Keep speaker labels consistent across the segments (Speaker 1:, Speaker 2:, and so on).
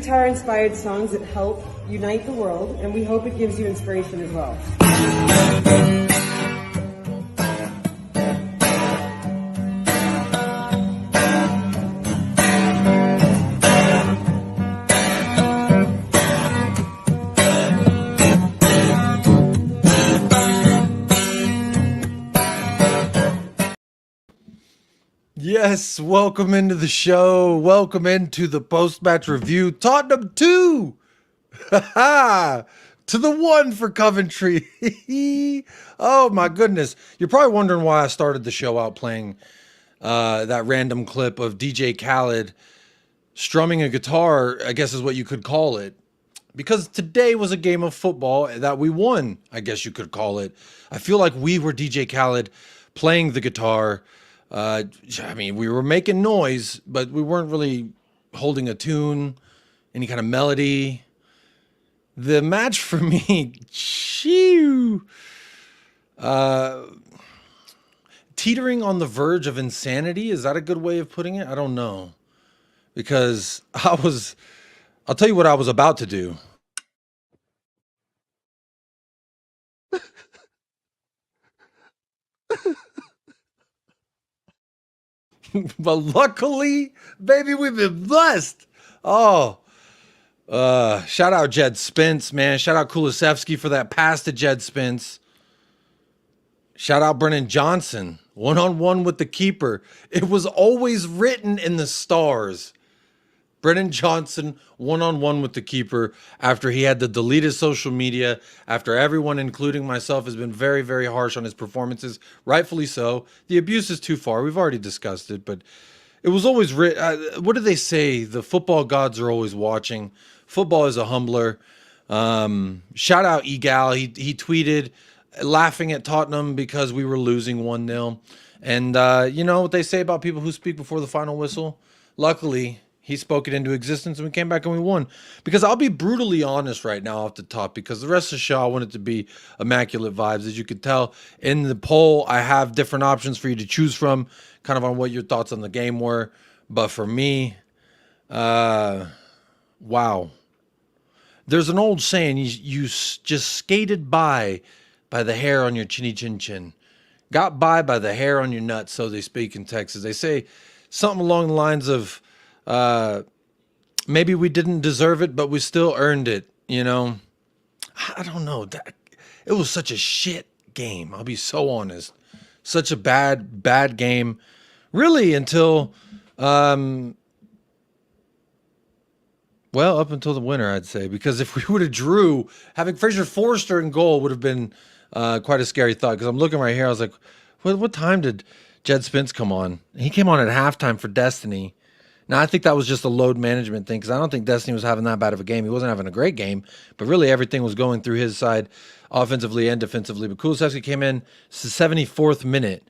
Speaker 1: guitar-inspired songs that help unite the world, and we hope it gives you inspiration as well.
Speaker 2: Yes, welcome into the show. Welcome into the post-match review. Tottenham 2! To the 1 for Coventry. Oh my goodness. You're probably wondering why I started the show out playing that random clip of DJ Khaled strumming a guitar, I guess is what you could call it. Because today was a game of football that we won, I guess you could call it. I feel like we were DJ Khaled playing the guitar. I mean, we were making noise, but we weren't really holding a tune, any kind of melody. The match for me, teetering on the verge of insanity. Is that a good way of putting it? I don't know. Because I'll tell you what I was about to do. But luckily, baby, we've been blessed. Oh, shout out Jed Spence, man. Shout out Kulisevsky for that pass to Jed Spence. Shout out Brennan Johnson, one-on-one with the keeper. It was always written in the stars. Brennan Johnson, one-on-one with the keeper after he had to delete his social media, after everyone, including myself, has been very, very harsh on his performances. Rightfully so. The abuse is too far. We've already discussed it, but it was always written. What do they say? The football gods are always watching. Football is a humbler. Shout out Egal. He tweeted laughing at Tottenham because we were losing 1-0. And you know what they say about people who speak before the final whistle? Luckily, he spoke it into existence, and we came back and we won. Because I'll be brutally honest right now off the top, because the rest of the show, I want it to be immaculate vibes. As you could tell in the poll, I have different options for you to choose from, kind of on what your thoughts on the game were. But for me, wow. There's an old saying, you just skated by the hair on your chinny chin chin. Got by the hair on your nuts, so they speak in Texas. They say something along the lines of, maybe we didn't deserve it, but we still earned it, you know? I don't know. It was such a shit game. I'll be so honest. Such a bad game. Really until, well, up until the winner, I'd say. Because if we would have drew, having Fraser Forster in goal would have been quite a scary thought. Because I'm looking right here. I was like, what time did Jed Spence come on? He came on at halftime for Destiny. Now, I think that was just a load management thing because I don't think Destiny was having that bad of a game. He wasn't having a great game, but really everything was going through his side offensively and defensively. But Kulisevsky came in, it's the 74th minute.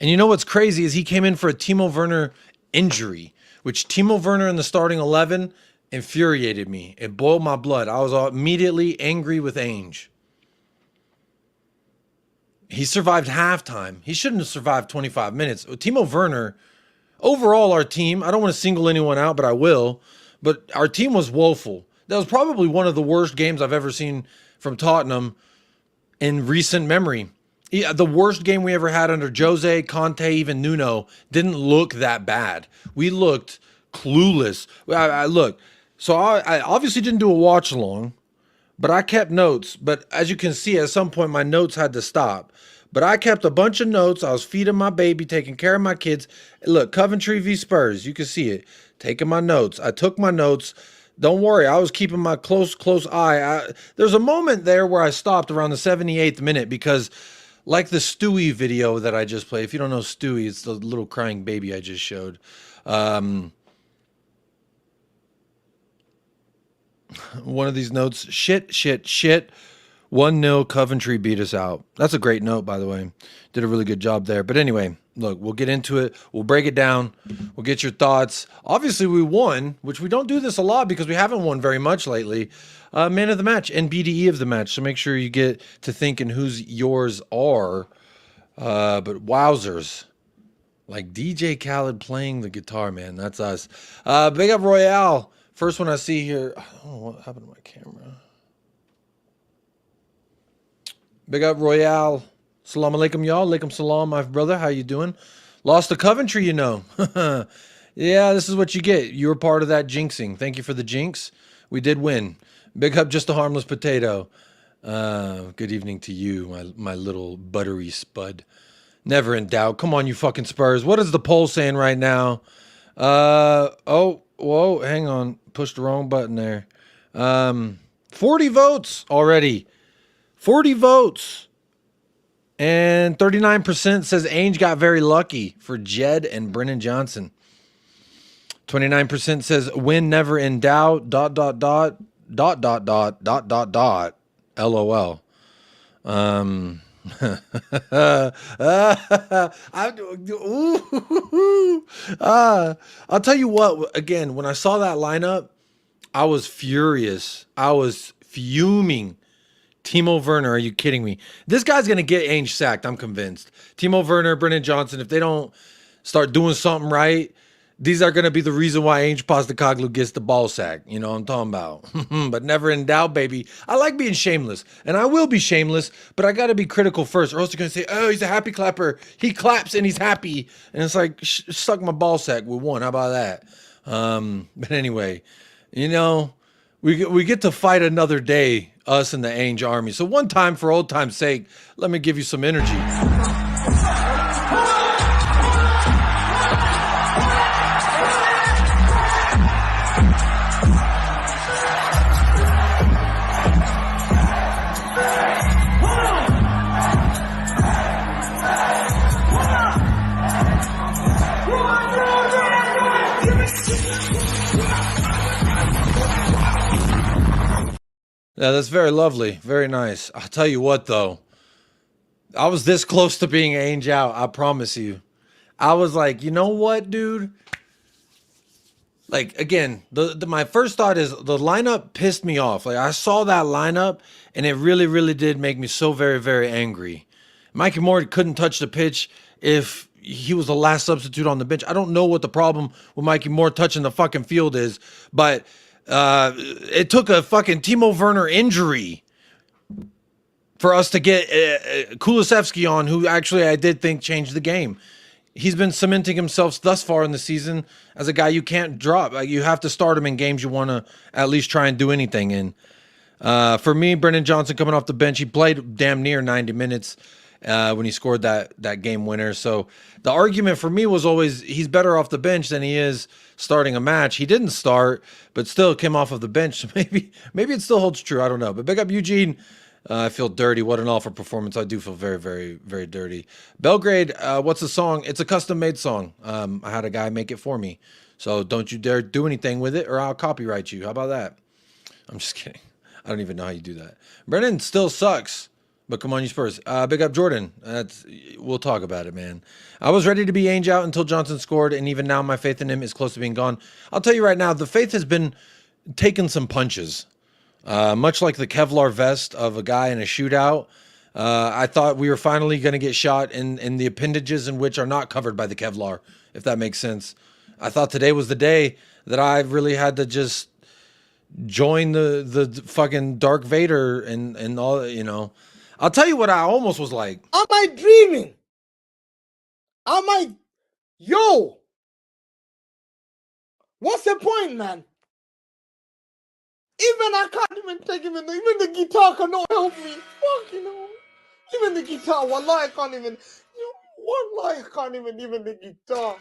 Speaker 2: And you know what's crazy is he came in for a Timo Werner injury, which Timo Werner in the starting 11 infuriated me. It boiled my blood. I was immediately angry with Ange. He survived halftime. He shouldn't have survived 25 minutes. Timo Werner... Overall, our team, I don't want to single anyone out, but I will. But our team was woeful. That was probably one of the worst games I've ever seen from Tottenham in recent memory. The worst game we ever had under Jose, Conte, even Nuno didn't look that bad. We looked clueless. So I obviously didn't do a watch along, but I kept notes. But as you can see, at some point, my notes had to stop. But I kept a bunch of notes. I was feeding my baby, taking care of my kids. Look, Coventry v Spurs. You can see it. Taking my notes. I took my notes. Don't worry. I was keeping my close eye. There's a moment there where I stopped around the 78th minute because like the Stewie video that I just played. If you don't know Stewie, it's the little crying baby I just showed. One of these notes. Shit. 1-0 Coventry beat us out. That's a great note, by the way. Did a really good job there. But anyway, look, we'll get into it. We'll break it down. We'll get your thoughts. Obviously, we won, which we don't do this a lot because we haven't won very much lately. Man of the match and BDE of the match. So make sure you get to thinking whose yours are. But wowzers. Like DJ Khaled playing the guitar, man. That's us. Big up Royale First one I see here. I don't know what happened to my camera. Big up Royale. Salam alaikum, y'all. Alaikum salam, my brother. How you doing? Lost to Coventry, you know. Yeah, this is what you get. You were part of that jinxing. Thank you for the jinx. We did win. Big up Just a Harmless Potato. Good evening to you, my little buttery spud. Never in doubt. Come on, you fucking Spurs. What is the poll saying right now? Oh, whoa, hang on. Pushed the wrong button there. 40 votes already. 40 votes. And 39% says Ange got very lucky for Jed and Brennan Johnson. 29% says win never in doubt. ... LOL. I'll tell you what, again, when I saw that lineup, I was furious. I was fuming. Timo Werner, are you kidding me? This guy's going to get Ange sacked, I'm convinced. Timo Werner, Brennan Johnson, if they don't start doing something right, these are going to be the reason why Ange Postecoglou gets the ball sack. You know what I'm talking about. But never in doubt, baby. I like being shameless, and I will be shameless, but I got to be critical first, or else you're going to say, oh, he's a happy clapper. He claps and he's happy. And it's like, suck my ball sack with one. How about that? But anyway, you know, we get to fight another day, us and the Ange army. So one time, for old time's sake, let me give you some energy. Yeah, that's very lovely. Very nice. I'll tell you what, though. I was this close to being Ange out. I promise you. I was like, you know what, dude? Like, again, my first thought is the lineup pissed me off. Like, I saw that lineup, and it really, really did make me so very, very angry. Mikey Moore couldn't touch the pitch if he was the last substitute on the bench. I don't know what the problem with Mikey Moore touching the fucking field is, but it took a fucking Timo Werner injury for us to get Kulusevski on, who actually I did think changed the game. He's been cementing himself thus far in the season as a guy you can't drop. Like, you have to start him in games you want to at least try and do anything in. For me, Brennan Johnson coming off the bench, he played damn near 90 minutes when he scored that game winner. So the argument for me was always he's better off the bench than he is starting a match. He didn't start, but still came off of the bench. So maybe it still holds true. I don't know. But big up Eugene. I feel dirty. What an awful performance. I do feel very, very, very dirty. Belgrade, what's the song? It's a custom-made song. I had a guy make it for me. So don't you dare do anything with it or I'll copyright you. How about that? I'm just kidding. I don't even know how you do that. Brennan still sucks. But come on, you Spurs. Big up Jordan. We'll talk about it, man. I was ready to be Ange out until Johnson scored, and even now my faith in him is close to being gone. I'll tell you right now, the faith has been taking some punches. Much like the Kevlar vest of a guy in a shootout. I thought we were finally going to get shot in the appendages in which are not covered by the Kevlar, if that makes sense. I thought today was the day that I really had to just join the fucking Dark Vader and all, you know. I'll tell you what I almost was like.
Speaker 3: Am I dreaming? Yo! What's the point, man? Even I can't even take even the guitar cannot help me. Fucking hell. Even the guitar, wallahi, I can't even. Wallahi, I can't even the guitar.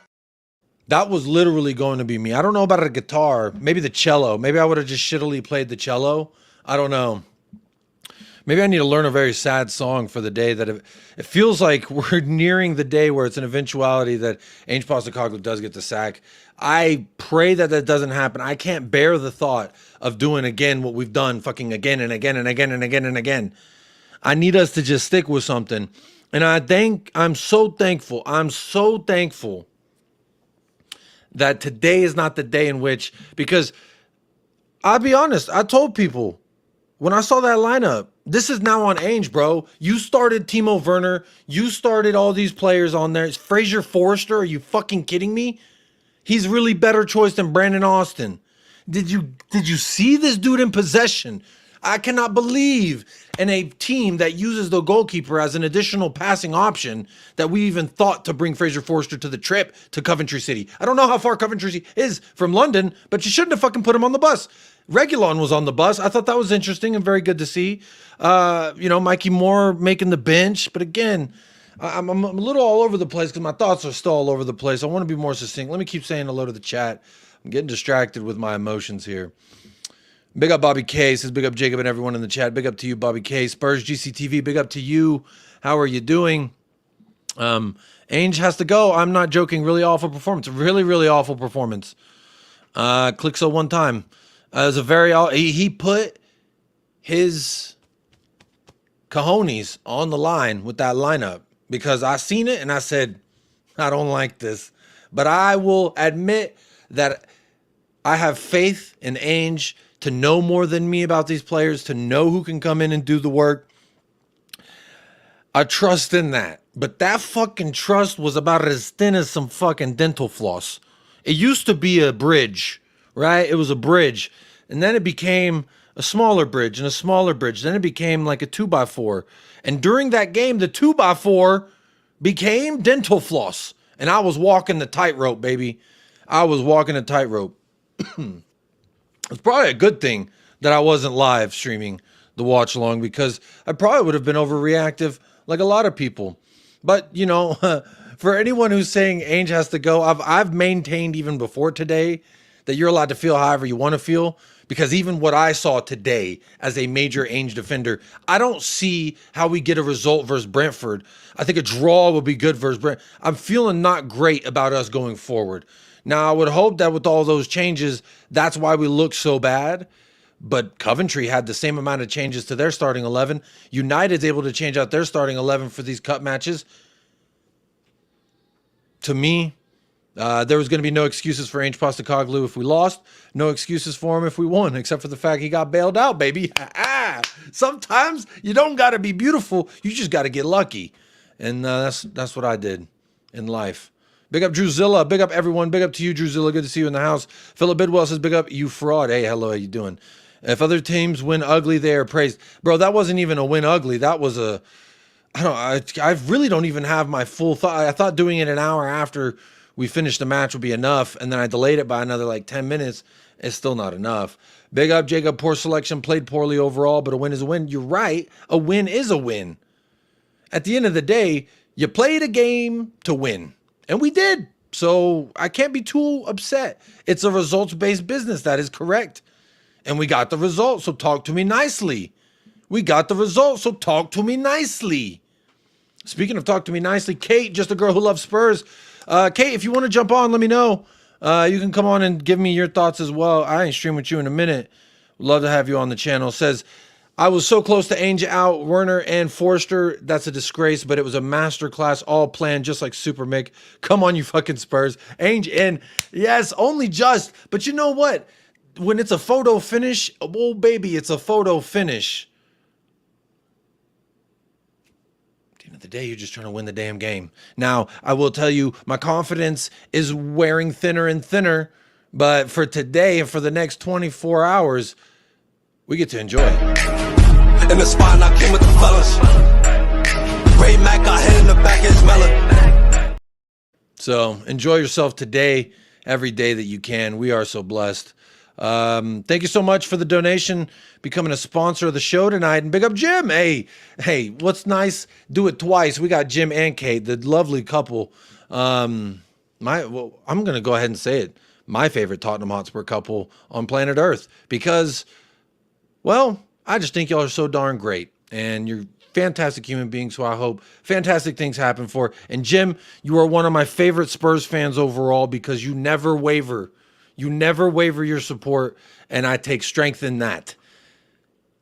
Speaker 2: That was literally going to be me. I don't know about a guitar. Maybe the cello. Maybe I would have just shittily played the cello. I don't know. Maybe I need to learn a very sad song for the day that it feels like we're nearing the day where it's an eventuality that Ange Postecoglou does get the sack. I pray that that doesn't happen. I can't bear the thought of doing again what we've done fucking again and again and again and again and again. I need us to just stick with something. And I'm so thankful. I'm so thankful that today is not the day in which, because I'll be honest, I told people when I saw that lineup, this is now on Ange, bro. You started Timo Werner. You started all these players on there. It's Fraser Forrester. Are you fucking kidding me? He's really better choice than Brandon Austin. Did you see this dude in possession? I cannot believe in a team that uses the goalkeeper as an additional passing option that we even thought to bring Fraser Forster to the trip to Coventry City. I don't know how far Coventry is from London, but you shouldn't have fucking put him on the bus. Reguilon was on the bus. I thought that was interesting and very good to see. Mikey Moore making the bench. But again, I'm a little all over the place because my thoughts are still all over the place. I want to be more succinct. Let me keep saying hello to the chat. I'm getting distracted with my emotions here. Big up Bobby K. Says big up Jacob and everyone in the chat. Big up to you, Bobby K. Spurs GCTV. Big up to you. How are you doing? Ange has to go. I'm not joking. Really awful performance. Really, really awful performance. Click so one time. It was a very... He put his cojones on the line with that lineup because I seen it and I said, I don't like this. But I will admit that I have faith in Ange to know more than me about these players, to know who can come in and do the work. I trust in that. But that fucking trust was about as thin as some fucking dental floss. It used to be a bridge, right? It was a bridge. And then it became a smaller bridge and a smaller bridge. Then it became like a 2x4. And during that game, the 2x4 became dental floss. And I was walking the tightrope, baby. I was walking a tightrope. It's probably a good thing that I wasn't live streaming the watch along because I probably would have been overreactive like a lot of people. But, for anyone who's saying Ange has to go, I've maintained even before today that you're allowed to feel however you want to feel because even what I saw today as a major Ange defender, I don't see how we get a result versus Brentford. I think a draw would be good versus Brentford. I'm feeling not great about us going forward. Now, I would hope that with all those changes, that's why we look so bad. But Coventry had the same amount of changes to their starting 11. United's able to change out their starting 11 for these cup matches. To me, there was going to be no excuses for Ange POSTECOGLOU if we lost. No excuses for him if we won, except for the fact he got bailed out, baby. Sometimes you don't got to be beautiful. You just got to get lucky. And that's what I did in life. Big up Drewzilla. Big up everyone. Big up to you, Drewzilla. Good to see you in the house. Philip Bidwell says, big up you fraud. Hey, hello. How you doing? If other teams win ugly, they are praised. Bro, that wasn't even a win ugly. That was a... I really don't even have my full thought. I thought doing it an hour after we finished the match would be enough. And then I delayed it by another like 10 minutes. It's still not enough. Big up, Jacob. Poor selection. Played poorly overall, but a win is a win. You're right. A win is a win. At the end of the day, you played a game to win. And we did. So I can't be too upset. It's a results-based business. That is correct. And we got the results. So talk to me nicely. We got the results. So talk to me nicely. Speaking of talk to me nicely, Kate, just a girl who loves Spurs. Kate, if you want to jump on, let me know. You can come on and give me your thoughts as well. I ain't stream with you in a minute. Would love to have you on the channel. Says, I was so close to Ange out, Werner and Forster. That's a disgrace, but it was a masterclass, all planned, just like Super Mick. Come on, you fucking Spurs. Ange in. Yes, only just. But you know what? When it's a photo finish, oh, baby, it's a photo finish. At the end of the day, you're just trying to win the damn game. Now, I will tell you, my confidence is wearing thinner and thinner. But for today and for the next 24 hours, we get to enjoy it.
Speaker 4: In the spot, I came with the fellas. Ray Mac got hit in the back, his melon.
Speaker 2: So enjoy yourself today, every day that you can. We are so blessed. Thank you so much for the donation, becoming a sponsor of the show tonight. And big up Jim. Hey, what's nice? Do it twice. We got Jim and Kate, the lovely couple. I'm gonna go ahead and say it. My favorite Tottenham Hotspur couple on planet Earth because, well, I just think y'all are so darn great and you're fantastic human beings who I hope fantastic things happen for. And Jim, you are one of my favorite Spurs fans overall because you never waver. You never waver your support, and I take strength in that.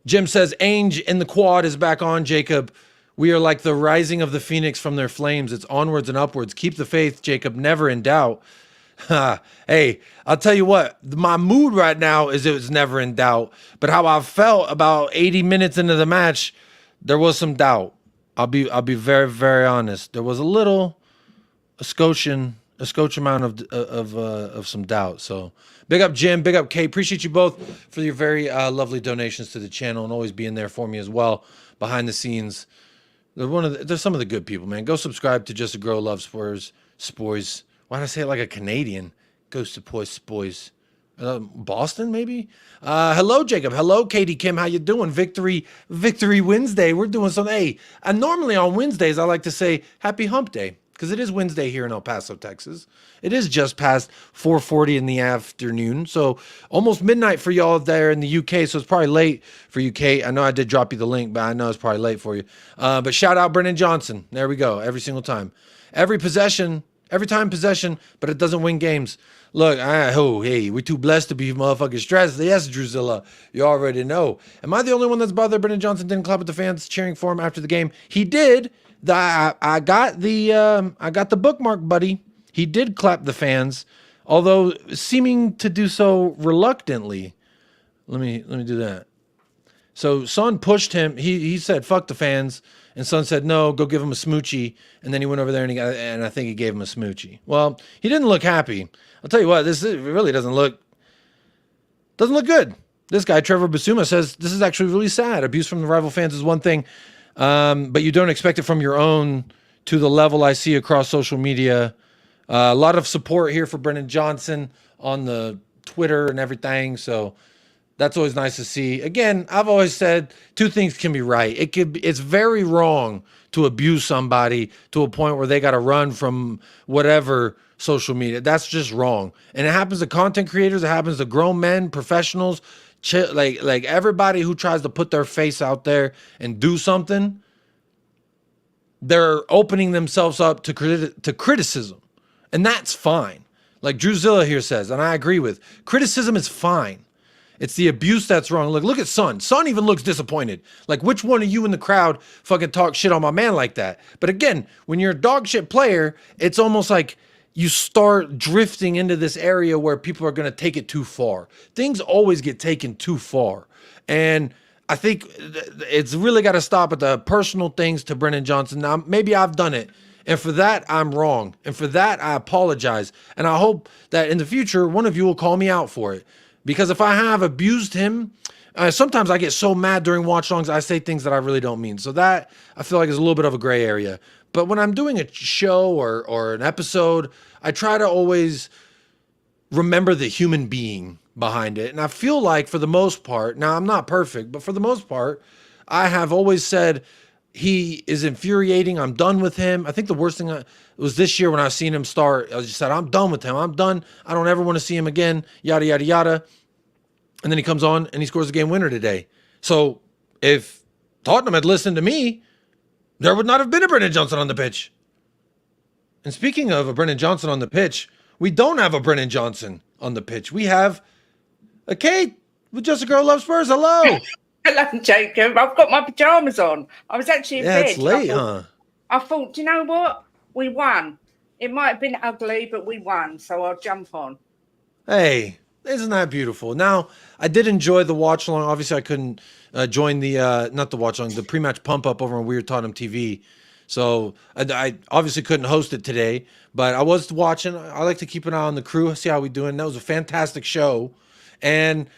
Speaker 2: Jim says, Ange in the quad is back on, Jacob. We are like the rising of the phoenix from their flames. It's onwards and upwards. Keep the faith, Jacob, never in doubt. Hey, I'll tell you what, my mood right now is it was never in doubt. But how I felt about 80 minutes into the match, there was some doubt. I'll be very, very honest. There was a Scotian a scotch amount of some doubt. So big up Jim, big up Kate. Appreciate you both for your very lovely donations to the channel and always being there for me as well behind the scenes. They're some of the good people, man. Go subscribe to Just a Girl Loves Spores. Why did I say it like a Canadian? Go support Spores. Boston, maybe? Hello, Jacob. Hello, Katie Kim. How you doing? Victory Wednesday. We're doing something. Hey, and normally on Wednesdays, I like to say Happy Hump Day because it is Wednesday here in El Paso, Texas. It is just past 4:40 in the afternoon, so almost midnight for y'all there in the UK, so it's probably late for you, Kate. I know I did drop you the link, but I know it's probably late for you. But shout out Brennan Johnson. There we go. Every single time. Every time possession, but it doesn't win games. Look, hey, we're too blessed to be motherfucking stressed. Yes, Drusilla, you already know. Am I the only one that's bothered Brennan Johnson didn't clap at the fans cheering for him after the game? He did. I got the bookmark, buddy. He did clap the fans, although seeming to do so reluctantly. Let me do that. So Son pushed him. He said, "Fuck the fans," and Son said, "No, go give him a smoochie." And then he went over there and I think he gave him a smoochie. Well, he didn't look happy. I'll tell you what, it really doesn't look good. This guy, Trevor Basuma, says this is actually really sad. Abuse from the rival fans is one thing, but you don't expect it from your own to the level I see across social media. A lot of support here for Brennan Johnson on the Twitter and everything. So that's always nice to see. Again, I've always said two things can be right. It's very wrong to abuse somebody to a point where they got to run from whatever social media. That's just wrong. And it happens to content creators. It happens to grown men, professionals, like everybody who tries to put their face out there and do something. They're opening themselves up to criticism. And that's fine. Like Druzilla here says, and I agree with, criticism is fine. It's the abuse that's wrong. Look at Son. Son even looks disappointed. Like, which one of you in the crowd fucking talk shit on my man like that? But again, when you're a dog shit player, it's almost like you start drifting into this area where people are going to take it too far. Things always get taken too far. And I think it's really got to stop at the personal things to Brennan Johnson. Now, maybe I've done it. And for that, I'm wrong. And for that, I apologize. And I hope that in the future, one of you will call me out for it. Because if I have abused him, sometimes I get so mad during watch-alongs, I say things that I really don't mean. So that, I feel like, is a little bit of a gray area. But when I'm doing a show or an episode, I try to always remember the human being behind it. And I feel like, for the most part, now I'm not perfect, but for the most part, I have always said, he is infuriating. I'm done with him. I think the worst thing was this year when I seen him start. I just said, I'm done with him. I'm done. I don't ever want to see him again. Yada, yada, yada. And then he comes on and he scores a game winner today. So if Tottenham had listened to me, there would not have been a Brennan Johnson on the pitch. And speaking of a Brennan Johnson on the pitch, we don't have a Brennan Johnson on the pitch. We have a Kate with Just a Girl Loves Spurs. Hello.
Speaker 5: Hello, Jacob. I've got my pajamas on. I was actually in bed.
Speaker 2: It's late,
Speaker 5: I thought, do you know what? We won. It might have been ugly, but we won. So I'll jump on.
Speaker 2: Hey, isn't that beautiful? Now, I did enjoy the watch along. Obviously, I couldn't join the, not the watch along, the pre-match pump up over on Weird Tottenham TV. So I obviously couldn't host it today, but I was watching. I like to keep an eye on the crew, see how we doing. That was a fantastic show. And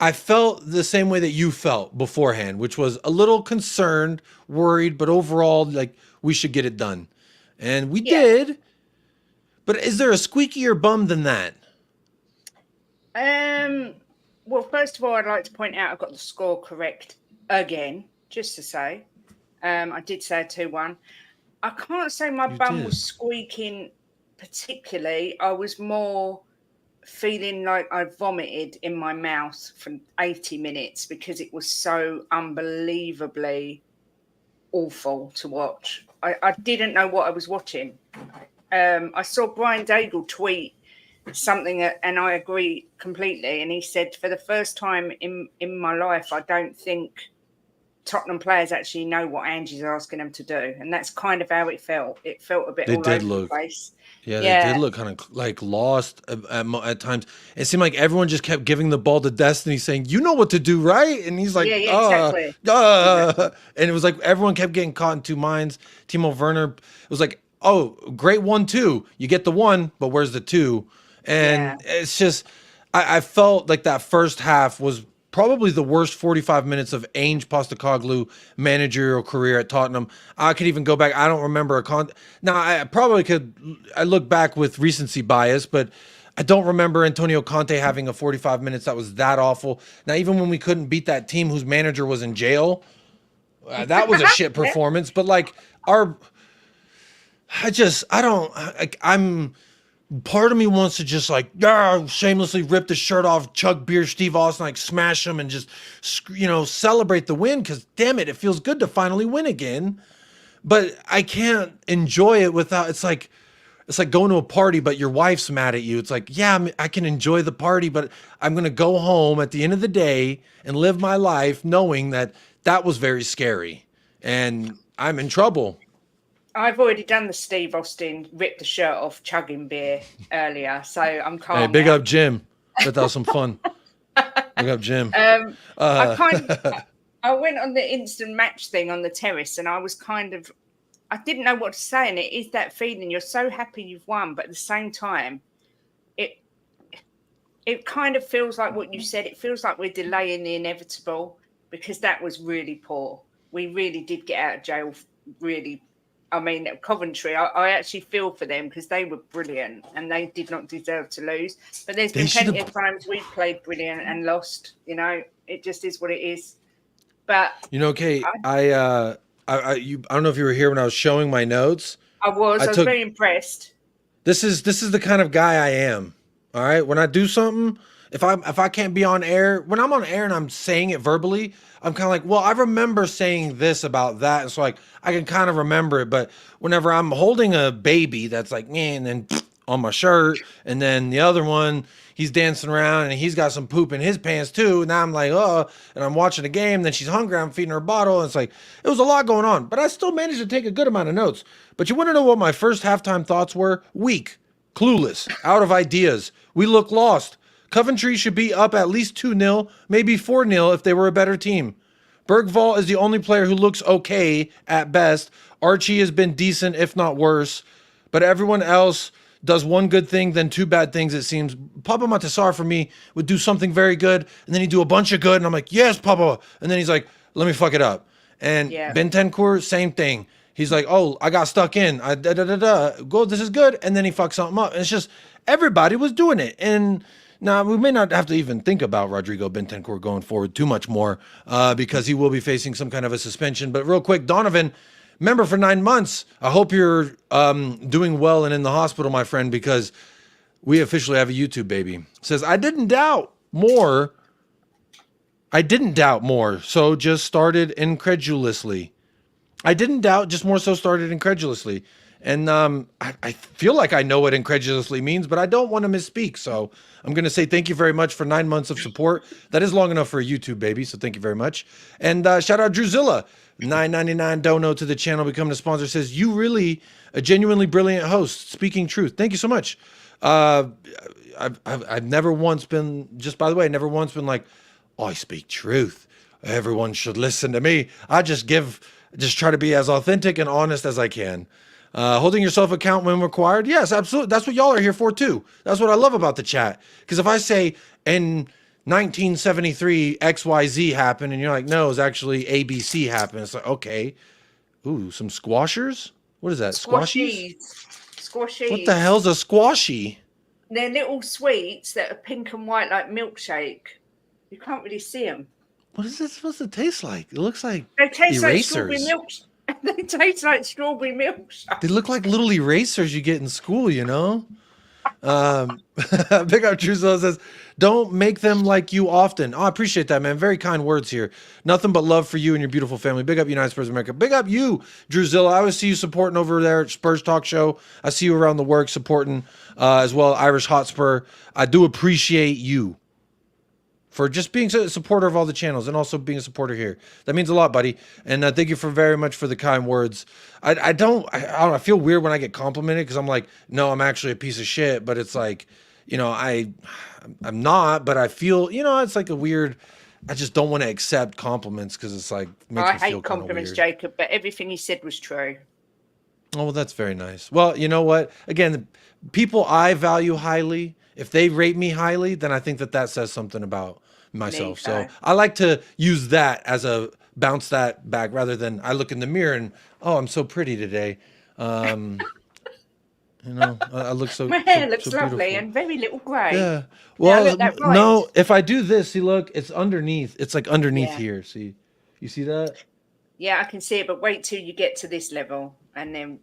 Speaker 2: I felt the same way that you felt beforehand, which was a little concerned, worried, but overall, like, we should get it done. And we did. But is there a squeakier bum than that?
Speaker 5: Well, first of all, I'd like to point out I've got the score correct again, just to say. I did say a 2-1. I can't say my bum was squeaking particularly. I was more feeling like I vomited in my mouth for 80 minutes because it was so unbelievably awful to watch. I didn't know what I was watching. I saw Brian Daigle tweet something and I agree completely. And he said, for the first time in my life, I don't think Tottenham players actually know what Ange is asking them to do. And that's kind of how it felt. It felt a bit all over the place.
Speaker 2: Yeah, they did look kind of like lost at times. It seemed like everyone just kept giving the ball to Destiny, saying, "You know what to do, right?" And he's like, exactly. And it was like everyone kept getting caught in two minds. Timo Werner, it was like oh, great 1-2. You get the 1, but where's the 2? And it's just, I felt like that first half was probably the worst 45 minutes of Ange POSTECOGLOU managerial career at Tottenham. I could even go back. I don't remember now I probably could. I look back with recency bias, but I don't remember Antonio Conte having a 45 minutes that was that awful. Now, even when we couldn't beat that team whose manager was in jail, that was a shit performance. But like I'm part of me wants to just like, shamelessly rip the shirt off Chuck Beer, Steve Austin, like smash him and just, celebrate the win. Cause damn it, it feels good to finally win again. But I can't enjoy it without, it's like going to a party, but your wife's mad at you. It's like, yeah, I can enjoy the party, but I'm going to go home at the end of the day and live my life knowing that that was very scary and I'm in trouble.
Speaker 5: I've already done the Steve Austin rip the shirt off chugging beer earlier, so I'm calm.
Speaker 2: Hey, big up Jim. Bet that was some fun. Big up Jim.
Speaker 5: I went on the instant match thing on the terrace, and I was I didn't know what to say, and it is that feeling. You're so happy you've won, but at the same time, it kind of feels like what you said. It feels like we're delaying the inevitable because that was really poor. We really did get out of jail. Really, I mean, Coventry. I actually feel for them because they were brilliant and they did not deserve to lose. But there's been plenty of times we've played brilliant and lost. It just is what it is. But
Speaker 2: Kate, I don't know if you were here when I was showing my notes.
Speaker 5: I was very impressed.
Speaker 2: This is the kind of guy I am. All right. When I do something, if I can't be on air, when I'm on air and I'm saying it verbally, I'm kind of like, well, I remember saying this about that. And so like, I can kind of remember it. But whenever I'm holding a baby that's like, and then on my shirt, and then the other one, he's dancing around and he's got some poop in his pants too. And now I'm like, and I'm watching a game. Then she's hungry. I'm feeding her a bottle. And it's like, it was a lot going on, but I still managed to take a good amount of notes. But you want to know what my first halftime thoughts were? Weak, clueless, out of ideas. We look lost. Coventry should be up at least 2-0, maybe 4-0 if they were a better team. Bergvall is the only player who looks okay at best. Archie has been decent, if not worse. But everyone else does one good thing, then 2 bad things, it seems. Papa Matasar, for me, would do something very good, and then he'd do a bunch of good, and I'm like, yes, Papa. And then he's like, let me fuck it up. And Bentancur, same thing. He's like, oh, I got stuck in. Go, this is good. And then he fucks something up. And it's just, everybody was doing it. And now, we may not have to even think about Rodrigo Bentancur going forward too much more because he will be facing some kind of a suspension. But real quick, Donovan, member for 9 months. I hope you're doing well and in the hospital, my friend, because we officially have a YouTube baby. Says, I didn't doubt more, so just started incredulously. I didn't doubt, just more so started incredulously. And I feel like I know what incredulously means, but I don't want to misspeak. So I'm going to say thank you very much for 9 months of support. That is long enough for a YouTube baby, so thank you very much. And shout out Drewzilla, $9.99 dono to the channel, becoming a sponsor, says, you really a genuinely brilliant host, speaking truth. Thank you so much. I've never once been, just by the way, never once been like, oh, I speak truth. Everyone should listen to me. I just try to be as authentic and honest as I can. Holding yourself account when required. Yes, absolutely. That's what y'all are here for too. That's what I love about the chat. Because if I say in 1973 XYZ happened and you're like, no, it's actually ABC happened. It's like, okay. Ooh, some squashers? What is that? Squashies?
Speaker 5: Squashies.
Speaker 2: What the hell's a squashy?
Speaker 5: They're little sweets that are pink and white like milkshake. You can't really see them.
Speaker 2: What is this supposed to taste like? It looks like
Speaker 5: they taste
Speaker 2: erasers.
Speaker 5: Like strawberry milk. They taste like strawberry milkshake.
Speaker 2: They look like little erasers you get in school, you know? Big up Truzo says, don't make them like you often. Oh, I appreciate that, man. Very kind words here. Nothing but love for you and your beautiful family. Big up United Spurs America. Big up you, Drewzilla. I always see you supporting over there at Spurs Talk Show. I see you around the work supporting as well, Irish Hotspur. I do appreciate you for just being a supporter of all the channels and also being a supporter here. That means a lot, buddy. And thank you very much for the kind words. I feel weird when I get complimented because I'm like, no, I'm actually a piece of shit. But it's like, I'm not, but I feel, it's like a weird, I just don't want to accept compliments because it's like, makes me feel
Speaker 5: hate compliments,
Speaker 2: weird.
Speaker 5: Jacob, but everything he said was true.
Speaker 2: Oh, well, that's very nice. Well, you know what? Again, the people I value highly, if they rate me highly, then I think that that says something about myself. So I like to use that as a bounce that back rather than I look in the mirror and, oh, I'm so pretty today. You know, I look so
Speaker 5: My hair
Speaker 2: so,
Speaker 5: looks
Speaker 2: so
Speaker 5: lovely
Speaker 2: beautiful.
Speaker 5: and very little grey.
Speaker 2: Yeah.
Speaker 5: Now
Speaker 2: Well,
Speaker 5: look, that right.
Speaker 2: no, if I do this, see, look, it's underneath. It's like underneath
Speaker 5: Yeah.
Speaker 2: here. See, you see that?
Speaker 5: Yeah, I can see it, but wait till you get to this level, and then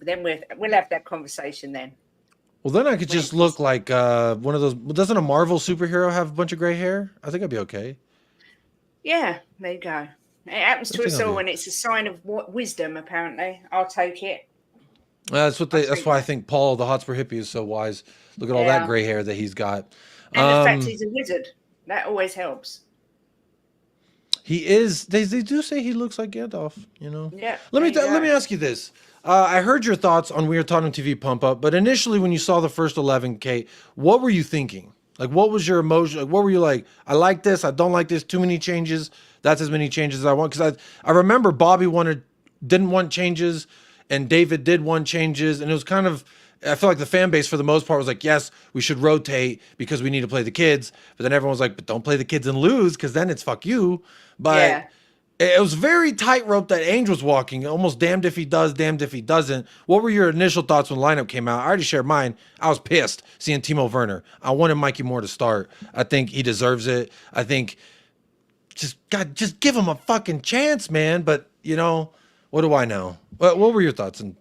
Speaker 5: we'll have that conversation then.
Speaker 2: Well, then I could just look like one of those. Doesn't a Marvel superhero have a bunch of gray hair? I think I'd be okay.
Speaker 5: Yeah, there you go. It happens to
Speaker 2: think
Speaker 5: us
Speaker 2: I'll
Speaker 5: all,
Speaker 2: be-
Speaker 5: and it's a sign of wisdom. Apparently, I'll take it.
Speaker 2: That's what they. That's
Speaker 5: take
Speaker 2: why I
Speaker 5: that.
Speaker 2: think Paul, the Hotspur hippie, is so wise. Look at all that
Speaker 5: Yeah.
Speaker 2: gray hair that he's got.
Speaker 5: And the fact he's a wizard, that always helps.
Speaker 2: He is. They do say he looks like Gandalf. You know.
Speaker 5: Yeah.
Speaker 2: Let me
Speaker 5: there you
Speaker 2: let me
Speaker 5: go.
Speaker 2: ask you this. I heard your thoughts on Weird Tottenham TV pump up, but initially when you saw the first 11, Kate, what were you thinking? Like, what was your emotion? Like, what were you like? I like this. I don't like this. Too many changes. That's as many changes as I want. Because I remember Bobby didn't want changes, and David did want changes, and it was kind of. I feel like the fan base for the most part was like, yes, we should rotate because we need to play the kids. But then everyone was like, but don't play the kids and lose because then it's fuck you. But
Speaker 5: Yeah.
Speaker 2: it was very tightrope that Ange was walking, almost damned if he does, damned if he doesn't. What were your initial thoughts when the lineup came out? I already shared mine. I was pissed seeing Timo Werner. I wanted Mikey Moore to start. I think he deserves it. I think just give him a fucking chance, man. But you know, what do I know? What were your thoughts? And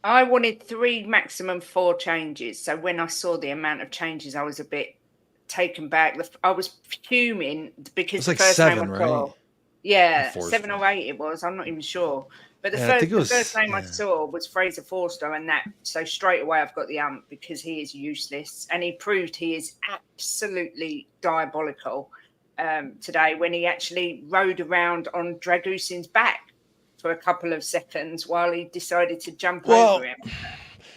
Speaker 5: I wanted 3, maximum 4 changes. So when I saw the amount of changes, I was a bit taken back. I was fuming because
Speaker 2: It's
Speaker 5: the
Speaker 2: like
Speaker 5: first
Speaker 2: 7,
Speaker 5: name I saw,
Speaker 2: right?
Speaker 5: yeah,
Speaker 2: Forster.
Speaker 5: 7 or 8 it was. I'm not even sure. But the
Speaker 2: Yeah, I think it was-
Speaker 5: first name I
Speaker 2: yeah.
Speaker 5: saw was Fraser Forster, and that so straight away I've got the because he is useless, and he proved he is absolutely diabolical today when he actually rode around on Dragusin's back for a couple of seconds while he decided to jump over him.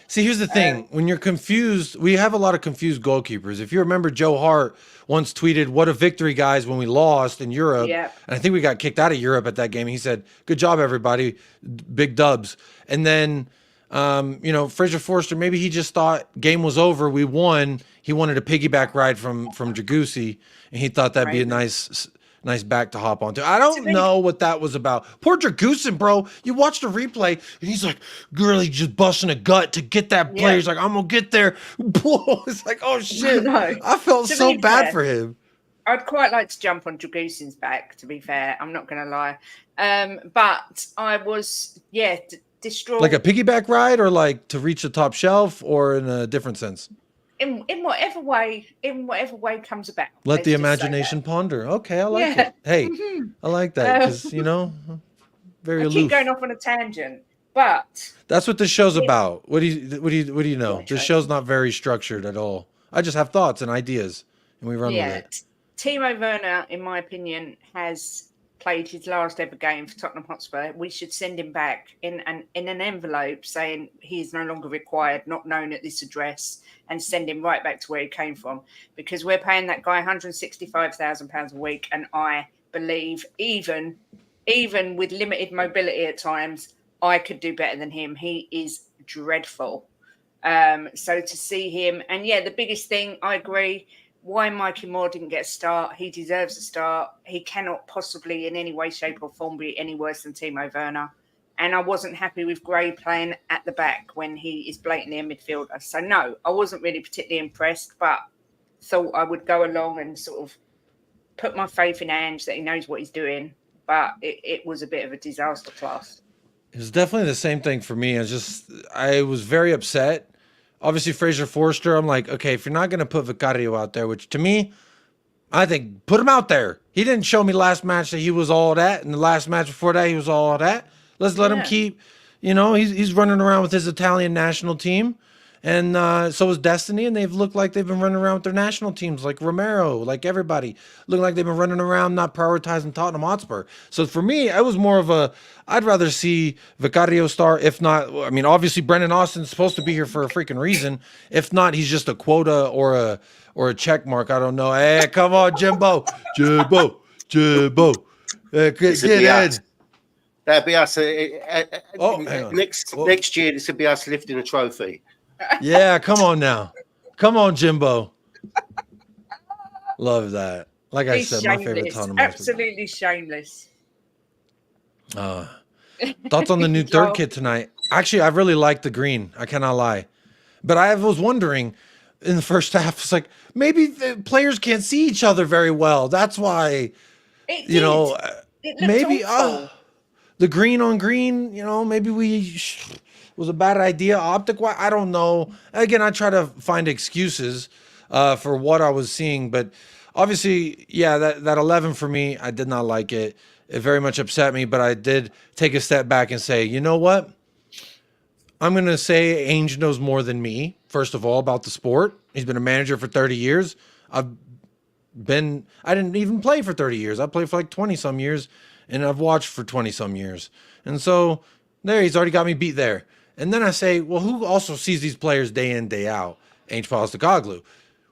Speaker 2: See, here's the thing. When you're confused, we have a lot of confused goalkeepers. If you remember, Joe Hart once tweeted, "What a victory, guys, when we lost in Europe."
Speaker 5: Yeah.
Speaker 2: And I think we got kicked out of Europe at that game. He said, "Good job, everybody. Big dubs." And then, you know, Fraser Forster, maybe he just thought game was over. We won. He wanted a piggyback ride from Dragusi, and he thought that'd be a nice back to hop onto. I don't know what that was about. Poor Dragusin, bro. You watch the replay, and he's like, really just busting a gut to get that play.
Speaker 5: Yeah.
Speaker 2: He's like, I'm gonna get there. Whoa. It's like, oh shit.
Speaker 5: No.
Speaker 2: I felt
Speaker 5: To
Speaker 2: so
Speaker 5: be
Speaker 2: bad
Speaker 5: fair,
Speaker 2: for him.
Speaker 5: I'd quite like to jump on Dragusin's back, to be fair. I'm not going to lie. But I was, distraught.
Speaker 2: Like a piggyback ride, or like to reach the top shelf, or in a different sense.
Speaker 5: in whatever way comes about.
Speaker 2: Let
Speaker 5: Let's
Speaker 2: the
Speaker 5: just say
Speaker 2: imagination ponder. Okay, I like
Speaker 5: Yeah.
Speaker 2: it. Hey, I like that because you know, very
Speaker 5: that. I keep
Speaker 2: aloof.
Speaker 5: going off on a tangent, but
Speaker 2: That's what this show's about. What do you know? This show's not very structured at all. I just have thoughts and ideas, and we run with it.
Speaker 5: Timo Werner, in my opinion, has played his last ever game for Tottenham Hotspur. We should send him back in an envelope saying he is no longer required, not known at this address, and send him right back to where he came from, because we're paying that guy £165,000 a week, and I believe even with limited mobility at times, I could do better than him. He is dreadful. So to see him, and the biggest thing, I agree, why Mikey Moore didn't get a start. He deserves a start. He cannot possibly in any way, shape or form be any worse than Timo Werner. And I wasn't happy with Gray playing at the back when he is blatantly a midfielder. So no, I wasn't really particularly impressed, but thought I would go along and sort of put my faith in Ange that he knows what he's doing. But it was a bit of a disaster class.
Speaker 2: It was definitely the same thing for me. I was very upset. Obviously, Fraser Forster, I'm like, okay, if you're not going to put Vicario out there, which to me, I think, put him out there. He didn't show me last match that he was all that, and the last match before that, he was all that. Let's let him keep, he's running around with his Italian national team, and so is Destiny, and they've looked like they've been running around with their national teams, like Romero, like everybody, looking like they've been running around not prioritizing Tottenham Hotspur. So for me, it was more of I'd rather see Vicario start, if not, I mean, obviously Brennan Austin's supposed to be here for a freaking reason. If not, he's just a quota or a check mark. I don't know. Hey, come on, Jimbo. Jimbo. Get in.
Speaker 6: That'd be us.
Speaker 2: Oh, hang on.
Speaker 6: Next year, this will be us lifting a trophy.
Speaker 2: Yeah, come on now. Come on, Jimbo. Love that. Like I said, my favorite Tottenham.
Speaker 5: Absolutely shameless.
Speaker 2: Thoughts on the new third kit tonight? Actually, I really like the green. I cannot lie. But I was wondering in the first half, it's like maybe the players can't see each other very well. That's why, you know, maybe the green on green, you know, maybe was a bad idea optic-wise. I don't know. Again, I try to find excuses for what I was seeing. But obviously, yeah, that 11 for me, I did not like it. It very much upset me, but I did take a step back and say, you know what? I'm going to say Ange knows more than me, first of all, about the sport. He's been a manager for 30 years. I didn't even play for 30 years. I played for like 20-some years, and I've watched for 20-some years. And so there, he's already got me beat there. And then I say, well, who also sees these players day in, day out? Ange POSTECOGLOU.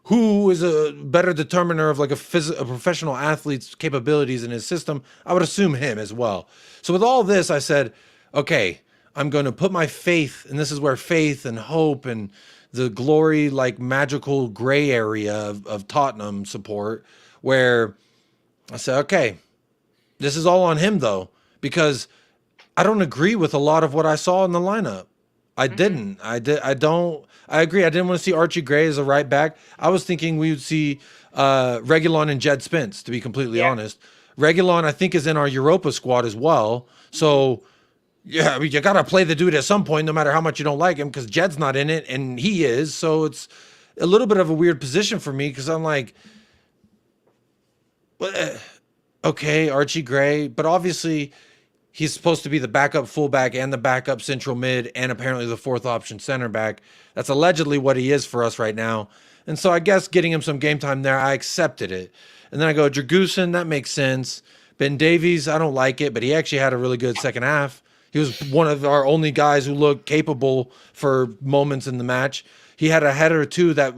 Speaker 2: Who is a better determiner of like a professional athlete's capabilities in his system? I would assume him as well. So with all this, I said, okay, I'm going to put my faith, and this is where faith and hope and the glory, like magical gray area of Tottenham support, where I said, okay, this is all on him though, because I don't agree with a lot of what I saw in the lineup. I didn't. I agree. I didn't want to see Archie Gray as a right back. I was thinking we would see Reguilon and Jed Spence, to be completely honest. Reguilon, I think, is in our Europa squad as well. So, yeah, I mean, you got to play the dude at some point, no matter how much you don't like him, because Jed's not in it, and he is. So it's a little bit of a weird position for me, because I'm like, okay, Archie Gray. But obviously, he's supposed to be the backup fullback and the backup central mid and apparently the fourth option center back. That's allegedly what he is for us right now. And so I guess getting him some game time there, I accepted it. And then I go, Dragusin, that makes sense. Ben Davies, I don't like it, but he actually had a really good second half. He was one of our only guys who looked capable for moments in the match. He had a header or two that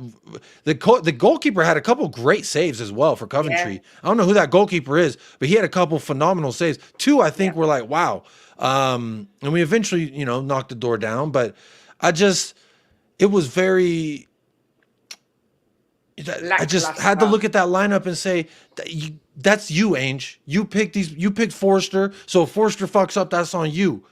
Speaker 2: the goalkeeper had a couple great saves as well for Coventry. Yeah. I don't know who that goalkeeper is, but he had a couple phenomenal saves. Two, I think, were like, wow. And we eventually, you know, knocked the door down. But it was very, I just had to look at that lineup and say, that's you, Ange. You picked Forster. So if Forster fucks up, that's on you.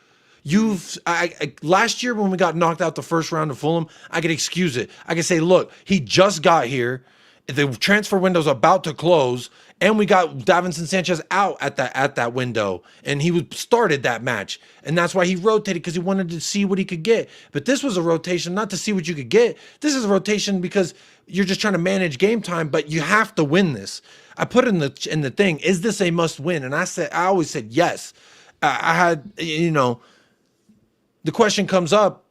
Speaker 2: Last year when we got knocked out the first round of Fulham, I could excuse it. I could say, look, he just got here. The transfer window's about to close, and we got Davinson Sanchez out at that window, and he started that match. And that's why he rotated, because he wanted to see what he could get. But this was a rotation not to see what you could get. This is a rotation because you're just trying to manage game time, but you have to win this. I put in the thing, is this a must win? And I always said yes. I had, you know, the question comes up,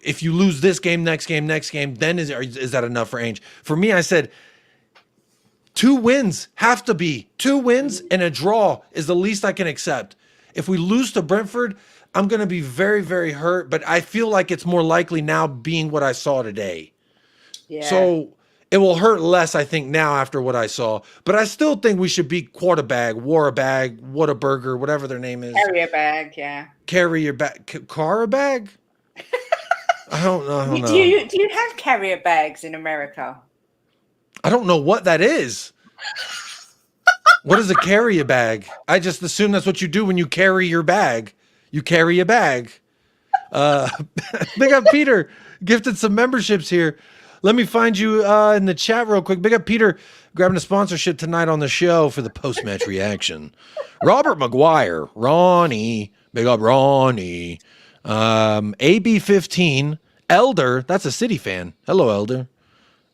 Speaker 2: if you lose this game, next game, then is that enough for Ange? For me, I said 2 wins have to be. 2 wins and a draw is the least I can accept. If we lose to Brentford, I'm going to be very, very hurt, but I feel like it's more likely now being what I saw today. Yeah. So it will hurt less, I think, now after what I saw. But I still think we should beat Quarterbag, Warabag, Whataburger, whatever their name is.
Speaker 5: Carrier bag, yeah.
Speaker 2: Carrier bag, Carabag? I don't know.
Speaker 5: Do you have carrier bags in America?
Speaker 2: I don't know what that is. What is a carrier bag? I just assume that's what you do when you carry your bag. You carry a bag. Big up Peter, gifted some memberships here. Let me find you in the chat real quick. Big up Peter, grabbing a sponsorship tonight on the show for the post-match reaction. Robert McGuire, Ronnie, big up Ronnie. AB15, Elder, that's a City fan. Hello, Elder.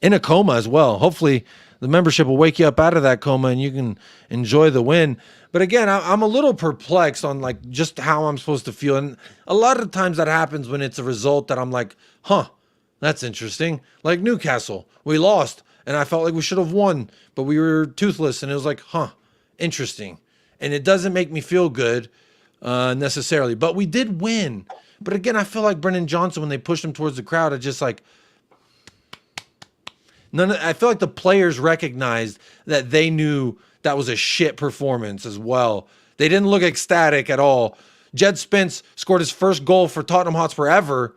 Speaker 2: In a coma as well. Hopefully the membership will wake you up out of that coma and you can enjoy the win. But again, I'm a little perplexed on like just how I'm supposed to feel. And a lot of times that happens when it's a result that I'm like, huh, that's interesting. Like Newcastle, we lost and I felt like we should have won, but we were toothless. And it was like, huh, interesting. And it doesn't make me feel good necessarily, but we did win. But again, I feel like Brennan Johnson, when they pushed him towards the crowd, I just like, I feel like the players recognized that they knew that was a shit performance as well. They didn't look ecstatic at all. Jed Spence scored his first goal for Tottenham Hotspur ever.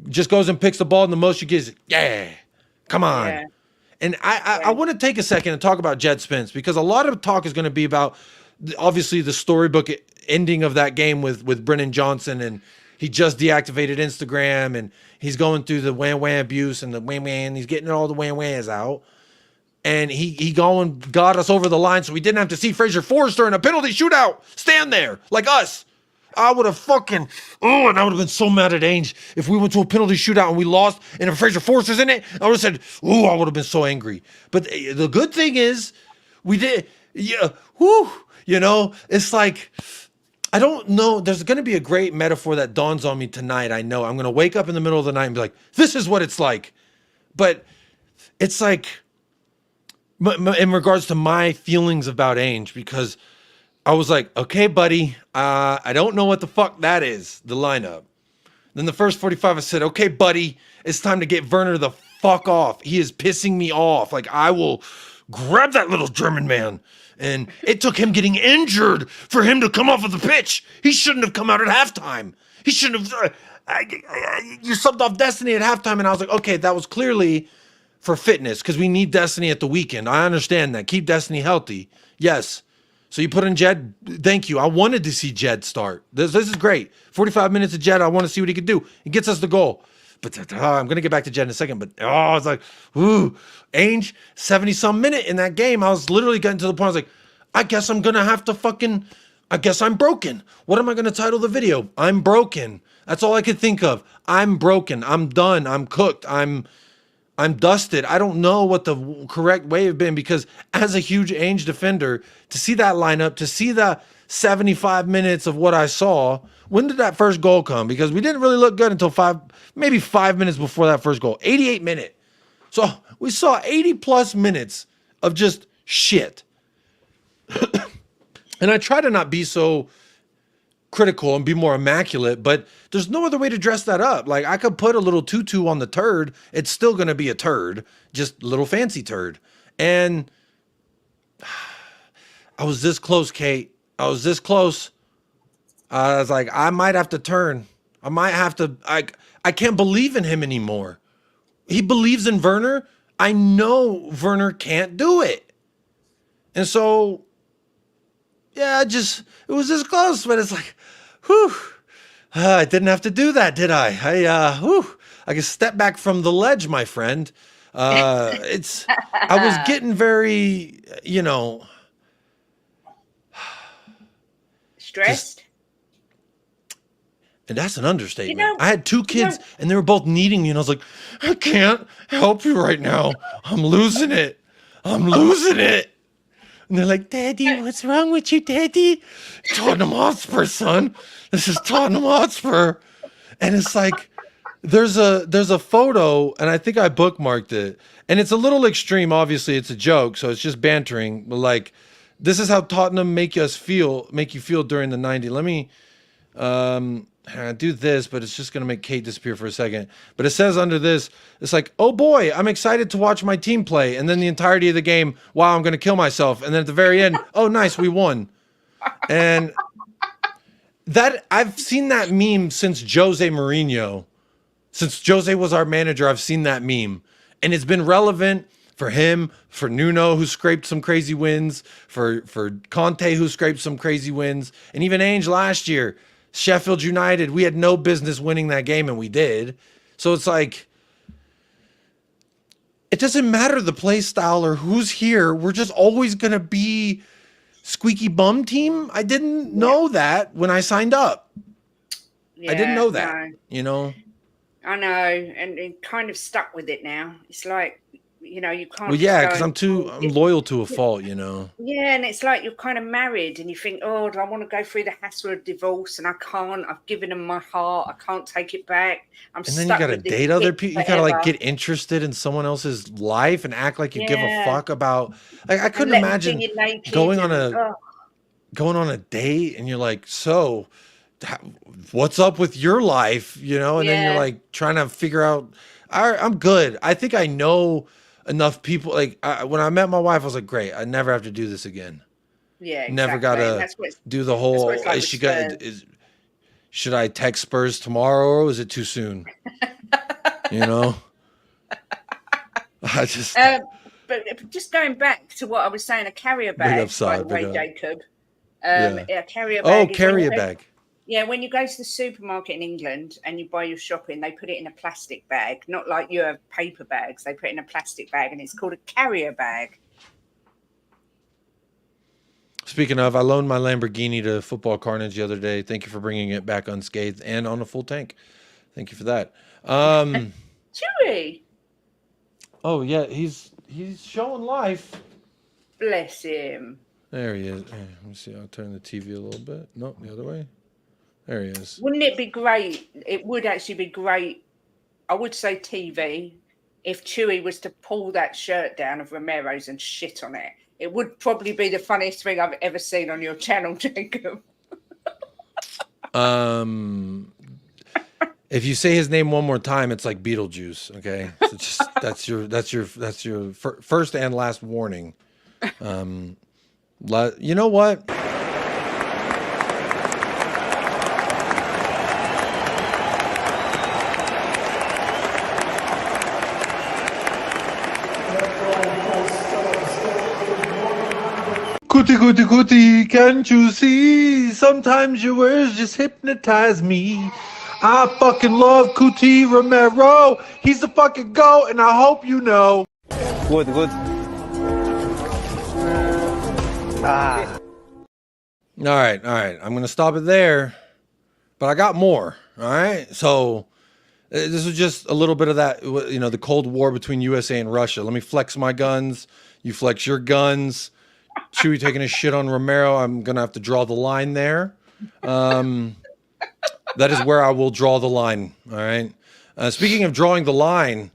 Speaker 2: Just goes and picks the ball, and the most you get is, yeah, come on.
Speaker 5: Yeah.
Speaker 2: And I want to take a second and talk about Jed Spence, because a lot of talk is going to be about, obviously, the storybook ending of that game with Brennan Johnson, and he just deactivated Instagram, and he's going through the wham abuse and the wham, he's getting all the whams out. And he got us over the line, so we didn't have to see Fraser Forster in a penalty shootout stand there like us. I would have and I would have been so mad at Ange if we went to a penalty shootout and we lost and if Fraser Forster's in it. I would have said, I would have been so angry. But the good thing is we did, it's like, I don't know. There's going to be a great metaphor that dawns on me tonight. I know I'm going to wake up in the middle of the night and be like, this is what it's like. But it's like, in regards to my feelings about Ange, because I was like, okay, buddy, I don't know what the fuck that is, the lineup. Then the first 45, I said, okay, buddy, it's time to get Werner the fuck off. He is pissing me off. Like, I will grab that little German man. And it took him getting injured for him to come off of the pitch. He shouldn't have come out at halftime. He shouldn't have. You subbed off Destiny at halftime, and I was like, okay, that was clearly for fitness, because we need Destiny at the weekend. I understand that. Keep Destiny healthy. Yes. So you put in Jed. Thank you. I wanted to see Jed start. This is great. 45 minutes of Jed. I want to see what he could do. He gets us the goal. But I'm going to get back to Jed in a second. But it's like, Ange, 70-some minute in that game. I was literally getting to the point. I was like, I guess I'm going to have to I guess I'm broken. What am I going to title the video? I'm broken. That's all I could think of. I'm broken. I'm done. I'm cooked. I'm dusted. I don't know what the correct way have been, because as a huge Ange defender, to see that lineup, to see the 75 minutes of what I saw, when did that first goal come? Because we didn't really look good until maybe 5 minutes before that first goal. 88 minute. So we saw 80 plus minutes of just shit. And I try to not be so critical and be more immaculate, but there's no other way to dress that up. Like, I could put a little tutu on the turd. It's still going to be a turd, just a little fancy turd. And I was this close, Kate. I was this close. I was like, I might have to turn. I might have to. I can't believe in him anymore. He believes in Werner. I know Werner can't do it. And so, yeah, it was this close, but it's like, whew. I didn't have to do that, did I? I can step back from the ledge, my friend. I was getting very,
Speaker 5: stressed.
Speaker 2: And that's an understatement. I had two kids and they were both needing me, and I was like, I can't help you right now. I'm losing it. And they're like, Daddy, what's wrong with you, Daddy? Tottenham Hotspur, son. This is Tottenham Hotspur. And it's like, there's a photo, and I think I bookmarked it. And it's a little extreme. Obviously, it's a joke, so it's just bantering. But like, this is how Tottenham make you feel during the 90s. Let me do this, but it's just going to make Kate disappear for a second. But it says under this, it's like, oh boy, I'm excited to watch my team play. And then the entirety of the game, wow, I'm going to kill myself. And then at the very end, oh, nice, we won. And that, I've seen that meme since Jose Mourinho. Since Jose was our manager, I've seen that meme. And it's been relevant for him, for Nuno, who scraped some crazy wins, for Conte, who scraped some crazy wins, and even Ange last year. Sheffield United, we had no business winning that game, and we did. So it's like, it doesn't matter the play style or who's here. We're just always going to be squeaky bum team. I didn't know that when I signed up. I didn't know that,
Speaker 5: no. I know, and it kind of stuck with it now. It's like, you can't.
Speaker 2: Well, yeah, because I'm loyal to a fault,
Speaker 5: Yeah, and it's like you're kind of married, and you think, oh, do I want to go through the hassle of divorce? And I can't. I've given them my heart. I can't take it back. And then
Speaker 2: you gotta date other people. You gotta like get interested in someone else's life and act like you give a fuck about. Like, I couldn't imagine going on a date, and you're like, so what's up with your life? And then you're like trying to figure out. I'm good. I think I know enough people. Like, when I met my wife, I was like, great, I never have to do this again.
Speaker 5: Yeah,
Speaker 2: Never
Speaker 5: exactly.
Speaker 2: gotta do the whole.
Speaker 5: like
Speaker 2: Is she got? Should I text Spurs tomorrow, or is it too soon? You know, I just.
Speaker 5: But just going back to what I was saying, a carrier bag, by the way, Jacob. A carrier bag.
Speaker 2: Carrier bag.
Speaker 5: Yeah, when you go to the supermarket in England and you buy your shopping, they put it in a plastic bag, not like your paper bags. They put it in a plastic bag, and it's called a carrier bag.
Speaker 2: Speaking of, I loaned my Lamborghini to Football Carnage the other day. Thank you for bringing it back unscathed and on a full tank. Thank you for that.
Speaker 5: Chewy.
Speaker 2: Oh yeah, he's showing life.
Speaker 5: Bless him.
Speaker 2: There he is. Let me see. I'll turn the TV a little bit. No, the other way. There he is.
Speaker 5: Wouldn't it be great? It would actually be great. I would say TV. If Chewy was to pull that shirt down of Romero's and shit on it, it would probably be the funniest thing I've ever seen on your channel, Jacob.
Speaker 2: If you say his name one more time, it's like Beetlejuice. Okay, so just that's your first and last warning. You know what? Cootie, can't you see? Sometimes your words just hypnotize me. I fucking love Cootie Romero. He's the fucking GOAT, and I hope you know.
Speaker 7: Good.
Speaker 2: All right. I'm going to stop it there, but I got more. All right. So this was just a little bit of that, the Cold War between USA and Russia. Let me flex my guns. You flex your guns. Chewy taking a shit on Romero. I'm going to have to draw the line there. That is where I will draw the line. All right. Speaking of drawing the line,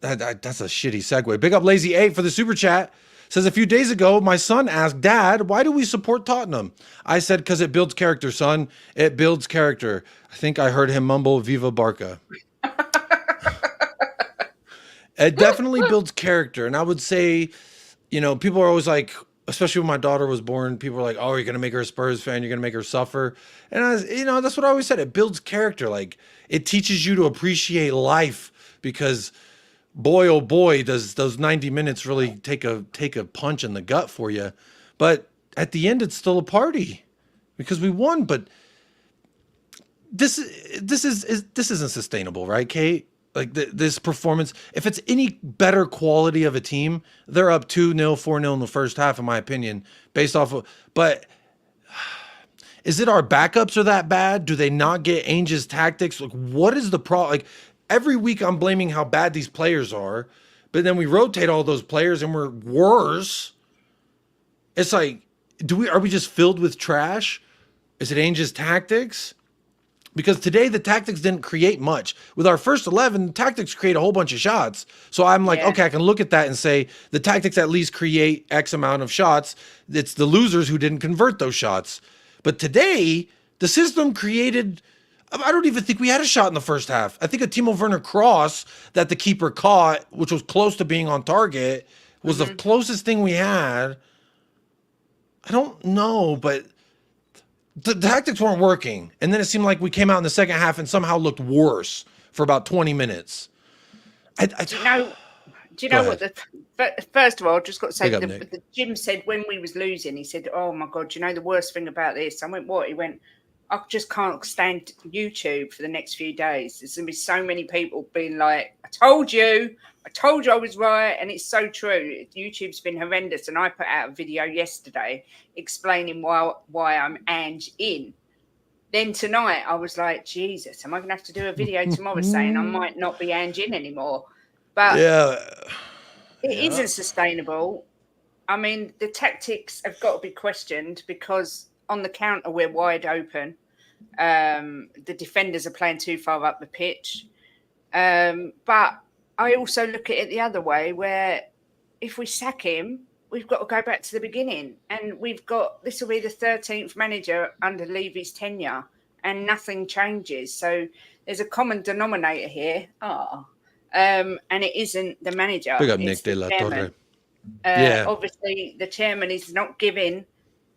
Speaker 2: that's a shitty segue. Big up Lazy 8 for the super chat. Says a few days ago, my son asked, Dad, why do we support Tottenham? I said, because it builds character, son. It builds character. I think I heard him mumble, Viva Barca. It definitely builds character. And I would say, people are always like, especially when my daughter was born, people were like, oh, you're going to make her a Spurs fan. You're going to make her suffer. And, that's what I always said. It builds character. Like, it teaches you to appreciate life because, boy, oh boy, does those 90 minutes really take a punch in the gut for you. But at the end, it's still a party because we won. But this isn't sustainable, right, Kate? Like this performance, if it's any better quality of a team, they're up 2-0, 4-0 in the first half, in my opinion, based off of. But is it our backups are that bad? Do they not get Ange's tactics? Like, what is the problem? Like, every week I'm blaming how bad these players are, but then we rotate all those players and we're worse. It's like, are we just filled with trash? Is it Ange's tactics? Because today the tactics didn't create much. With our first 11, the tactics create a whole bunch of shots. So I'm like, okay, I can look at that and say the tactics at least create X amount of shots. It's the losers who didn't convert those shots. But today, the system created, I don't even think we had a shot in the first half. I think a Timo Werner cross that the keeper caught, which was close to being on target, was the closest thing we had. I don't know, but the tactics weren't working. And then it seemed like we came out in the second half and somehow looked worse for about 20 minutes.
Speaker 5: Do you know what? First of all, I just got to say, the Jim said when we was losing, he said, oh my God, the worst thing about this? I went, what? He went, I just can't stand YouTube for the next few days. There's going to be so many people being like, I told you I was right. And it's so true. YouTube's been horrendous. And I put out a video yesterday explaining why I'm Ange in. Then tonight I was like, Jesus, am I going to have to do a video tomorrow saying I might not be Ange in anymore? But it isn't sustainable. I mean, the tactics have got to be questioned because on the counter, we're wide open. The defenders are playing too far up the pitch. But I also look at it the other way, where if we sack him, we've got to go back to the beginning. And this will be the 13th manager under Levy's tenure, and nothing changes. So there's a common denominator here. And it isn't the manager.
Speaker 2: Big up Nick De La Torre.
Speaker 5: Obviously, the chairman is not giving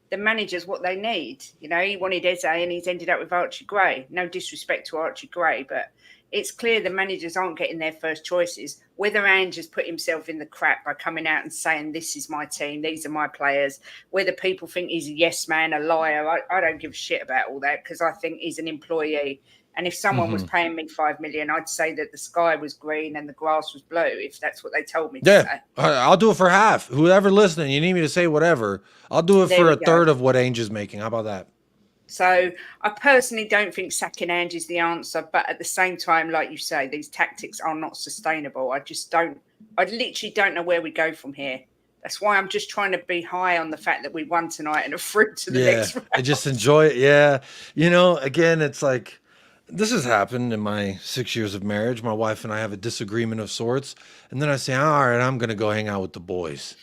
Speaker 5: the managers what they need. You know, he wanted Eze and he's ended up with Archie Gray. No disrespect to Archie Gray, but it's clear the managers aren't getting their first choices. Whether Ange has put himself in the crap by coming out and saying, this is my team, these are my players, whether people think he's a yes man, a liar, I don't give a shit about all that, because I think he's an employee. And if someone was paying me $5 million, I'd say that the sky was green and the grass was blue, if that's what they told me to say.
Speaker 2: I'll do it for half. Whoever listening, you need me to say whatever. I'll do it for a third of what Ange is making. How about that?
Speaker 5: So I personally don't think sacking Ange is the answer. But at the same time, like you say, these tactics are not sustainable. I literally don't know where we go from here. That's why I'm just trying to be high on the fact that we won tonight and are through to the next round.
Speaker 2: I just enjoy it. Yeah. You know, again, it's like, this has happened in my 6 years of marriage. My wife and I have a disagreement of sorts. And then I say, all right, I'm going to go hang out with the boys.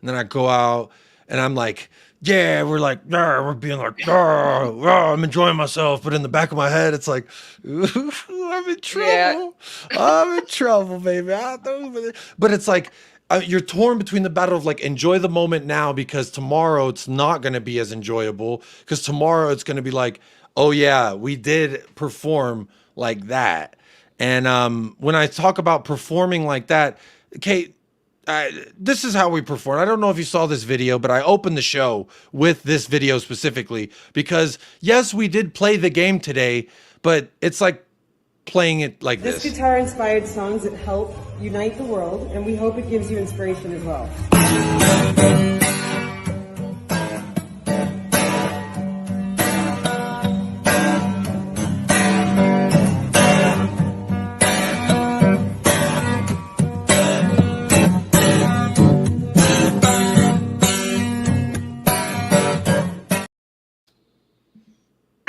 Speaker 2: And then I go out and I'm like, yeah, we're like, we're being like, I'm enjoying myself. But in the back of my head, it's like, ooh, I'm in trouble. Yeah. I'm in trouble, baby. But it's like, you're torn between the battle of like, enjoy the moment now, because tomorrow it's not going to be as enjoyable. Because tomorrow it's going to be like, oh yeah, we did perform like that. And when I talk about performing like that, Kate, this is how we perform. I don't know if you saw this video, but I opened the show with this video specifically because yes, we did play the game today, but it's like playing it like this.
Speaker 1: This guitar-inspired songs that help unite the world, and we hope it gives you inspiration as well.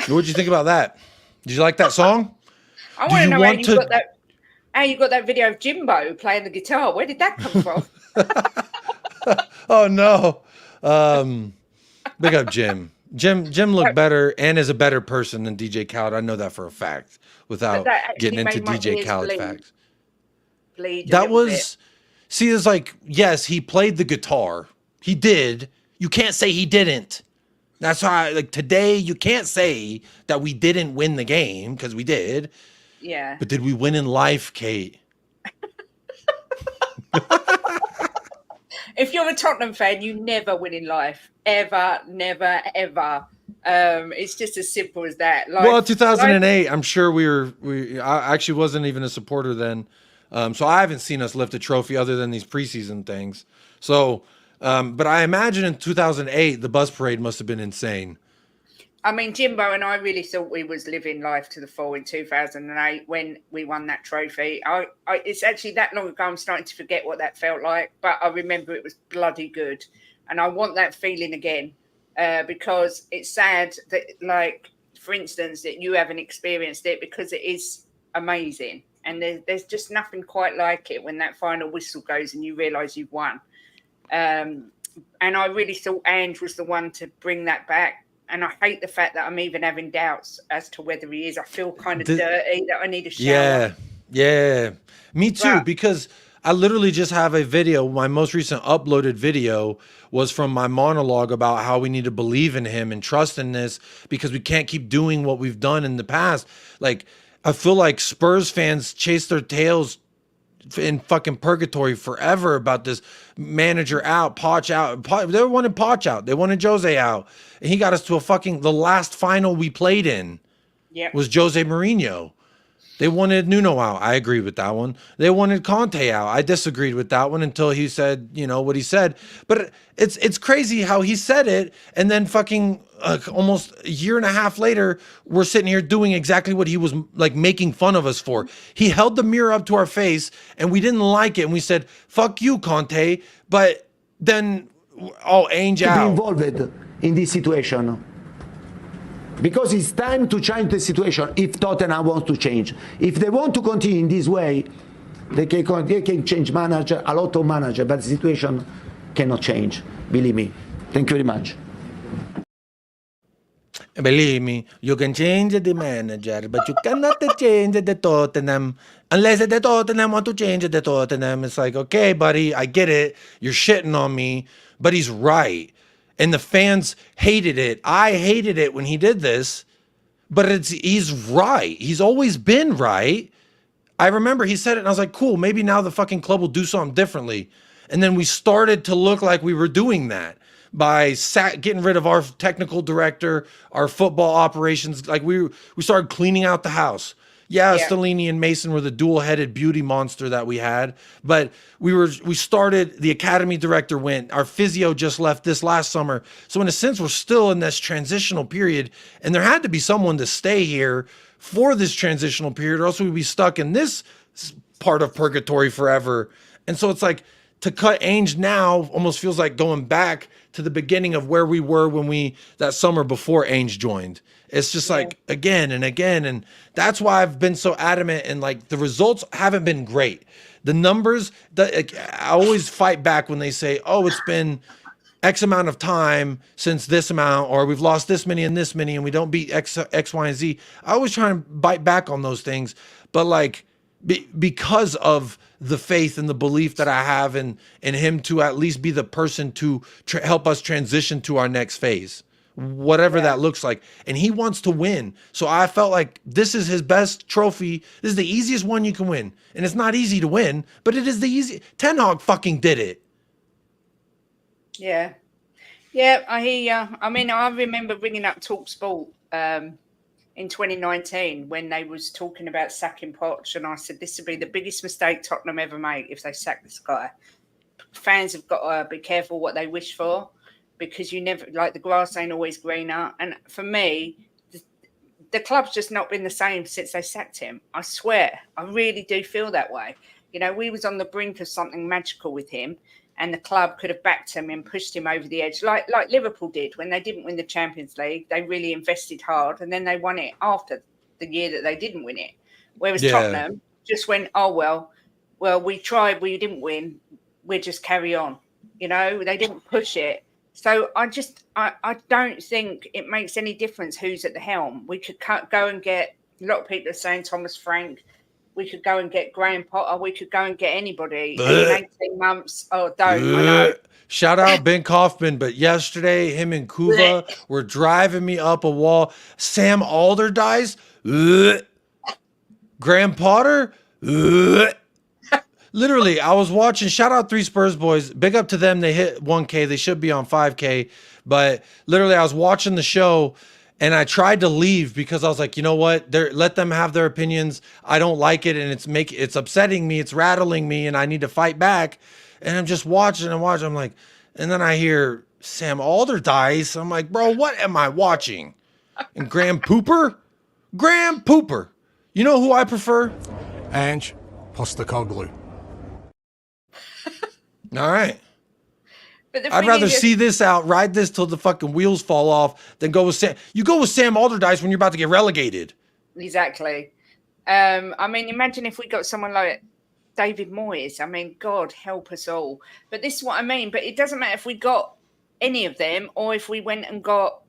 Speaker 2: What'd you think about that? Did you like that song?
Speaker 5: I want to know how you got that video of Jimbo playing the guitar. Where did that come from?
Speaker 2: Oh no. Big up Jim. Jim looked better and is a better person than DJ Khaled. I know that for a fact without getting into DJ Khaled facts. That was, see, it's like, yes, he played the guitar. He did. You can't say he didn't. That's why, like, today, you can't say that we didn't win the game, because we did.
Speaker 5: Yeah.
Speaker 2: But did we win in life, Kate?
Speaker 5: If you're a Tottenham fan, you never win in life. Ever, never, ever. It's just as simple as that.
Speaker 2: Well, 2008, I'm sure I actually wasn't even a supporter then. So I haven't seen us lift a trophy other than these preseason things. So... but I imagine in 2008, the bus parade must have been insane.
Speaker 5: I mean, Jimbo and I really thought we was living life to the full in 2008 when we won that trophy. It's actually that long ago, I'm starting to forget what that felt like, but I remember it was bloody good. And I want that feeling again, because it's sad that, like, for instance, that you haven't experienced it, because it is amazing. And there's just nothing quite like it when that final whistle goes and you realise you've won. And I really thought Ange was the one to bring that back. And I hate the fact that I'm even having doubts as to whether he is. I feel kind of dirty that I need a shower.
Speaker 2: Yeah. Me too, because I literally just have a video. My most recent uploaded video was from my monologue about how we need to believe in him and trust in this, because we can't keep doing what we've done in the past. Like, I feel like Spurs fans chase their tails in fucking purgatory forever about this manager out, Poch out. They wanted Poch out. They wanted Jose out. And he got us to the last final we played in was Jose Mourinho. They wanted Nuno out. I agree with that one. They wanted Conte out. I disagreed with that one until he said, what he said. But it's crazy how he said it, and then fucking almost a year and a half later, we're sitting here doing exactly what he was like making fun of us for. He held the mirror up to our face, and we didn't like it, and we said, "Fuck you, Conte." But then, Ange out.
Speaker 7: Be involved in this situation. Because it's time to change the situation if Tottenham wants to change. If they want to continue in this way, they can change manager, a lot of manager, but the situation cannot change. Believe me. Thank you very much.
Speaker 2: Believe me, you can change the manager, but you cannot change the Tottenham. Unless the Tottenham want to change the Tottenham. It's like, okay, buddy, I get it. You're shitting on me, but he's right. And the fans hated it. I hated it when he did this, but he's right. He's always been right. I remember he said it, and I was like, cool, maybe now the fucking club will do something differently. And then we started to look like we were doing that by getting rid of our technical director, our football operations. Like we started cleaning out the house. Yeah, Stellini and Mason were the dual-headed beauty monster that we had, but we started, the academy director went, our physio just left this last summer. So in a sense, we're still in this transitional period, and there had to be someone to stay here for this transitional period, or else we'd be stuck in this part of purgatory forever. And so it's like, to cut Ange now almost feels like going back to the beginning of where we were when that summer before Ange joined. It's just like again and again. And that's why I've been so adamant, and like the results haven't been great. The numbers, I always fight back when they say, oh, it's been X amount of time since this amount, or we've lost this many and we don't beat X, Y, and Z. I always try and bite back on those things. But like, because of the faith and the belief that I have in him to at least be the person to help us transition to our next phase, whatever that looks like. And he wants to win. So I felt like this is his best trophy. This is the easiest one you can win. And it's not easy to win, but it is the easy. Ten Hag fucking did it.
Speaker 5: Yeah. Yeah, I hear you. I mean, I remember ringing up TalkSport in 2019 when they was talking about sacking Poch, and I said this would be the biggest mistake Tottenham ever made if they sack this guy. Fans have got to be careful what they wish for, because you never, like, the grass ain't always greener. And for me, the club's just not been the same since they sacked him. I swear, I really do feel that way. You know, we was on the brink of something magical with him, and the club could have backed him and pushed him over the edge, like Liverpool did when they didn't win the Champions League. They really invested hard, and then they won it after the year that they didn't win it. Whereas Tottenham just went, oh, well, we tried, we didn't win, we'll just carry on. You know, they didn't push it. So I don't think it makes any difference who's at the helm. We could go and get, a lot of people are saying Thomas Frank. We could go and get Graham Potter. We could go and get anybody in 18 months. Oh, don't. I know.
Speaker 2: Shout out Ben Kaufman. But yesterday, him and Kuva were driving me up a wall. Sam Allardyce. Graham Potter. Literally, I was watching. Shout out 3 Spurs boys. Big up to them. They hit 1K. They should be on 5K. But literally, I was watching the show, and I tried to leave because I was like, you know what? Let them have their opinions. I don't like it, and it's upsetting me. It's rattling me, and I need to fight back. And I'm just watching and watching. I'm like, and then I hear Sam Allardyce. I'm like, bro, what am I watching? And Graham Pooper? Graham Pooper. You know who I prefer?
Speaker 8: Ange, POSTECOGLOU.
Speaker 2: All right. I'd rather see this out, ride this till the fucking wheels fall off, than go with Sam. You go with Sam Allardyce when you're about to get relegated.
Speaker 5: Exactly. I mean, imagine if we got someone like David Moyes. I mean, God help us all. But this is what I mean. But it doesn't matter if we got any of them, or if we went and got,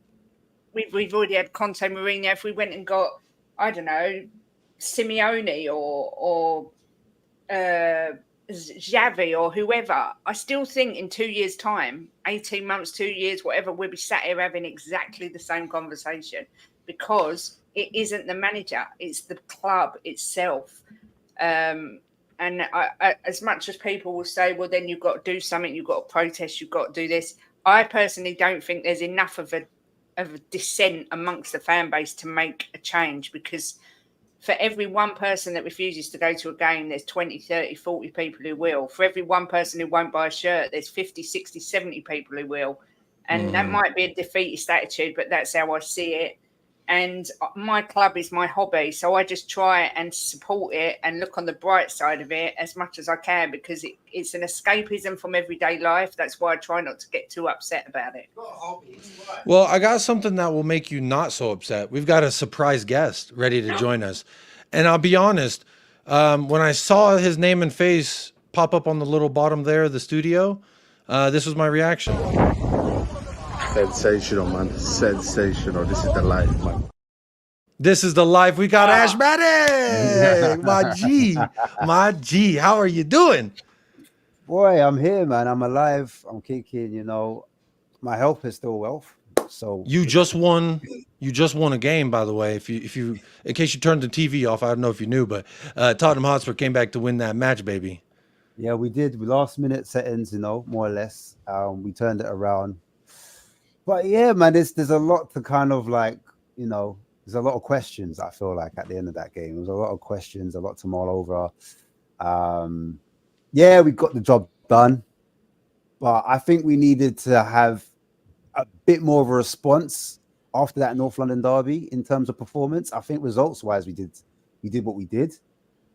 Speaker 5: we've already had Conte, Mourinho. If we went and got, I don't know, Simeone or Xavi or whoever, I still think in 2 years' time, 18 months, 2 years, whatever, we'll be sat here having exactly the same conversation, because it isn't the manager, it's the club itself. And as much as people will say, well, then you've got to do something, you've got to protest, you've got to do this, I personally don't think there's enough of a dissent amongst the fan base to make a change, because for every one person that refuses to go to a game, there's 20, 30, 40 people who will. For every one person who won't buy a shirt, there's 50, 60, 70 people who will. And that might be a defeatist attitude, but that's how I see it. And my club is my hobby, so I just try and support it and look on the bright side of it as much as I can, because it's an escapism from everyday life. That's why I try not to get too upset about it.
Speaker 2: Well, I got something that will make you not so upset. We've got a surprise guest ready to join us. And I'll be honest, when I saw his name and face pop up on the little bottom there of the studio, this was my reaction.
Speaker 3: Sensational, man. Sensational. This is the life, man.
Speaker 2: This is the life. We got Ash Manning. My G. How are you doing?
Speaker 9: Boy, I'm here, man. I'm alive. I'm kicking. You know, my health is still wealth. So
Speaker 2: you just won. You just won a game, by the way. If you, in case you turned the TV off, I don't know if you knew, but Tottenham Hotspur came back to win that match, baby.
Speaker 9: Yeah, we did. We last minute settings, you know, more or less. We turned it around. But yeah, man, there's a lot to kind of like, you know, there's a lot of questions. I feel like at the end of that game, there was a lot of questions, a lot to mull over. Yeah, we got the job done, but I think we needed to have a bit more of a response after that North London derby in terms of performance. I think results-wise, we did what we did,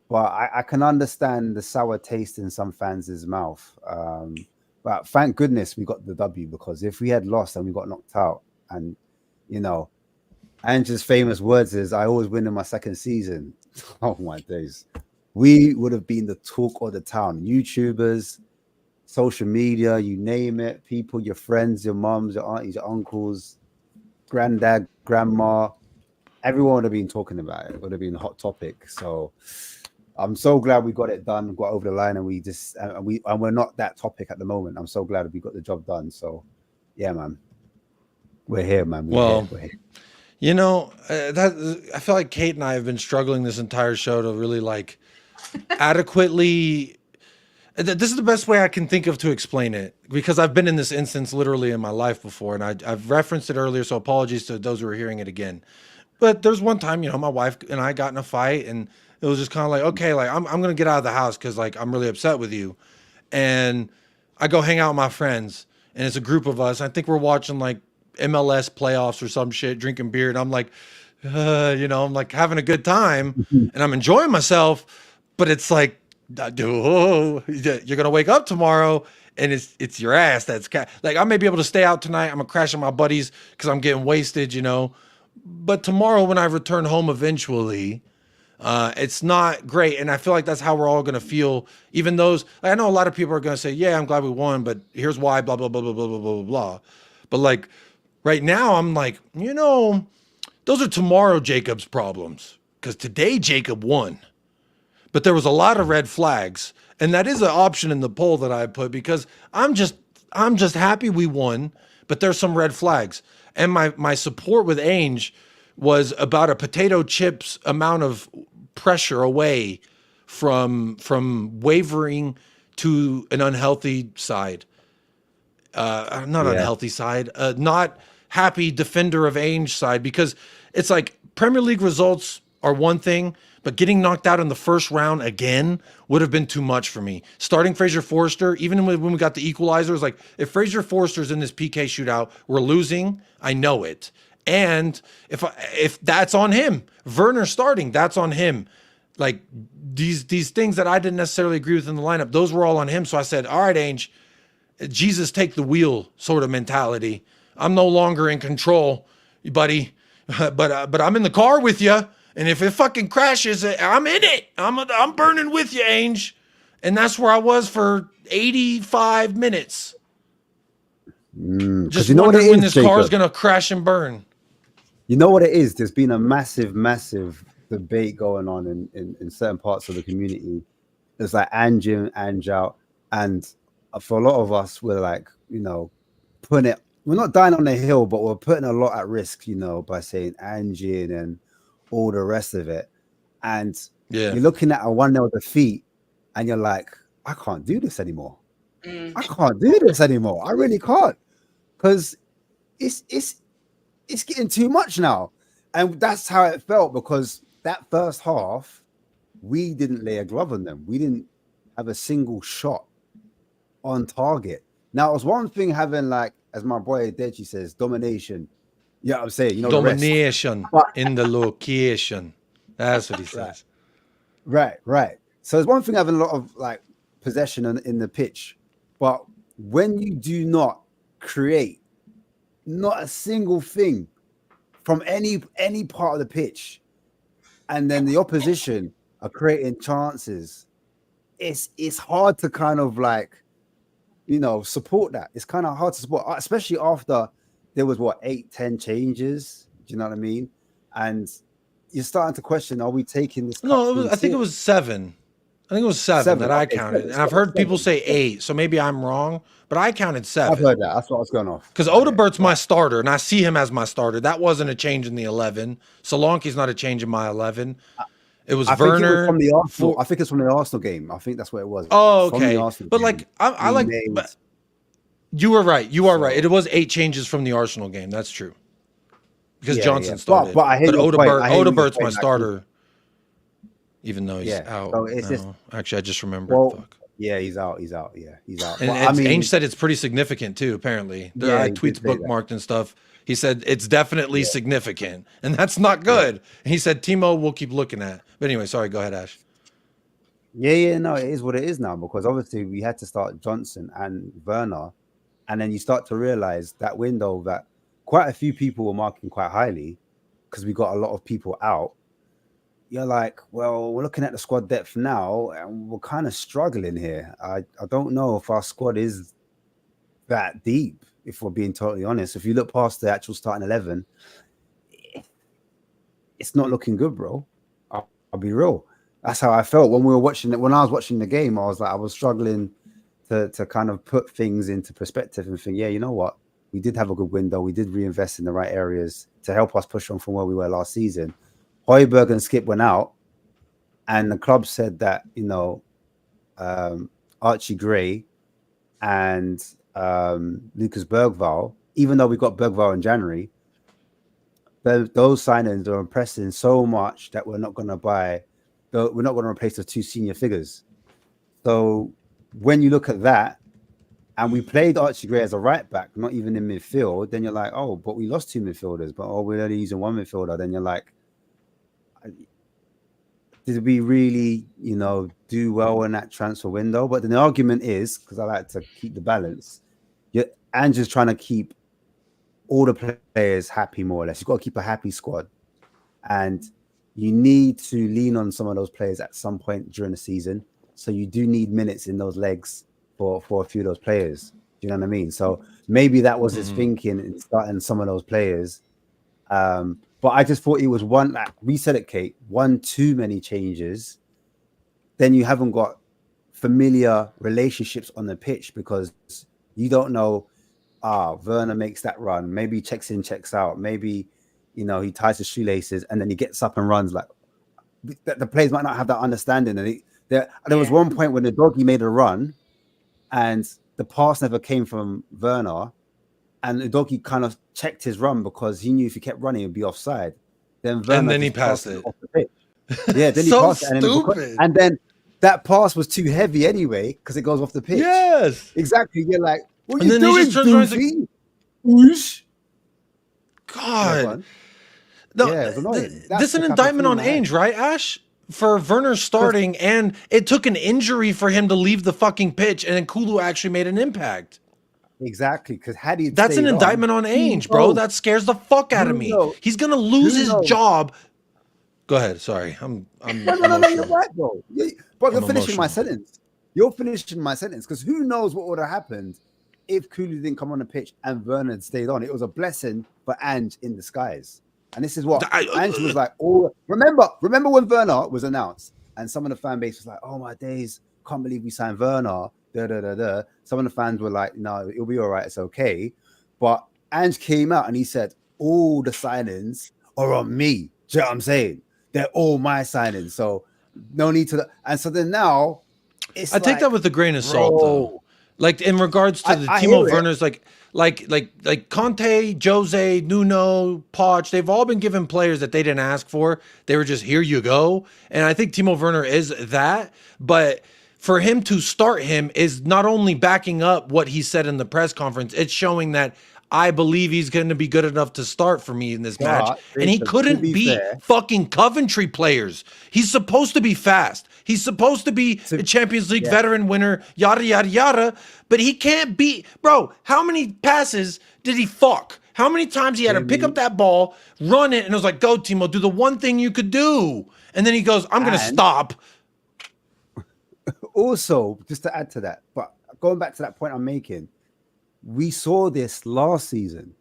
Speaker 9: but I can understand the sour taste in some fans' mouth. But thank goodness we got the W, because if we had lost and we got knocked out, and you know, Ange's famous words is, "I always win in my second season." Oh my days. We would have been the talk of the town. YouTubers, social media, you name it, people, your friends, your mums, your aunties, your uncles, granddad, grandma, everyone would have been talking about it. It would have been a hot topic. So I'm so glad we got it done, got over the line, and we're not that topic at the moment. I'm so glad we got the job done. So yeah, man, we're here, man. We're here.
Speaker 2: You know, I feel like Kate and I have been struggling this entire show to really like adequately. This is the best way I can think of to explain it, because I've been in this instance literally in my life before, and I've referenced it earlier, so apologies to those who are hearing it again. But there's one time, you know, my wife and I got in a fight, and it was just kind of like, okay, like I'm gonna get out of the house because like I'm really upset with you, and I go hang out with my friends, and it's a group of us. I think we're watching like MLS playoffs or some shit, drinking beer, and I'm like, you know, I'm like having a good time, and I'm enjoying myself, but it's like, oh, you're gonna wake up tomorrow and it's your ass that's like, I may be able to stay out tonight, I'm gonna crash with my buddies because I'm getting wasted, you know, but tomorrow when I return home eventually, it's not great. And I feel like that's how we're all gonna feel. Even those, I know a lot of people are gonna say, yeah, I'm glad we won, but here's why, blah blah blah blah blah blah blah blah. But like right now I'm like, you know, those are tomorrow Jacob's problems, because today Jacob won. But there was a lot of red flags, and that is an option in the poll that I put, because I'm just happy we won, but there's some red flags. And my support with Ange was about a potato chips amount of pressure away from wavering to an unhealthy side. Unhealthy side, not happy defender of Ange side, because it's like Premier League results are one thing, but getting knocked out in the first round again would have been too much for me. Starting Fraser Forster, even when we got the equalizers, like if Fraser Forster's in this PK shootout, we're losing. I know it. And if that's on him, Werner starting, that's on him. Like these things that I didn't necessarily agree with in the lineup, those were all on him. So I said, all right, Ange, Jesus take the wheel sort of mentality. I'm no longer in control, buddy, but I'm in the car with you. And if it fucking crashes, I'm in it. I'm burning with you, Ange. And that's where I was for 85 minutes. Just
Speaker 9: you know
Speaker 2: wondering
Speaker 9: what
Speaker 2: when this car is going to crash and burn.
Speaker 9: You know what it is? There's been a massive debate going on in certain parts of the community. There's like Ange in, Ange out. And for a lot of us, we're like, you know, we're not dying on the hill, but we're putting a lot at risk, you know, by saying Ange in and all the rest of it. And you're looking at a 1-0 defeat and you're like, I can't do this anymore. I can't do this anymore. I really can't, because it's getting too much now. And that's how it felt, because that first half we didn't lay a glove on them. We didn't have a single shot on target. Now it was one thing having, like, as my boy Deji says, domination. Yeah, I'm saying, you know,
Speaker 2: domination in the location. That's what he says.
Speaker 9: Right. So it's one thing having a lot of like possession in the pitch, but when you do not create not a single thing from any part of the pitch, and then the opposition are creating chances, it's hard to kind of like, you know, support that. It's kind of hard to support, especially after there was what 8-10 changes. Do you know what I mean? And you're starting to question: are we taking this?
Speaker 2: No, I think it was 7. I think it was seven that I counted. And I've heard people say 8, so maybe I'm wrong, but I counted 7.
Speaker 9: I've heard that. That's what I was going off.
Speaker 2: Because Odegaard's my starter, and I see him as my starter. That wasn't a change in the 11. Solanke's not a change in my 11. It was Werner.
Speaker 9: From the Arsenal. I think it's from the Arsenal game. I think that's what it was.
Speaker 2: Oh, okay. But like, I like. But you were right. You are right. It was 8 changes from the Arsenal game. That's true. Because Johnson started.
Speaker 9: But
Speaker 2: Odegaard's my starter. Even though he's out. So it's just, actually, I just remembered.
Speaker 9: Well, yeah, he's out. He's out. Yeah, he's out.
Speaker 2: And
Speaker 9: I mean,
Speaker 2: Ange said it's pretty significant too. Apparently, there are tweets bookmarked and stuff. He said it's definitely significant, and that's not good. And he said Timo will keep looking at. But anyway, sorry. Go ahead, Ash.
Speaker 9: Yeah. No, it is what it is now, because obviously we had to start Johnson and Werner, and then you start to realize that window that quite a few people were marking quite highly because we got a lot of people out. You're like, well, we're looking at the squad depth now, and we're kind of struggling here. I don't know if our squad is that deep, if we're being totally honest. If you look past the actual starting 11, it's not looking good, bro. I'll be real. That's how I felt when we were watching it. When I was watching the game, I was like, I was struggling to kind of put things into perspective and think, yeah, you know what? We did have a good window. We did reinvest in the right areas to help us push on from where we were last season. Højbjerg and Skip went out, and the club said that, you know, Archie Gray and Lucas Bergvall, even though we got Bergvall in January, those signings are impressing so much that we're not going to replace the 2 senior figures. So when you look at that, and we played Archie Gray as a right back, not even in midfield, then you're like, oh, but we lost 2 midfielders, but we're only using 1 midfielder. Then you're like, did we really, you know, do well in that transfer window? But then the argument is, because I like to keep the balance, Ange is trying to keep all the players happy, more or less. You've got to keep a happy squad. And you need to lean on some of those players at some point during the season. So you do need minutes in those legs for a few of those players. Do you know what I mean? So maybe that was his thinking in starting some of those players. But I just thought it was one, like we said it, Kate, 1 too many changes. Then you haven't got familiar relationships on the pitch, because you don't know, Werner makes that run. Maybe he checks in, checks out. Maybe, you know, he ties his shoelaces and then he gets up and runs. Like, the players might not have that understanding. And there was one point when the doggy made a run and the pass never came from Werner. And the doggy kind of checked his run because he knew if he kept running, it'd be offside. Then
Speaker 2: he passed it
Speaker 9: off the pitch. Yeah, then he
Speaker 2: so
Speaker 9: passed it.
Speaker 2: Stupid.
Speaker 9: And then that pass was too heavy anyway because it goes off the pitch.
Speaker 2: Yes,
Speaker 9: exactly. You're like, what are you
Speaker 2: then
Speaker 9: doing,
Speaker 2: he just turns around and
Speaker 9: Whoosh.
Speaker 2: God. No, this is an indictment on Ange, right, Ash? For Werner starting, and it took an injury for him to leave the fucking pitch, and then Kulu actually made an impact.
Speaker 9: Exactly, because had he
Speaker 2: that's an indictment on Ange, bro. That scares the fuck out of me. He's gonna lose his job. Go ahead. Sorry, I'm
Speaker 9: no, you're right, bro. But you're finishing my sentence. You're finishing my sentence, because who knows what would have happened if Kulu didn't come on the pitch and Werner had stayed on. It was a blessing for Ange in disguise. And this is what Ange was like. Oh, remember when Werner was announced, and some of the fan base was like, "Oh my days, can't believe we signed Werner." Some of the fans were like, no, it'll be all right, it's okay. But Ange came out and he said, all the signings are on me. Do you know what I'm saying? They're all my signings. So no need to. And so then now,
Speaker 2: I take that with a grain of salt, though. Like in regards to the Timo Werner's, like Conte, Jose, Nuno, Poch, they've all been given players that they didn't ask for. They were just, here you go. And I think Timo Werner is that, but for him to start him is not only backing up what he said in the press conference, it's showing that I believe he's going to be good enough to start for me in this match. And he couldn't beat fucking Coventry players. He's supposed to be fast. He's supposed to be a Champions League veteran winner, yada, yada, yada. But he can't beat... Bro, how many passes did he fuck? How many times he had to pick up that ball, run it, and it was like, go, Timo, do the one thing you could do. And then he goes, I'm going to stop.
Speaker 9: Also, just to add to that, but going back to that point I'm making, we saw this last season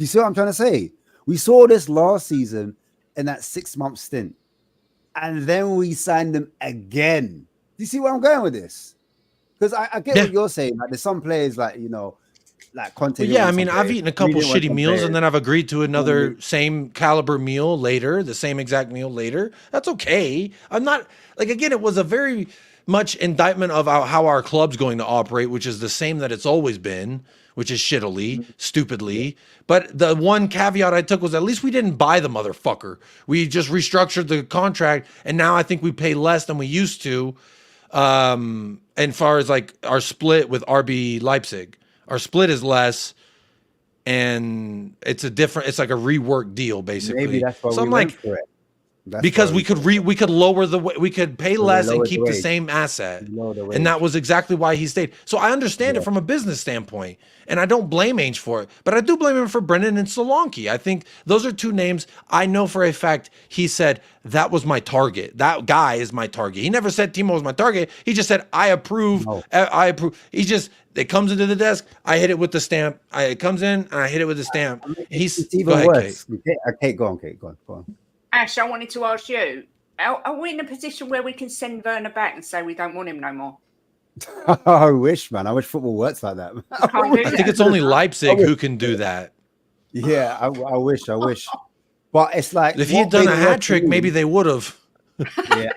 Speaker 9: you see what I'm trying to say? We saw this last season in that 6-month stint, and then we signed them again. Do you see where I'm going with this? Because I get what you're saying. Like, there's some players, like, you know, like Conte.
Speaker 2: Well, yeah, I mean, I've eaten a couple shitty meals and then I've agreed to another same caliber meal later, the same exact meal later. That's okay. I'm not, like, again, it was a very much indictment of how our club's going to operate, which is the same that it's always been, which is shittily, stupidly. But the one caveat I took was at least we didn't buy the motherfucker. We just restructured the contract, and now I think we pay less than we used to. And far as like our split with RB Leipzig, our split is less, and it's a different. It's like a rework deal, basically. Maybe that's why we went for it. Because we could lower we could pay less and keep the same asset, and that was exactly why he stayed. So I understand it from a business standpoint, and I don't blame Ange for it, but I do blame him for Brennan and Solanke. I think those are two names I know for a fact he said that was my target. That guy is my target. He never said Timo was my target. He just said I approve. I approve. It comes into the desk. I hit it with the stamp. It comes in and I hit it with the stamp.
Speaker 9: It's even worse. Kate, go on.
Speaker 5: Ash, I wanted to ask you, are we in a position where we can send Werner back and say we don't want him no more?
Speaker 9: I wish, man. I wish football works like that.
Speaker 2: I think it's only Leipzig who can do do
Speaker 9: Yeah, I wish. But it's like,
Speaker 2: if he had done a hat trick, maybe they would have.
Speaker 9: Yeah.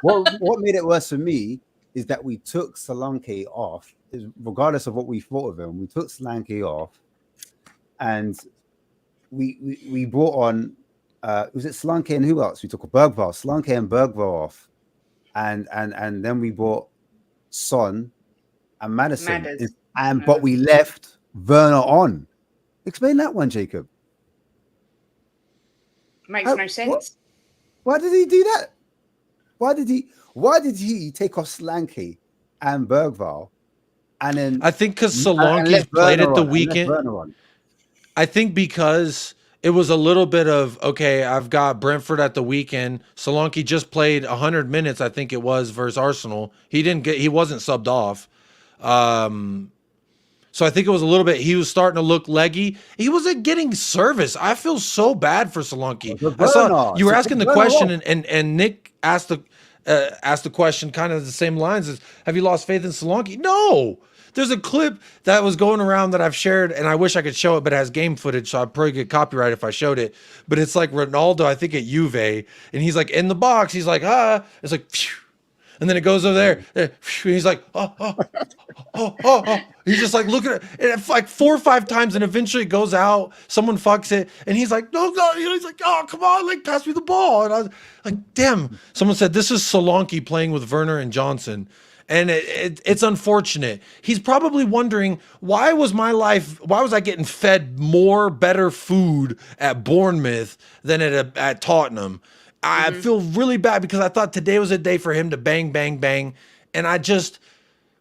Speaker 9: What made it worse for me is that we took Solanke off, regardless of what we thought of him. We took Solanke off, and we brought on. Was it Solanke and who else? We took a Solanke and Bergvall off, and then we brought Son and Madison, but we left Werner on. Explain that one, Jacob.
Speaker 5: Makes no sense.
Speaker 9: Why did he do that? Why did he take off Solanke and Bergvall, and then
Speaker 2: I think because Solanke's played at the weekend. I think because it was a little bit of, okay, I've got Brentford at the weekend. Solanke just played 100 minutes, I think it was, versus Arsenal. He wasn't subbed off. So I think it was a little bit, he was starting to look leggy. He wasn't getting service. I feel so bad for Solanke. I saw you were asking the question, and Nick asked the question kind of the same lines as, have you lost faith in Solanke? No. There's a clip that was going around that I've shared, and I wish I could show it, but it has game footage, so I'd probably get copyright if I showed it. But it's like Ronaldo, I think at Juve, and he's like in the box. He's like, it's like, phew. And then it goes over there. And he's like, oh. He's just like looking at it like 4 or 5 times, and eventually it goes out. Someone fucks it, and he's like, no. He's like, oh, come on, like pass me the ball. And I was like, damn. Someone said this is Solanke playing with Werner and Johnson. And it's unfortunate. He's probably wondering, why was I getting fed better food at Bournemouth than at Tottenham? I feel really bad because I thought today was a day for him to bang, bang, bang. And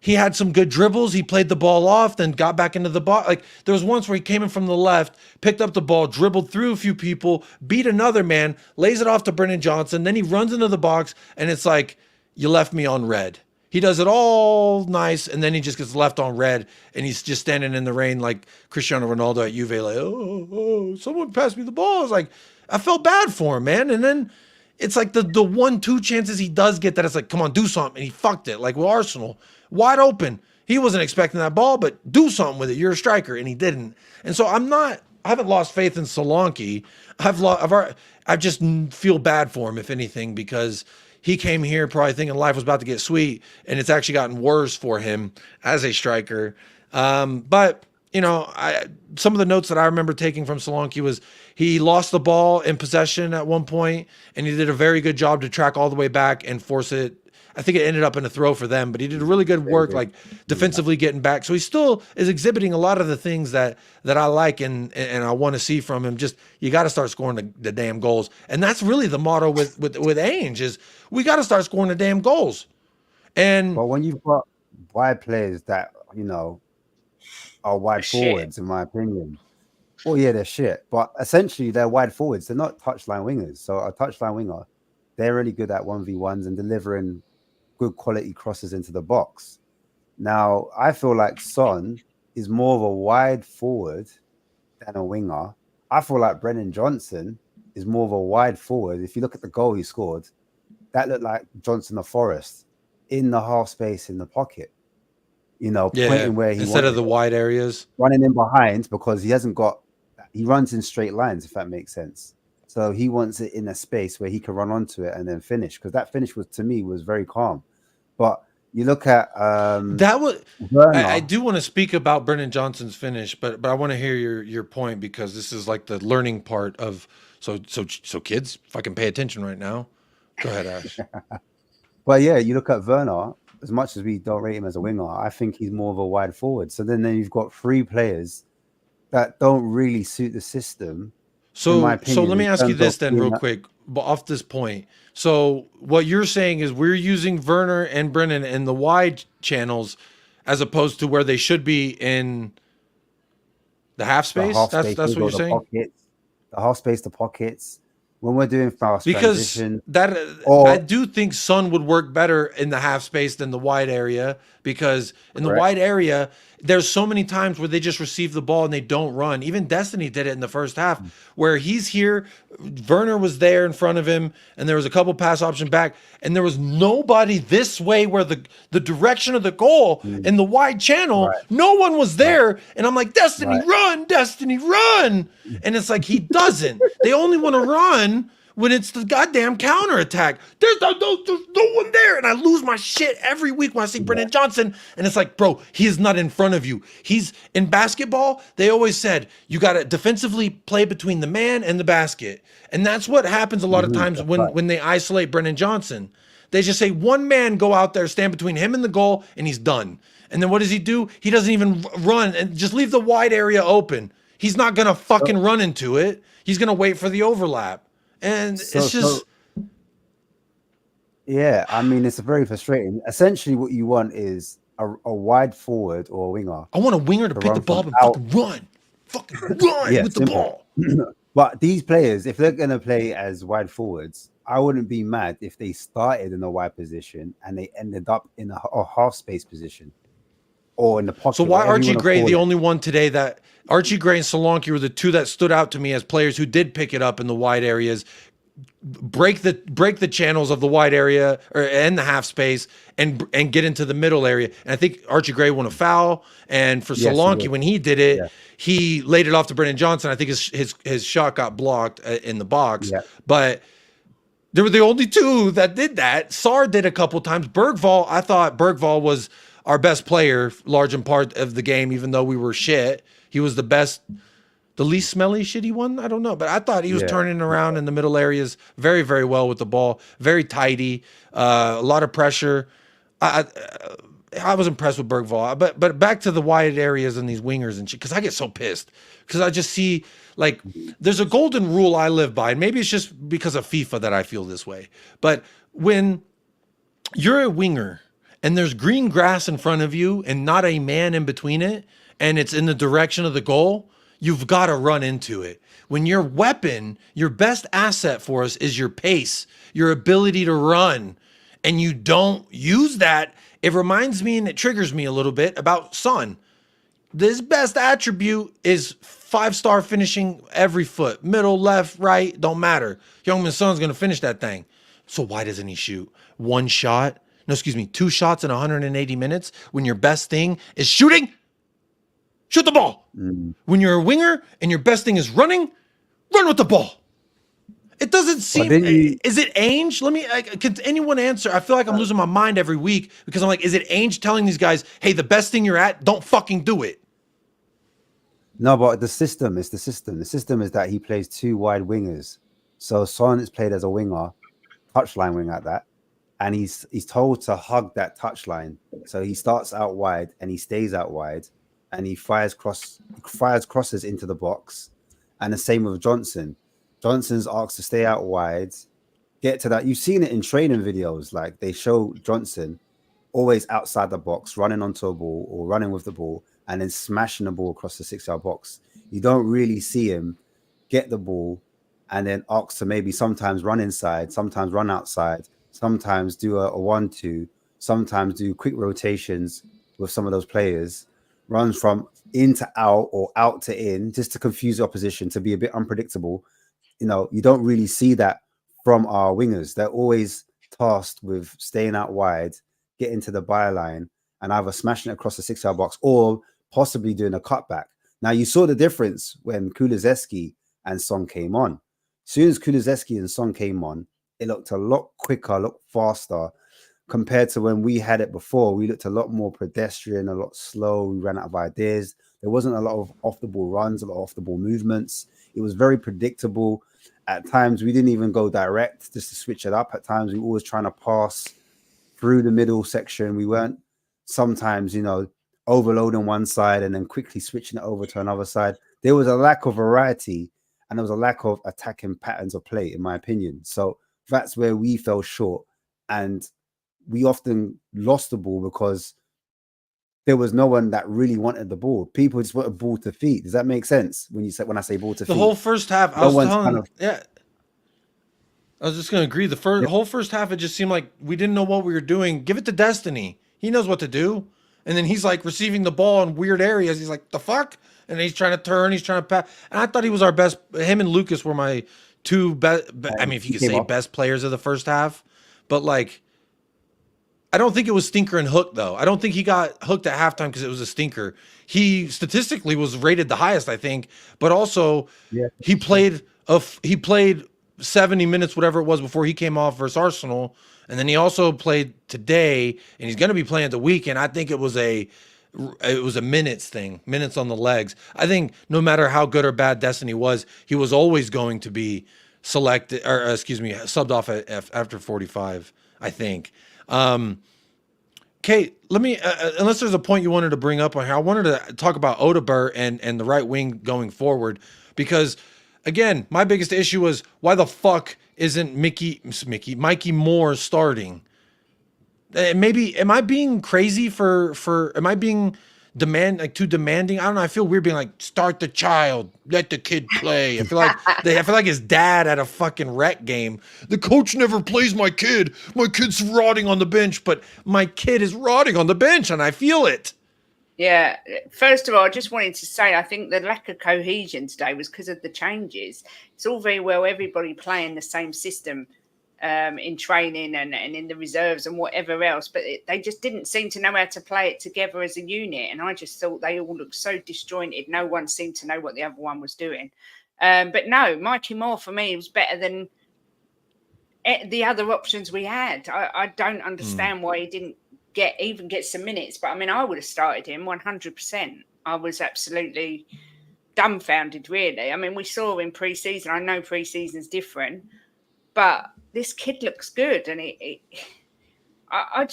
Speaker 2: he had some good dribbles. He played the ball off, then got back into the box. Like there was once where he came in from the left, picked up the ball, dribbled through a few people, beat another man, lays it off to Brennan Johnson. Then he runs into the box, and it's like, you left me on red. He does it all nice, and then he just gets left on red, and he's just standing in the rain like Cristiano Ronaldo at Juve, like, oh, someone passed me the ball. I was like, I felt bad for him, man. And then it's like the 1-2 chances he does get that it's like, come on, do something. And he fucked it, like with Arsenal. Wide open. He wasn't expecting that ball, but do something with it. You're a striker, and he didn't. And so I haven't lost faith in Solanke. I just feel bad for him, if anything, because he came here probably thinking life was about to get sweet, and it's actually gotten worse for him as a striker. But, some of the notes that I remember taking from Solanke was he lost the ball in possession at one point, and he did a very good job to track all the way back and force it. I think it ended up in a throw for them, but he did a really good work, like defensively getting back. So he still is exhibiting a lot of the things that I like and I want to see from him. Just, you got to start scoring the damn goals. And that's really the motto with Ange is we got to start scoring the damn goals. And
Speaker 9: but when you've got wide players that, are wide forwards, in my opinion. Well, yeah, they're shit. But essentially they're wide forwards. They're not touchline wingers. So a touchline winger, they're really good at 1v1s and delivering good quality crosses into the box. Now, I feel like Son is more of a wide forward than a winger, I feel like Brennan Johnson is more of a wide forward. If you look at the goal he scored, that looked like Johnson of Forest in the half space in the pocket. You know, pointing where he
Speaker 2: instead of the wide areas,
Speaker 9: running in behind, because he runs in straight lines, if that makes sense. So he wants it in a space where he can run onto it and then finish, because that finish was, to me, was very calm. But you look at
Speaker 2: that was I do want to speak about Brennan Johnson's finish, but I want to hear your point, because this is like the learning part of so kids, fucking pay attention right now. Go ahead, Ash.
Speaker 9: But yeah, you look at Werner, as much as we don't rate him as a winger, I think he's more of a wide forward. So then you've got three players that don't really suit the system.
Speaker 2: So let me ask you this then real quick, but off this point. So what you're saying is we're using Werner and Brennan in the wide channels as opposed to where they should be in the half space? That's what you're saying?
Speaker 9: Pockets, the half space, the pockets. When we're doing fast
Speaker 2: because
Speaker 9: transition,
Speaker 2: I do think Son would work better in the half space than the wide area, because in the wide area, there's so many times where they just receive the ball and they don't run. Even Destiny did it in the first half, where he's here, Werner was there in front of him, and there was a couple pass option back, and there was nobody this way where the direction of the goal in the wide channel, no one was there. And I'm like, Destiny, run, Destiny, run. And it's like, he doesn't. They only want to run when it's the goddamn counterattack. There's no one there. And I lose my shit every week when I see Brennan Johnson. And it's like, bro, he is not in front of you. He's in basketball. They always said, you got to defensively play between the man and the basket. And that's what happens a lot of times when they isolate Brennan Johnson. They just say one man go out there, stand between him and the goal, and he's done. And then what does he do? He doesn't even run and just leave the wide area open. He's not going to fucking run into it. He's going to wait for the overlap. And it's just...
Speaker 9: yeah, I mean, it's very frustrating. Essentially, what you want is a wide forward or a winger.
Speaker 2: I want a winger to pick the ball up and fucking run. Fucking run with the ball.
Speaker 9: But these players, if they're going to play as wide forwards, I wouldn't be mad if they started in a wide position and they ended up in a half space position or in the pocket.
Speaker 2: So why Archie Gray the only one today that... Archie Gray and Solanke were the two that stood out to me as players who did pick it up in the wide areas, break the channels of the wide area and the half space, and get into the middle area. And I think Archie Gray won a foul, and for Solanke, when he did it, he laid it off to Brennan Johnson. I think his shot got blocked in the box, but they were the only two that did that. Sarr did a couple times. Bergvall, I thought Bergvall was our best player, large in part of the game, even though we were shit. He was the best, the least smelly shitty one. I don't know, but I thought he was turning around in the middle areas very, very well with the ball, very tidy, a lot of pressure. I was impressed with Bergvall, but back to the wide areas and these wingers and shit, because I get so pissed because I just see like there's a golden rule I live by, and maybe it's just because of FIFA that I feel this way. But when you're a winger and there's green grass in front of you and not a man in between it, and it's in the direction of the goal, you've got to run into it. When your weapon, your best asset for us is your pace, your ability to run, and you don't use that, it reminds me and it triggers me a little bit about Son. His best attribute is 5-star finishing every foot, middle, left, right, don't matter. Youngman Son's going to finish that thing. So why doesn't he shoot one shot? No, excuse me, 2 shots in 180 minutes when your best thing is shooting? Shoot the ball. When you're a winger and your best thing is running, run with the ball. It doesn't seem... Is it Ange? Can anyone answer? I feel like I'm losing my mind every week because I'm like, is it Ange telling these guys, hey, the best thing you're at, don't fucking do it?
Speaker 9: No, but the system is the system. The system is that he plays 2 wide wingers. So Son is played as a winger, touchline wing at that. And he's told to hug that touchline. So he starts out wide and he stays out wide. And he fires crosses into the box. And the same with Johnson. Johnson's asked to stay out wide, get to that. You've seen it in training videos. Like they show Johnson always outside the box, running onto a ball or running with the ball and then smashing the ball across the 6-yard box. You don't really see him get the ball and then ask to maybe sometimes run inside, sometimes run outside, sometimes do a 1-2, sometimes do quick rotations with some of those players. Runs from in to out or out to in, just to confuse the opposition, to be a bit unpredictable. You know, you don't really see that from our wingers. They're always tasked with staying out wide, getting to the byline, and either smashing it across the 6-yard box or possibly doing a cutback. Now, you saw the difference when Kulusevski and Son came on. As soon as Kulusevski and Son came on, it looked a lot quicker, a lot faster compared to when we had it before. We looked a lot more pedestrian, a lot slow. We ran out of ideas. There wasn't a lot of off-the-ball runs, a lot of off-the-ball movements. It was very predictable. At times, we didn't even go direct just to switch it up. At times, we were always trying to pass through the middle section. We weren't sometimes, you know, overloading one side and then quickly switching it over to another side. There was a lack of variety and there was a lack of attacking patterns of play, in my opinion. So that's where we fell short. And we often lost the ball because there was no one that really wanted the ball. People just wanted ball to feet. Does that make sense when I say ball to feet?
Speaker 2: The whole first half, I was just going to agree. The whole first half, it just seemed like we didn't know what we were doing. Give it to Destiny. He knows what to do. And then he's like receiving the ball in weird areas. He's like, the fuck? And he's trying to turn. He's trying to pass. And I thought he was our best. Him and Lucas were my two best. I mean, if you could say best players of the first half. But like, I don't think it was stinker and hook, though. I don't think he got hooked at halftime because it was a stinker. He statistically was rated the highest, I think. But also, he played 70 minutes, whatever it was, before he came off versus Arsenal. And then he also played today, and he's going to be playing the weekend. I think it was a minutes thing, minutes on the legs. I think no matter how good or bad Destiny was, he was always going to be selected, or subbed off after 45, I think. Kate, let me, unless there's a point you wanted to bring up on here, I wanted to talk about Odegaard and the right wing going forward, because again, my biggest issue was why the fuck isn't Mikey Moore starting? Maybe, am I being crazy am I being too demanding? I don't know. I feel weird being like, start the child, let the kid play. I feel like his dad at a fucking rec game. The coach never plays my kid. My kid's rotting on the bench, but my kid is rotting on the bench and I feel it.
Speaker 5: Yeah. First of all, I just wanted to say, I think the lack of cohesion today was because of the changes. It's all very well everybody playing the same system in training and in the reserves and whatever else, but they just didn't seem to know how to play it together as a unit. And I just thought they all looked so disjointed. No one seemed to know what the other one was doing. But no, Mikey Moore for me was better than the other options we had. I don't understand why he didn't get some minutes, but I mean, I would have started him 100%. I was absolutely dumbfounded, really. I mean, we saw in pre-season. I know pre-season's different, but this kid looks good, and I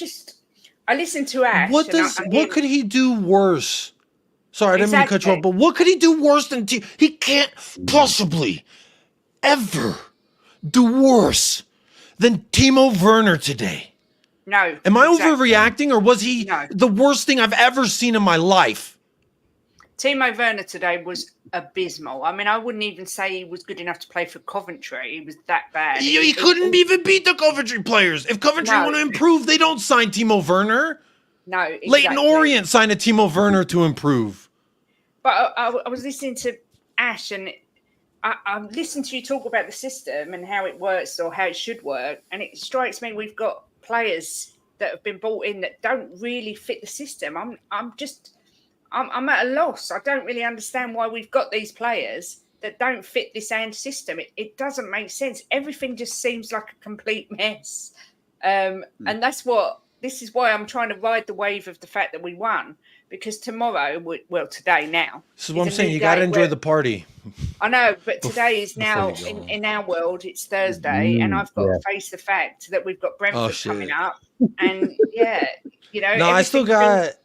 Speaker 5: listened to Ash.
Speaker 2: What could he do worse? Sorry, I didn't mean to cut you off, but what could he do worse than he can't possibly ever do worse than Timo Werner today?
Speaker 5: No.
Speaker 2: Am I overreacting, or was he the worst thing I've ever seen in my life?
Speaker 5: Timo Werner today was abysmal. I mean, I wouldn't even say he was good enough to play for Coventry. He was that bad.
Speaker 2: He couldn't even beat the Coventry players. If Coventry want to improve, they don't sign Timo Werner.
Speaker 5: No, exactly.
Speaker 2: Leighton Orient signed a Timo Werner to improve.
Speaker 5: But I was listening to Ash, and I listened to you talk about the system and how it works or how it should work, and it strikes me we've got players that have been brought in that don't really fit the system. I'm at a loss. I don't really understand why we've got these players that don't fit this Ange system. It doesn't make sense. Everything just seems like a complete mess. And this is why I'm trying to ride the wave of the fact that we won, because tomorrow, today now.
Speaker 2: This is what I'm saying. You got to enjoy the party.
Speaker 5: I know, but today is now, in our world, it's Thursday, and I've got to face the fact that we've got Brentford coming up. And
Speaker 2: No, I still got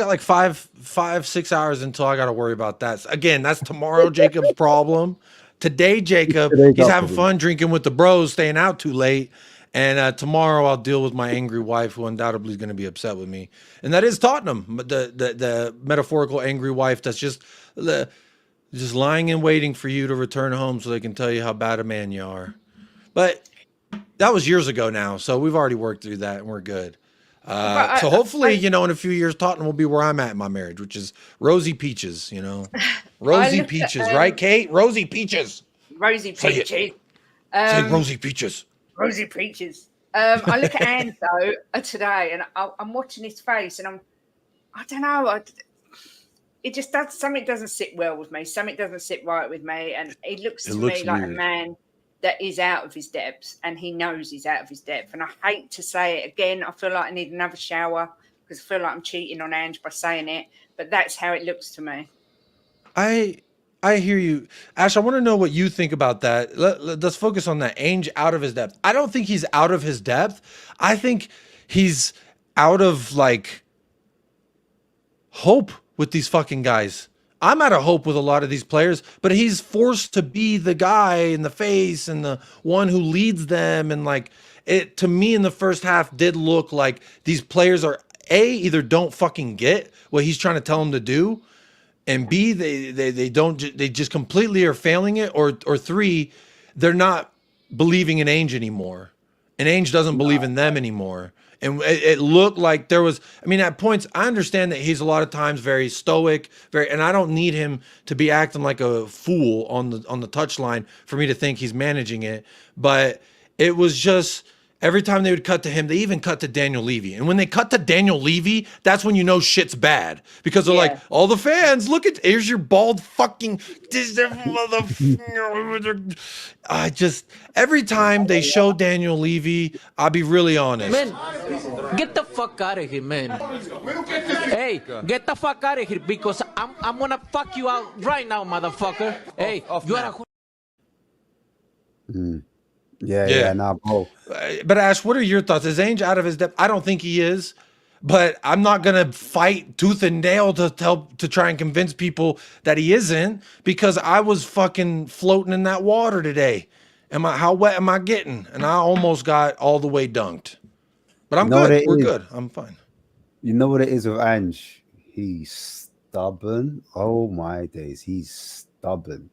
Speaker 2: like 5-6 hours until I got to worry about that. Again, that's tomorrow Jacob's problem. Today, Jacob, he's having fun drinking with the bros, staying out too late. And tomorrow I'll deal with my angry wife, who undoubtedly is going to be upset with me. And that is Tottenham, the metaphorical angry wife that's just lying and waiting for you to return home so they can tell you how bad a man you are. But that was years ago now, so we've already worked through that and we're good. So hopefully, you know, in a few years, Tottenham will be where I'm at in my marriage, which is rosy peaches, you know. Rosy peaches, right, Kate? Rosy peaches.
Speaker 5: Rosy peaches.
Speaker 2: Say rosy peaches.
Speaker 5: Rosy peaches. I look at Ange though today, and I'm watching his face, and I don't know. It just does something doesn't sit well with me. Something doesn't sit right with me, and it looks to me like a man that is out of his depth, and he knows he's out of his depth. And I hate to say it again. I feel like I need another shower because I feel like I'm cheating on Ange by saying it, but that's how it looks to me.
Speaker 2: I hear you, Ash. I want to know what you think about that. Let's focus on that. Ange out of his depth. I don't think he's out of his depth. I think he's out of like hope with these fucking guys. I'm out of hope with a lot of these players, but he's forced to be the guy in the face and the one who leads them. And like it to me in the first half did look like these players are either don't fucking get what he's trying to tell them to do, and B, they just completely are failing it, or three, they're not believing in Ange anymore, and Ange doesn't believe in them anymore. And it looked like there was, I mean, at points, I understand that he's a lot of times very stoic, and I don't need him to be acting like a fool on the touchline for me to think he's managing it. But it was just every time they would cut to him, they even cut to Daniel Levy. And when they cut to Daniel Levy, that's when you know shit's bad, because they're like, all the fans, look at, here's your bald fucking motherfucker. I just, every time they show Daniel Levy, I'll be really honest.
Speaker 10: Man, get the fuck out of here, man. Hey, get the fuck out of here, because I'm gonna fuck you out right now, motherfucker. Hey, you are a...
Speaker 9: Yeah, nah, bro.
Speaker 2: But Ash, what are your thoughts? Is Ange out of his depth? I don't think he is, but I'm not gonna fight tooth and nail to try and convince people that he isn't, because I was fucking floating in that water today. How wet am I getting? And I almost got all the way dunked. But I'm good. We're good. I'm fine.
Speaker 9: You know what it is with Ange? He's stubborn. Oh my days, he's stubborn.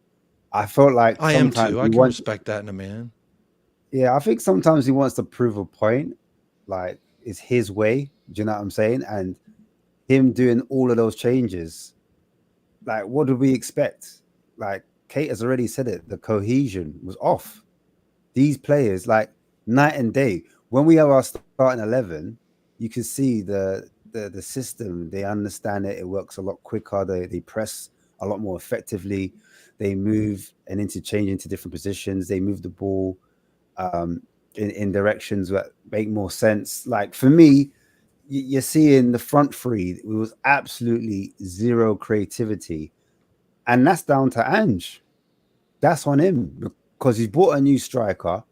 Speaker 9: I felt like
Speaker 2: I am too. I can respect that in a man.
Speaker 9: Yeah, I think sometimes he wants to prove a point, like it's his way. Do you know what I'm saying? And him doing all of those changes, like what did we expect? Like Kate has already said it, the cohesion was off. These players, like night and day. When we have our starting 11, you can see the system. They understand it. It works a lot quicker. They press a lot more effectively. They move and interchange into different positions. They move the ball in directions that make more sense. Like for me, you're seeing the front three, it was absolutely zero creativity, and that's down to Ange. That's on him, because he's bought a new striker,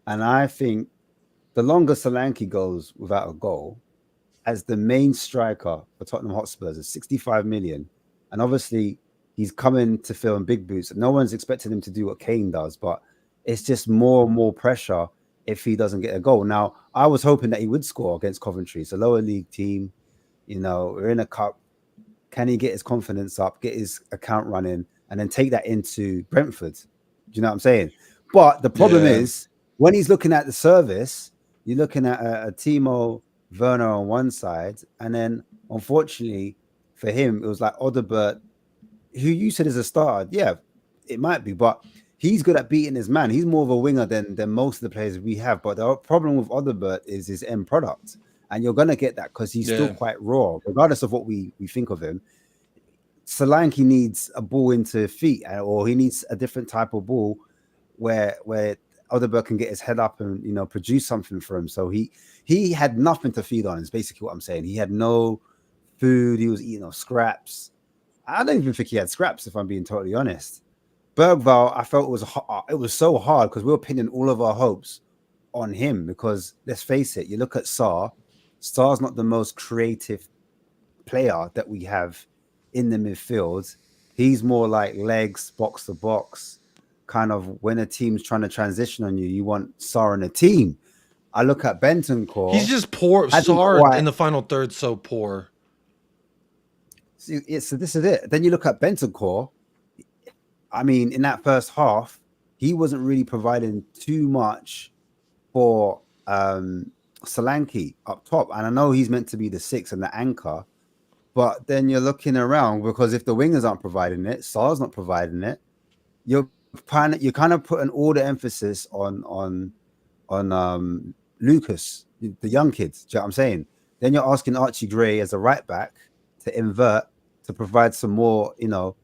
Speaker 9: and I think the longer Solanke goes without a goal as the main striker for Tottenham Hotspurs is 65 million, and obviously he's coming to fill in big boots. No one's expecting him to do what Kane does, but it's just more and more pressure if he doesn't get a goal. Now, I was hoping that he would score against Coventry. It's a lower league team. You know, we're in a cup. Can he get his confidence up, get his account running, and then take that into Brentford? Do you know what I'm saying? But the problem is, when he's looking at the service, you're looking at a Timo Werner on one side, and then, unfortunately, for him, it was like Odegaard, who you said is a starter. Yeah, it might be, but he's good at beating his man. He's more of a winger than most of the players we have. But the problem with Odegaard is his end product. And you're going to get that because he's still quite raw, regardless of what we think of him. Solanke needs a ball into feet, or he needs a different type of ball where Odegaard can get his head up and, you know, produce something for him. So he had nothing to feed on, is basically what I'm saying. He had no food. He was eating off scraps. I don't even think he had scraps, if I'm being totally honest. Bergvall, I felt it was so hard because we were pinning all of our hopes on him, because let's face it, you look at Sarr's not the most creative player that we have in the midfield. He's more like legs, box to box, kind of when a team's trying to transition on you, you want Sarr in a team. I look at Bentancur.
Speaker 2: He's just poor. Sarr in the final third, so poor.
Speaker 9: So this is it. Then you look at Bentancur. I mean, in that first half, he wasn't really providing too much for Solanke up top, and I know he's meant to be the 6 and the anchor, but then you're looking around because if the wingers aren't providing it, Sar's not providing it. You kind of put all the emphasis on Lucas, the young kids. Do you know what I'm saying? Then you're asking Archie Gray as a right back to invert to provide some more. You know,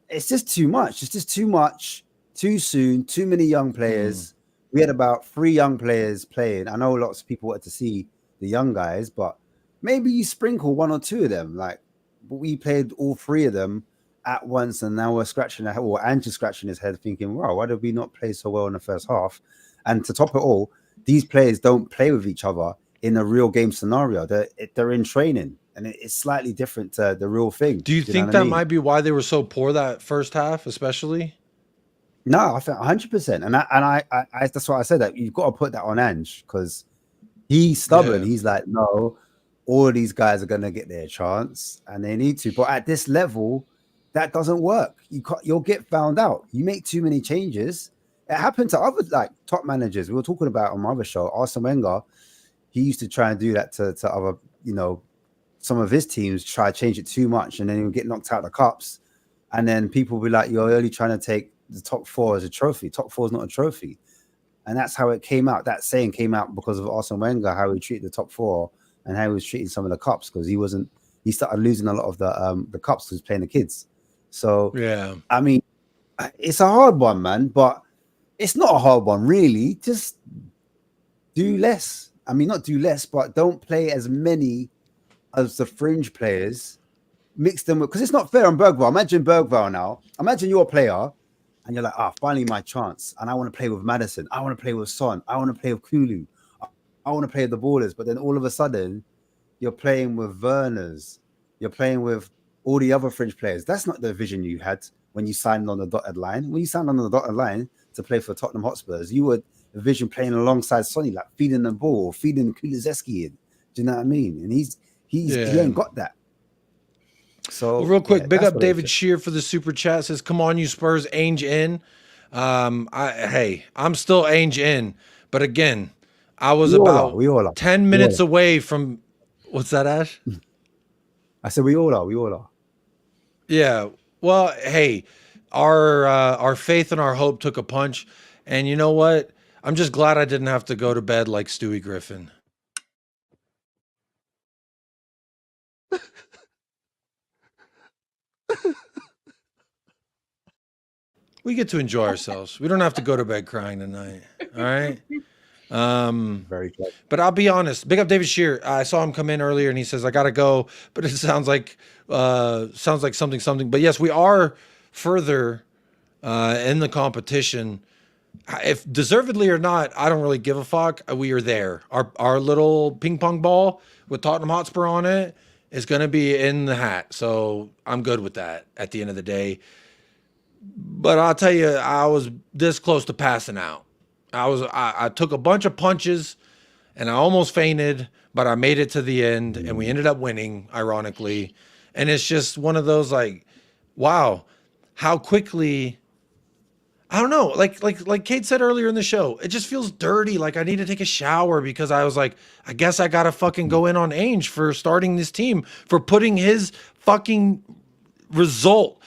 Speaker 9: it's just too much. It's just too much, too soon. Too many young players. We had about 3 young players playing. I know lots of people wanted to see the young guys, but maybe you sprinkle 1 or 2 of them. Like, but we played all 3 of them at once, and now we're scratching our head, or Ange is scratching his head, thinking, "Wow, why did we not play so well in the first half?" And to top it all, these players don't play with each other in a real game scenario. They're in training, and it's slightly different to the real thing.
Speaker 2: Do you think that might be why they were so poor that first half, especially?
Speaker 9: No, I think 100%, and I that's why I said that you've got to put that on Ange because he's stubborn. He's like, no, all of these guys are gonna get their chance, and they need to. But at this level, that doesn't work. You'll get found out. You make too many changes. It happened to other like top managers. We were talking about on my other show, Arsene Wenger. He used to try and do that to other, you know, some of his teams try to change it too much, and then he'll get knocked out of the cups. And then people will be like, "You're only trying to take the top 4 as a trophy. Top 4 is not a trophy." And that's how it came out. That saying came out because of Arsene Wenger, how he treated the top 4 and how he was treating some of the cups because he started losing a lot of the cups because he was playing the kids. So
Speaker 2: yeah,
Speaker 9: I mean, it's a hard one, man, but it's not a hard one, really. Just do less. I mean, not do less, but don't play as many as the fringe players. Mix them with, because it's not fair on Bergvall. Imagine Bergvall now. Imagine you're a player and you're like, finally my chance. And I want to play with Maddison. I want to play with Son. I want to play with Kulu. I want to play with the ballers. But then all of a sudden, you're playing with Werners. You're playing with all the other fringe players. That's not the vision you had when you signed on the dotted line. When you signed on the dotted line to play for Tottenham Hotspurs, you would envision playing alongside Sonny, like feeding the ball, feeding Kulusevski in. Do you know what I mean? And he ain't got that. So
Speaker 2: real quick, big up David Shear for the super chat. Says, "Come on, you Spurs, Ange in." Hey, I'm still Ange in, but again, I was about 10 minutes away from. What's that, Ash?
Speaker 9: I said we all are.
Speaker 2: Yeah. Well, hey, our faith and our hope took a punch, and you know what? I'm just glad I didn't have to go to bed like Stewie Griffin. We get to enjoy ourselves. We don't have to go to bed crying tonight. All right.
Speaker 9: Very good.
Speaker 2: But I'll be honest. Big up David Shear. I saw him come in earlier and he says, "I gotta go," but it sounds like something. But yes, we are further in the competition. If deservedly or not, I don't really give a fuck. We are there. Our little ping pong ball with Tottenham Hotspur on it is gonna be in the hat. So I'm good with that at the end of the day. But I'll tell you, I was this close to passing out. I took a bunch of punches and I almost fainted, but I made it to the end and we ended up winning, ironically. And it's just one of those like, wow, how quickly, I don't know, like Kate said earlier in the show, it just feels dirty. Like I need to take a shower because I was like, I guess I gotta fucking go in on Ange for starting this team, for putting his fucking result.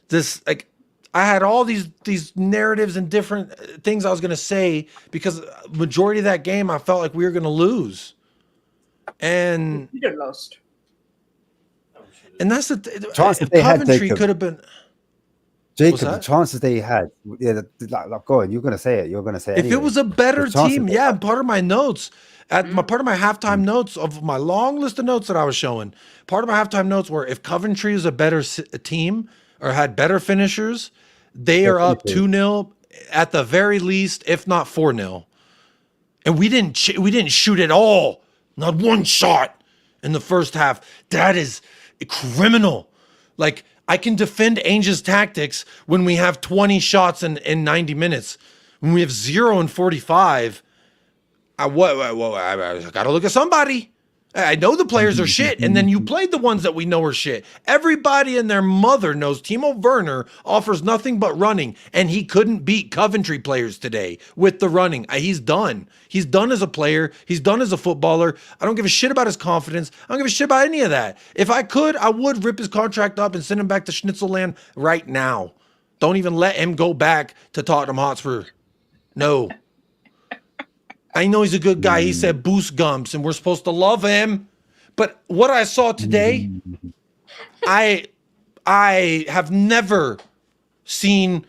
Speaker 2: This like, I had all these narratives and different things I was going to say because majority of that game I felt like we were going to lose. And
Speaker 5: you got lost.
Speaker 2: And that's the chances they had. Coventry could have been.
Speaker 9: Jacob, the chances they had. Yeah, like, go on. You're going to say it. You're going to say it.
Speaker 2: If it was a better team, yeah. Part of my notes, part of my halftime notes of my long list of notes that I was showing, part of my halftime notes were if Coventry is a better team or had better finishers, they are up 2-0 at the very least, if not 4-0. And we didn't shoot at all. Not one shot in the first half. That is criminal. Like, I can defend Ange's tactics when we have 20 shots in 90 minutes. When we have 0 in 45, I got to look at somebody. I know the players are shit, and then you played the ones that we know are shit. Everybody and their mother knows Timo Werner offers nothing but running, and he couldn't beat Coventry players today with the running. He's done. He's done as a player. He's done as a footballer. I don't give a shit about his confidence. I don't give a shit about any of that. If I could, I would rip his contract up and send him back to Schnitzelland right now. Don't even let him go back to Tottenham Hotspur. No. I know he's a good guy. He said boost gumps, and we're supposed to love him. But what I saw today, I have never seen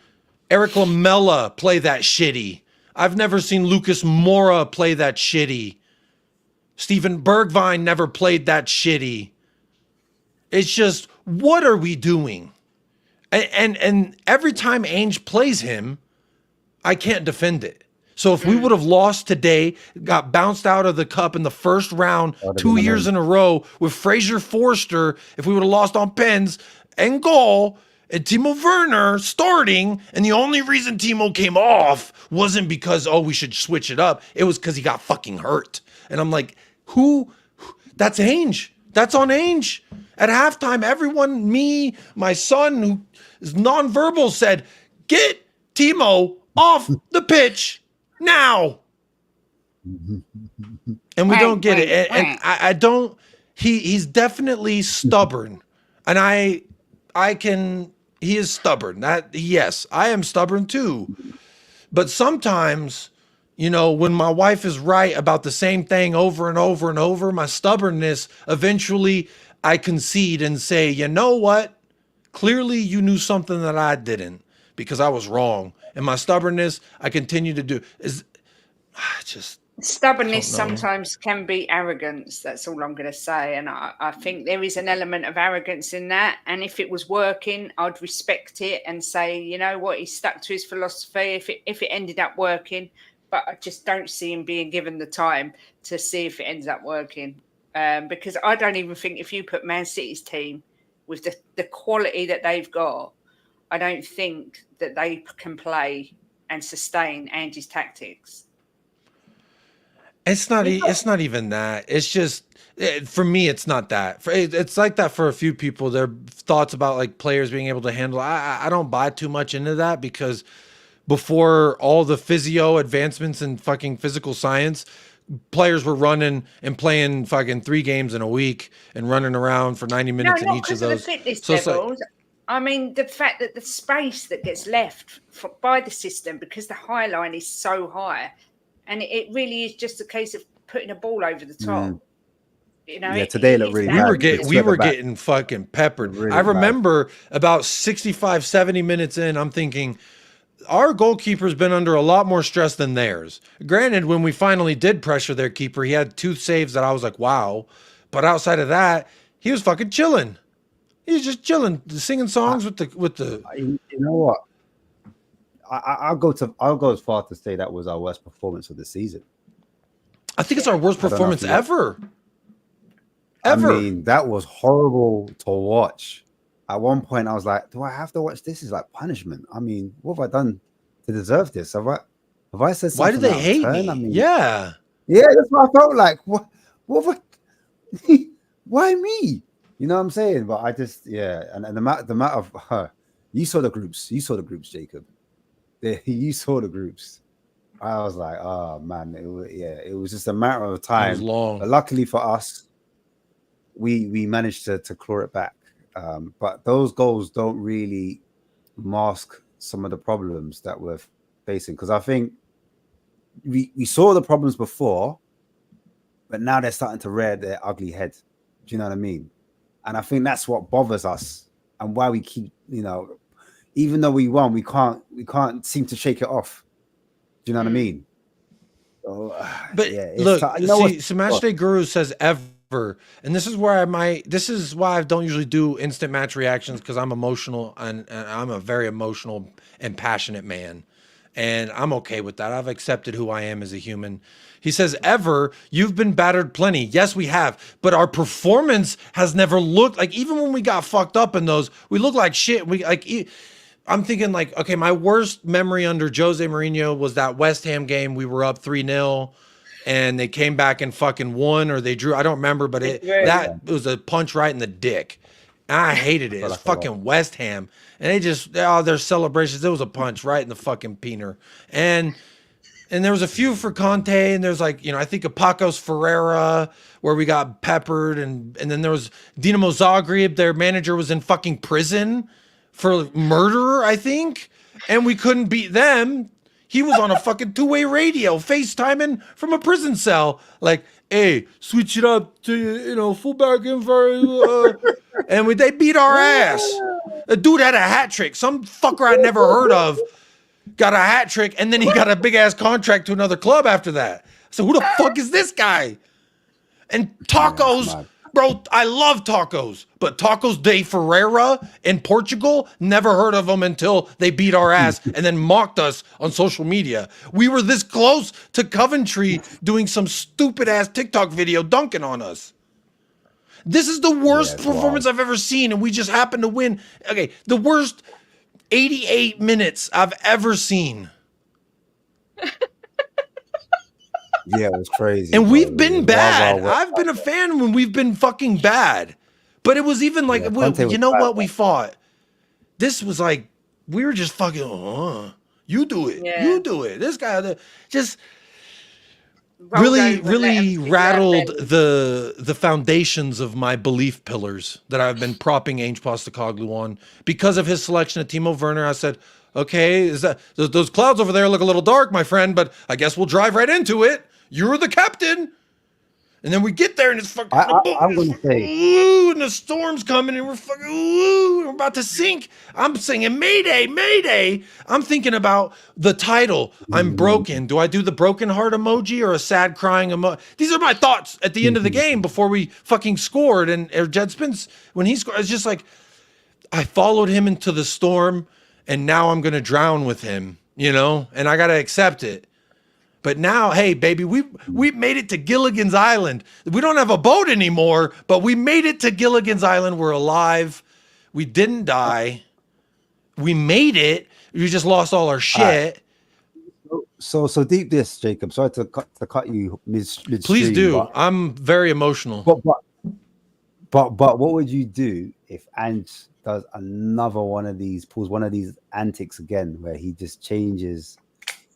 Speaker 2: Eric Lamela play that shitty. I've never seen Lucas Moura play that shitty. Steven Bergwijn never played that shitty. It's just, what are we doing? And every time Ange plays him, I can't defend it. So if we would have lost today, got bounced out of the cup in the first round 2 years in a row with Fraser Forster, if we would have lost on pens and goal and Timo Werner starting, and the only reason Timo came off wasn't because, oh, we should switch it up. It was because he got fucking hurt. And I'm like, who? That's Ange. That's on Ange. At halftime, everyone, me, my son, who is nonverbal, said, get Timo off the pitch now. And we don't get it. And I don't, he's definitely stubborn. And he is stubborn. Yes, I am stubborn too. But sometimes, you know, when my wife is right about the same thing over and over and over, my stubbornness, eventually I concede and say, you know what? Clearly you knew something that I didn't, because I was wrong. And my stubbornness, I continue to do.
Speaker 5: Stubbornness sometimes can be arrogance. That's all I'm going to say. And I think there is an element of arrogance in that. And if it was working, I'd respect it and say, you know what, he stuck to his philosophy. If it ended up working, but I just don't see him being given the time to see if it ends up working. Because I don't even think if you put Man City's team with the quality that they've got, I don't think that they can play and sustain Ange's tactics.
Speaker 2: It's not even that. It's just, for me, it's not that. It's like that for a few people. Their thoughts about like players being able to handle. I don't buy too much into that, because before all the physio advancements in fucking physical science, players were running and playing fucking 3 games in a week and running around for 90 minutes in each of those.
Speaker 5: The fitness levels. I mean, the fact that the space that gets left by the system, because the high line is so high, and it really is just a case of putting a ball over the top. You know,
Speaker 9: yeah, today looked really bad.
Speaker 2: We were getting fucking peppered. Really I remember about 65, 70 minutes in, I'm thinking, our goalkeeper's been under a lot more stress than theirs. Granted, when we finally did pressure their keeper, he had 2 saves that I was like, wow. But outside of that, he was fucking chilling. He was just chilling, singing songs with the.
Speaker 9: You know what? I'll go as far to say that was our worst performance of the season.
Speaker 2: I think it's our worst performance ever.
Speaker 9: I mean, that was horrible to watch. At one point, I was like, "Do I have to watch this? Is like punishment." I mean, what have I done to deserve this? Have I said something?
Speaker 2: Why do they hate me?
Speaker 9: I mean,
Speaker 2: yeah,
Speaker 9: that's what I felt like. What? Why me? You know what I'm saying? But I just, and the amount of you saw the groups, Jacob. You saw the groups. I was like, oh man, it was just a matter of time.
Speaker 2: It was long.
Speaker 9: But luckily for us, we managed to claw it back. But those goals don't really mask some of the problems that we're facing, because I think we saw the problems before, but now they're starting to rear their ugly head. Do you know what I mean? And I think that's what bothers us, and why we keep, you know, even though we won, we can't seem to shake it off. Do you know what I mean? So,
Speaker 2: but look, see, Matchday Guru says ever, and this is where this is why I don't usually do instant match reactions, because I'm emotional, and I'm a very emotional and passionate man. And I'm okay with that. I've accepted who I am as a human. He says, ever, you've been battered plenty. Yes, we have. But our performance has never looked like, even when we got fucked up in those, we looked like shit. I'm thinking like, okay, my worst memory under Jose Mourinho was that West Ham game. We were up 3-0 and they came back and fucking won, or they drew. I don't remember, but it was a punch right in the dick. I hated it. It's fucking West Ham, and they just their celebrations. It was a punch right in the fucking peener, and there was a few for Conte, and there's like, I think of Pacos Ferreira where we got peppered, and then there was Dinamo Zagreb. Their manager was in fucking prison for murder, I think, and we couldn't beat them. He was on a fucking two-way radio, FaceTiming from a prison cell, like, hey, switch it up to, fullback in for, and they beat our ass. A dude had a hat trick. Some fucker I'd never heard of got a hat trick, and then he got a big-ass contract to another club after that. So who the fuck is this guy? And tacos, bro, I love tacos, but Tacos de Ferreira in Portugal, never heard of them until they beat our ass and then mocked us on social media. We were this close to Coventry doing some stupid-ass TikTok video dunking on us. This is the worst performance I've ever seen, and we just happened to win. Okay, the worst 88 minutes I've ever seen.
Speaker 9: Yeah, it was crazy.
Speaker 2: And we've been bad. I've been a fan when we've been fucking bad. But it was even like, you know what? We fought. This was like, we were just fucking, you do it. Yeah. You do it. This guy just really rattled the foundations of my belief pillars that I've been propping Ange POSTECOGLOU on. Because of his selection of Timo Werner, I said, okay, is that those clouds over there look a little dark, my friend, but I guess we'll drive right into it. You're the captain. And then we get there and it's fucking,
Speaker 9: I'm going to say,
Speaker 2: and the storm's coming and we're fucking, we're about to sink. I'm singing Mayday, Mayday. I'm thinking about the title. I'm broken. Do I do the broken heart emoji or a sad crying emoji? These are my thoughts at the end of the game before we fucking scored. And Jed Spence, when he scored, it's just like, I followed him into the storm and now I'm going to drown with him, and I got to accept it. But now, hey, baby, we made it to Gilligan's Island. We don't have a boat anymore, but we made it to Gilligan's Island. We're alive. We didn't die. We made it. We just lost all our shit.
Speaker 9: So deep this, Jacob. Sorry to cut you mid-stream.
Speaker 2: Please do. I'm very emotional.
Speaker 9: But what would you do if Ange does another one of these, pulls one of these antics again, where he just changes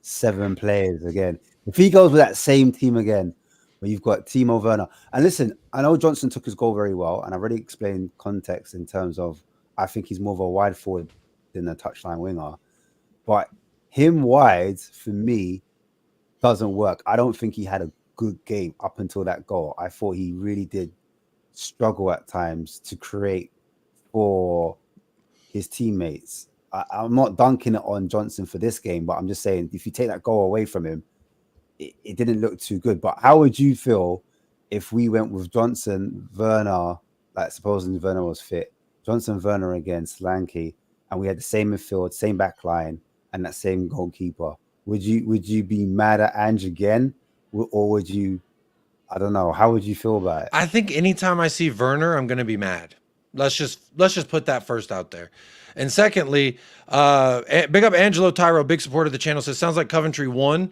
Speaker 9: 7 players again? If he goes with that same team again, where you've got Timo Werner, and listen, I know Johnson took his goal very well, and I already explained context in terms of I think he's more of a wide forward than a touchline winger, but him wide for me doesn't work. I don't think he had a good game up until that goal. I thought he really did struggle at times to create for his teammates. I'm not dunking it on Johnson for this game, but I'm just saying if you take that goal away from him, it didn't look too good. But how would you feel if we went with Johnson, Werner, like supposing Werner was fit, Johnson, Werner against Solanke, and we had the same midfield, same back line, and that same goalkeeper? Would you be mad at Ange again, or would you? I don't know. How would you feel about it?
Speaker 2: I think anytime I see Werner, I'm going to be mad. Let's just put that first out there. And secondly, big up Angelo Tyro, big supporter of the channel, says, sounds like Coventry won.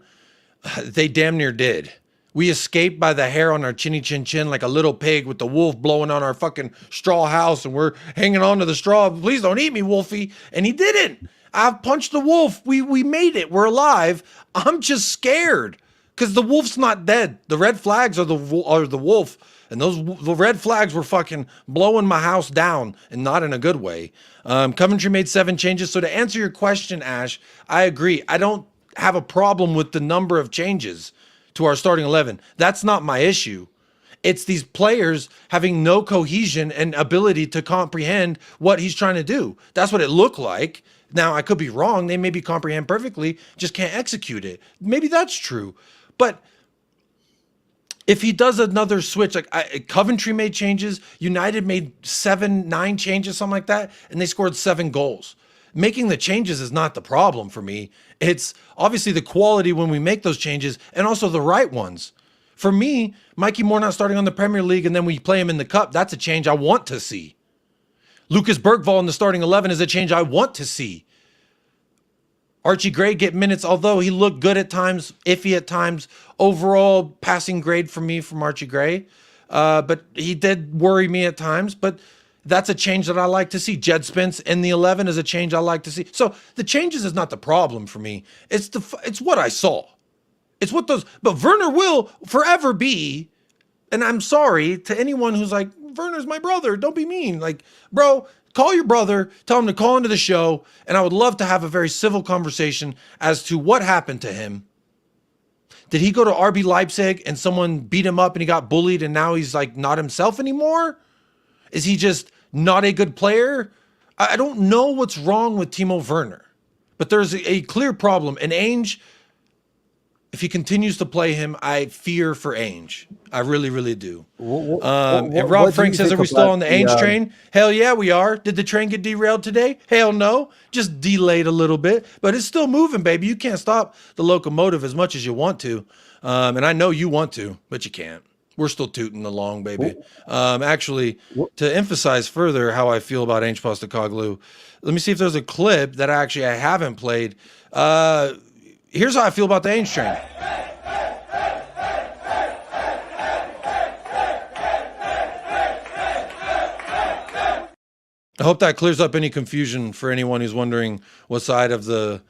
Speaker 2: They damn near did. We escaped by the hair on our chinny chin chin like a little pig with the wolf blowing on our fucking straw house, and we're hanging on to the straw. Please don't eat me, Wolfie. And he didn't. I've punched the wolf. We made it. We're alive. I'm just scared because the wolf's not dead. The red flags are the wolf. And the red flags were fucking blowing my house down, and not in a good way. Coventry made 7 changes. So to answer your question, Ash, I agree. I don't have a problem with the number of changes to our starting 11. That's not my issue. It's these players having no cohesion and ability to comprehend what he's trying to do. That's what it looked like. Now, I could be wrong. They maybe comprehend perfectly, just can't execute it. Maybe that's true. But if he does another switch, like Coventry made changes, United made 7, 9 changes, something like that, and they scored 7 goals. Making the changes is not the problem for me. It's obviously the quality when we make those changes and also the right ones. For me, Mikey Moore not starting on the Premier League and then we play him in the Cup, that's a change I want to see. Lucas Bergvall in the starting 11 is a change I want to see. Archie Gray get minutes, although he looked good at times, iffy at times. Overall, passing grade for me from Archie Gray. But he did worry me at times. But that's a change that I like to see. Jed Spence in the 11 is a change I like to see. So the changes is not the problem for me. It's what I saw. It's what those. But Werner will forever be. And I'm sorry to anyone who's like, Werner's my brother. Don't be mean. Like, bro. Call your brother, tell him to call into the show, and I would love to have a very civil conversation as to what happened to him. Did he go to RB Leipzig and someone beat him up and he got bullied and now he's like not himself anymore? Is he just not a good player? I don't know what's wrong with Timo Werner, but there's a clear problem. And Ange, if he continues to play him, I fear for Ange. I really, really do. And Rob Frank says, are we still on the Ange train? Hell yeah, we are. Did the train get derailed today? Hell no. Just delayed a little bit, but it's still moving, baby. You can't stop the locomotive as much as you want to. And I know you want to, but you can't. We're still tooting along, baby. Actually, to emphasize further how I feel about Ange Postecoglou, let me see if there's a clip that I haven't played. Here's how I feel about the Ange train. I hope that clears up any confusion for anyone who's wondering what side of the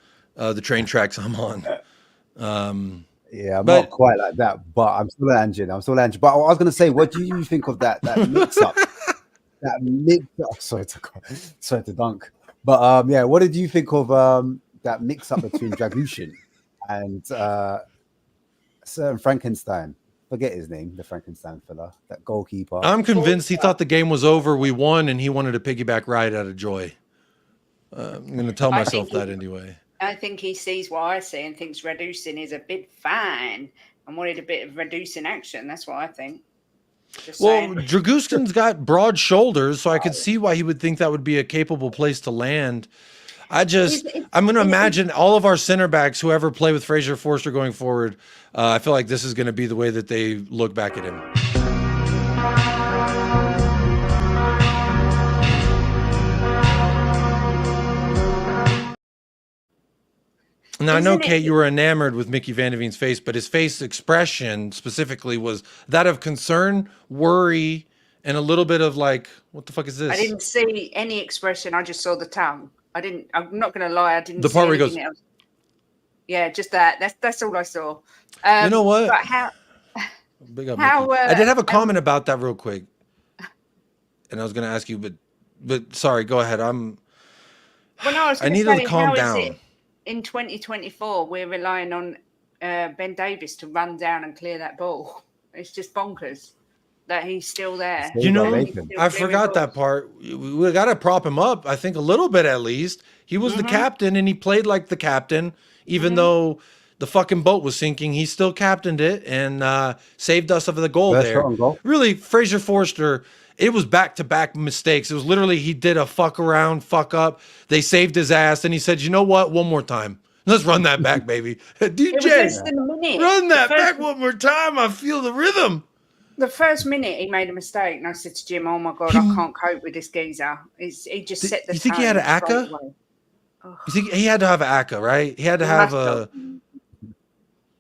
Speaker 2: train tracks I'm on.
Speaker 9: Yeah, I'm not quite like that, but I'm still Ange. But I was going to say, what do you think of that mix-up? That mix-up. Sorry to dunk. But yeah, what did you think of that mix-up between Dragutin and certain Frankenstein? Forget his name, the Frankenstein fella, that goalkeeper.
Speaker 2: I'm convinced he thought the game was over. We won, and he wanted to piggyback right out of joy. I'm going to tell myself that anyway.
Speaker 5: I think he sees what I see and thinks reducing is a bit fine and wanted a bit of reducing action. That's what I think.
Speaker 2: Well, Dragutin's got broad shoulders, so I could see why he would think that would be a capable place to land. I'm going to imagine all of our center backs, whoever play with Fraser Forster going forward, I feel like this is going to be the way that they look back at him. Now, I know, Kate, you were enamored with Mickey Van de Veen's face, but his face expression specifically was that of concern, worry, and a little bit of like, what the fuck is this?
Speaker 5: I didn't see any expression. I just saw the tongue. I'm not going to lie. I didn't
Speaker 2: the
Speaker 5: see
Speaker 2: part where he goes,
Speaker 5: else. Yeah, just that. That's all I saw.
Speaker 2: You know what?
Speaker 5: But how
Speaker 2: I did have a comment about that real quick. And I was going to ask you, but sorry, go ahead.
Speaker 5: I need
Speaker 2: to calm down.
Speaker 5: In 2024, we're relying on Ben Davies to run down and clear that ball. It's just bonkers that he's still there.
Speaker 2: You know, I forgot that part. We got to prop him up, I think, a little bit at least. He was the captain, and he played like the captain, even though the fucking boat was sinking. He still captained it and saved us of the goal there. Really, Fraser Forster, it was back-to-back mistakes. It was literally he did a fuck around, fuck up. They saved his ass, and he said, you know what? One more time. Let's run that back, baby. DJ, run that back one more time. I feel the rhythm.
Speaker 5: The first minute he made a mistake, and I said to Jim, oh, my God, I can't cope with this geezer. He just set the tone.
Speaker 2: You think he had an ACCA? You think he had to have an ACCA, right? He had to have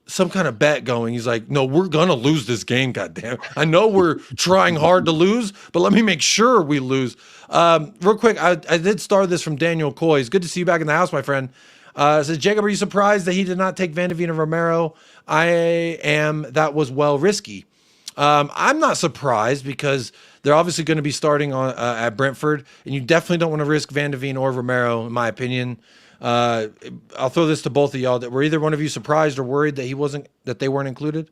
Speaker 2: some kind of bet going. He's like, no, we're going to lose this game, goddamn. I know we're trying hard to lose, but let me make sure we lose. Real quick, I did start this from Daniel Coy. It's good to see you back in the house, my friend. Says, Jacob, are you surprised that he did not take Van de Veen and Romero? I am. That was well risky. I'm not surprised because they're obviously going to be starting on at Brentford, and you definitely don't want to risk Van de Veen or Romero, in my opinion. I'll throw this to both of y'all. That were either one of you surprised or worried that they weren't included?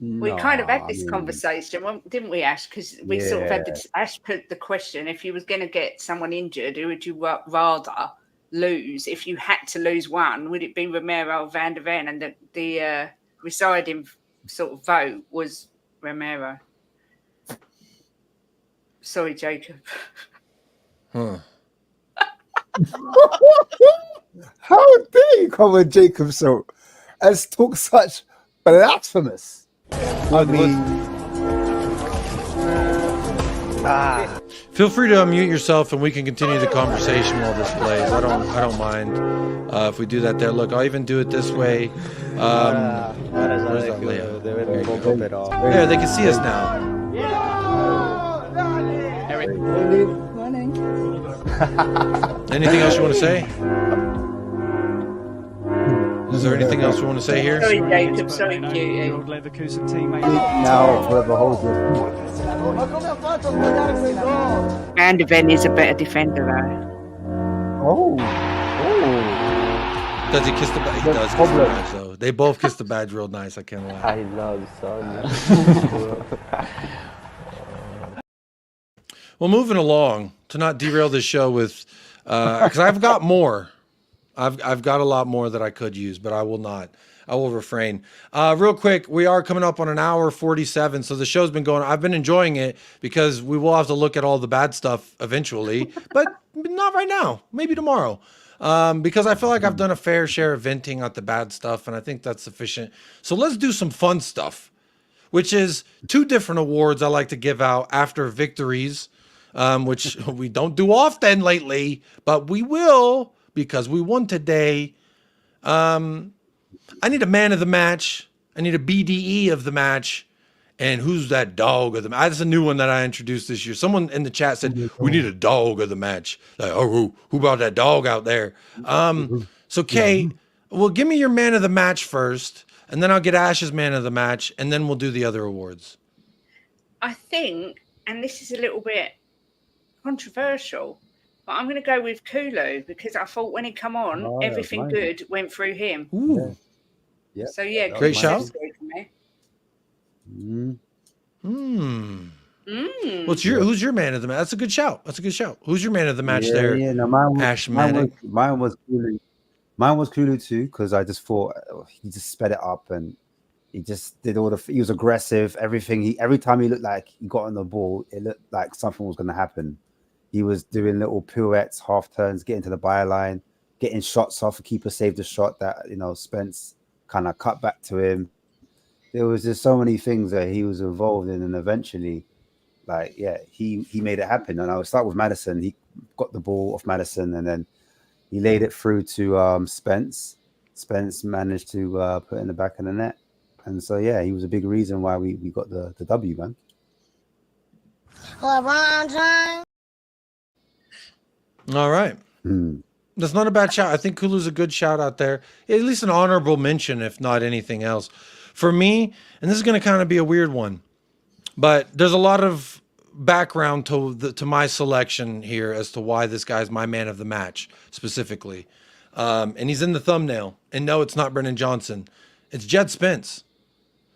Speaker 5: We kind of had this conversation, didn't we, Ash? Because we sort of had this. Ash put the question: if you was going to get someone injured, who would you rather lose? If you had to lose one, would it be Romero or Van de Ven? And the residing sort of vote was Romero. Sorry, Jacob.
Speaker 9: How dare you come on Jacob so as talk such blasphemous? I mean,
Speaker 2: Feel free to unmute yourself and we can continue the conversation while this plays. I don't mind if we do that there. Look, I'll even do it this way. Where's that layout? There you go. Yeah, they can see us now. Anything else you want to say? Is there anything else you want to say here?
Speaker 5: Sorry, Jacob. Sorry, cutie.
Speaker 9: Now, whoever holds it.
Speaker 5: And Van is a better defender, though.
Speaker 9: Oh.
Speaker 2: Does he kiss the badge? He does kiss the badge, though. They both kiss the badge real nice. I can't lie.
Speaker 11: I love son.
Speaker 2: Well, moving along to not derail this show with, because I've got more. I've got a lot more that I could use, but I will not. I will refrain. Real quick, we are coming up on an hour 47, so the show's been going. I've been enjoying it because we will have to look at all the bad stuff eventually, but not right now. Maybe tomorrow, because I feel like I've done a fair share of venting at the bad stuff, and I think that's sufficient. So let's do some fun stuff, which is 2 different awards I like to give out after victories, which we don't do often lately, but we will. Because we won today. I need a man of the match. I need a BDE of the match. And who's that dog of the match? That's a new one that I introduced this year. Someone in the chat said, we need a dog of the match. Like, oh, who brought that dog out there? So, Kay, well, give me your man of the match first. And then I'll get Ash's man of the match. And then we'll do the other awards.
Speaker 5: I think, and this is a little bit controversial, but I'm going to go with Kulu because I thought when he come on, everything good went through him.
Speaker 2: Ooh.
Speaker 9: Yeah.
Speaker 5: So, yeah.
Speaker 2: Great shout. Who's your man of the match? That's a good shout. That's a good shout. Who's your man of the match there?
Speaker 9: Yeah, no,
Speaker 2: Ash
Speaker 9: mine was Kulu. Mine was Kulu too, because I just thought he just sped it up and he just did all the. He was aggressive. Everything. Every time he looked like he got on the ball, it looked like something was going to happen. He was doing little pirouettes, half turns, getting to the byline, getting shots off. The keeper saved a shot that Spence kind of cut back to him. There was just so many things that he was involved in, and eventually, he made it happen. And I would start with Maddison. He got the ball off Maddison, and then he laid it through to Spence. Spence managed to put it in the back of the net, and so he was a big reason why we got the W, man.
Speaker 12: LeBron James.
Speaker 2: All right. That's not a bad shout. I think Kulu's a good shout out there. At least an honorable mention, if not anything else. For me, and this is going to kind of be a weird one, but there's a lot of background to my selection here as to why this guy's my man of the match specifically. And he's in the thumbnail. And no, it's not Brennan Johnson. It's Jed Spence.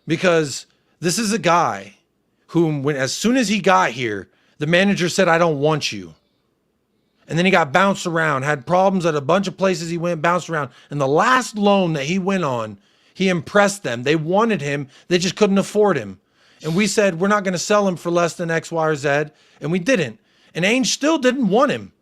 Speaker 2: Because this is a guy whom, as soon as he got here, the manager said, I don't want you. And then he got bounced around, had problems at a bunch of places he went, bounced around. And the last loan that he went on, he impressed them. They wanted him. They just couldn't afford him. And we said, we're not going to sell him for less than X, Y, or Z. And we didn't. And Ange still didn't want him.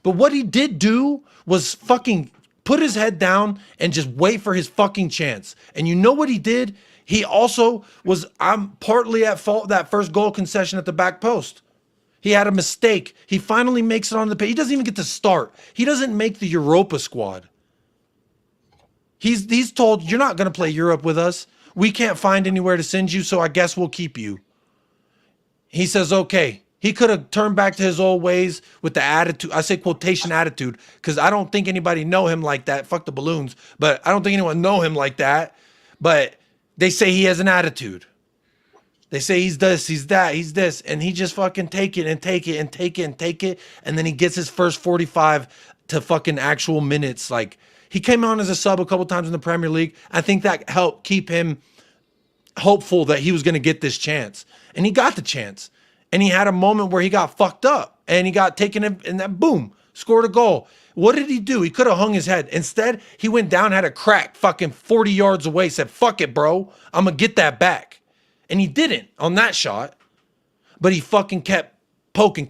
Speaker 2: But what he did do was fucking put his head down and just wait for his fucking chance. And you know what he did? He also was, I'm partly at fault that first goal concession at the back post. He had a mistake. He finally makes it on the page. He doesn't even get to start. He doesn't make the Europa squad. He's told, you're not going to play Europe with us. We can't find anywhere to send you, so I guess we'll keep you. He says, okay. He could have turned back to his old ways with the attitude. I say quotation attitude because I don't think anybody know him like that. Fuck the balloons. But I don't think anyone know him like that. But they say he has an attitude. They say he's this, he's that, he's this. And he just fucking take it and take it and take it and take it. And then he gets his first 45 to fucking actual minutes. Like, he came on as a sub a couple times in the Premier League. I think that helped keep him hopeful that he was going to get this chance. And he got the chance. And he had a moment where he got fucked up. And he got taken in, and then boom, scored a goal. What did he do? He could have hung his head. Instead, he went down, had a crack fucking 40 yards away, said, fuck it, bro. I'm going to get that back. And he didn't on that shot. But he fucking kept poking.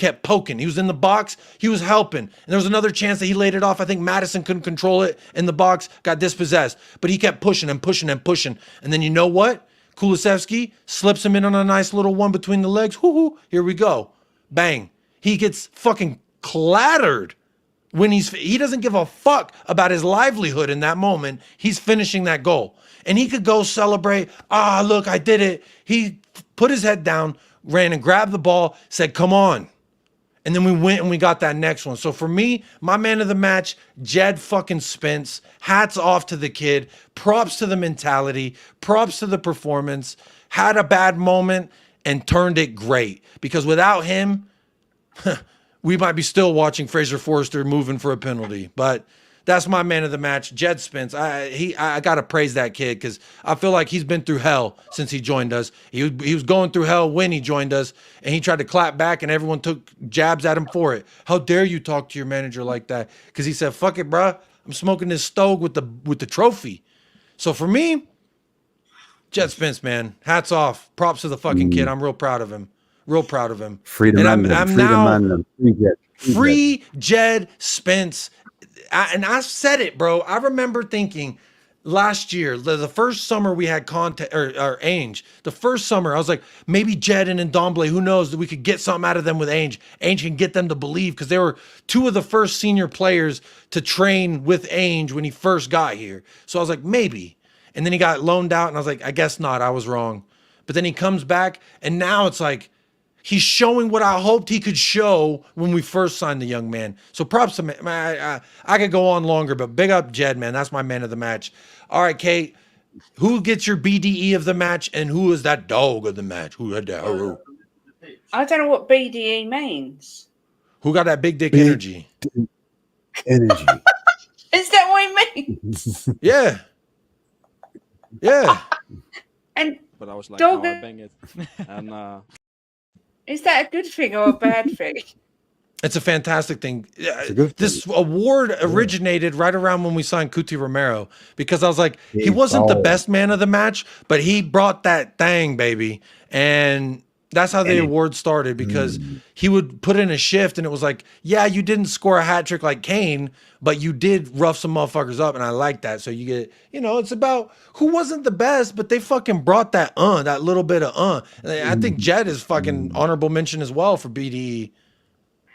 Speaker 2: He was in the box. He was helping. And there was another chance that he laid it off. I think Maddison couldn't control it in the box, got dispossessed. But he kept pushing and pushing and pushing. And then you know what? Kulusevski slips him in on a nice little one between the legs. Hoo-hoo, here we go. bang. He gets fucking clattered when he doesn't give a fuck about his livelihood in that moment. He's finishing that goal. And he could go celebrate. Ah, look, I did it. He put his head down, ran and grabbed the ball, said, come on. And then we went and we got that next one. So for me, my man of the match, Jed fucking Spence. Hats off to the kid. Props to the mentality. Props to the performance. Had a bad moment and turned it great. Because without him, we might be still watching Fraser Forster moving for a penalty. But that's my man of the match, Jed Spence. I gotta praise that kid because I feel like he's been through hell since he joined us. He was going through hell when he joined us, and he tried to clap back, and everyone took jabs at him for it. How dare you talk to your manager like that? Because he said, "Fuck it, bruh. I'm smoking this stove with the trophy." So for me, Jed Spence, man, hats off. Props to the fucking kid. I'm real proud of him. Real proud of him.
Speaker 9: Free the man.
Speaker 2: Free Jed Spence. And I said it, bro. I remember thinking last year, the first summer we had contact or Ange, the first summer, I was like, maybe Jed and Ndombele, who knows, that we could get something out of them with Ange. Ange can get them to believe because they were two of the first senior players to train with Ange when he first got here. So I was like, maybe. And then he got loaned out, and I was like, I guess not. I was wrong. But then he comes back, and now it's like, he's showing what I hoped he could show when we first signed the young man. So props to him. I could go on longer, but big up Jed, man. That's my man of the match. All right, Kate, who gets your BDE of the match, and who is that dog of the match? Who had that?
Speaker 5: I don't know what BDE means.
Speaker 2: Who got that big dick energy?
Speaker 9: Energy.
Speaker 5: Is that what it means?
Speaker 2: Yeah. Yeah.
Speaker 5: And
Speaker 11: but I was like,
Speaker 5: dog.
Speaker 11: no, I bang it. And
Speaker 5: is that a good thing or a bad thing?
Speaker 2: It's a fantastic thing. This award originated right around when we signed Cuti Romero because I was like, he wasn't the best man of the match, but he brought that thing, baby. And that's how the award started because he would put in a shift and it was like, yeah, you didn't score a hat trick like Kane, but you did rough some motherfuckers up. And I like that. So you get, it's about who wasn't the best, but they fucking brought that little bit of And I think Jed is fucking honorable mention as well for BDE.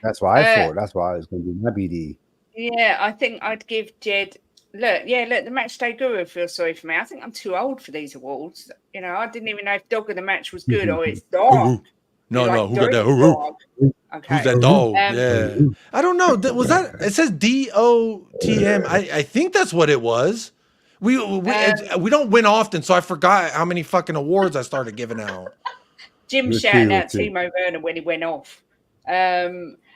Speaker 9: That's why I thought. That's why I was going to do my BDE.
Speaker 5: Yeah, I think I'd give Jed. Look, the match day guru feels sorry for me. I think I'm too old for these awards. I didn't even know if dog of the match was good or it's dog.
Speaker 2: No, who got that? Okay. Who's that dog? Yeah, I don't know. Was that? It says DOTM. I think that's what it was. We don't win often, so I forgot how many fucking awards I started giving out.
Speaker 5: Jim shouting out Timo Werner when he went off.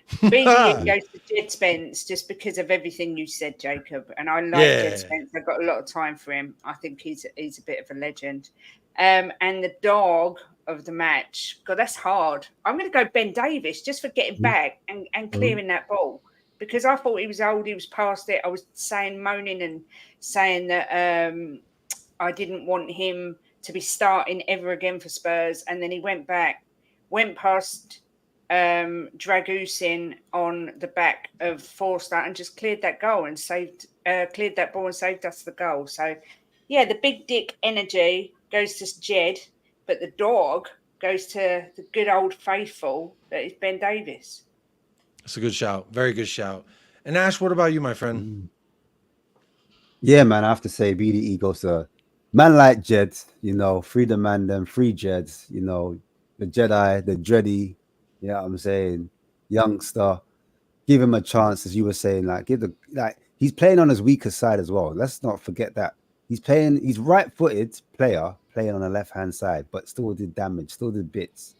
Speaker 5: BDE goes to Jed Spence just because of everything you said, Jacob. And I like Jed Spence. I've got a lot of time for him. I think he's a bit of a legend. And the dog of the match, God, that's hard. I'm going to go Ben Davies just for getting back and clearing that ball because I thought he was old. He was past it. I was moaning and saying that I didn't want him to be starting ever again for Spurs. And then he went past Dragusin on the back of Forster and just cleared that goal and cleared that ball and saved us the goal. So, the big dick energy goes to Jed, but the dog goes to the good old faithful that is Ben Davies.
Speaker 2: That's a good shout. Very good shout. And Ash, what about you, my friend?
Speaker 9: Yeah, man, I have to say BDE goes to man like Jed, free the man, them free Jeds, the Jedi, the Dreddy. You know what I'm saying? Youngster, give him a chance, as you were saying. He's playing on his weaker side as well. Let's not forget that he's right-footed player playing on the left-hand side, but still did damage, still did bits.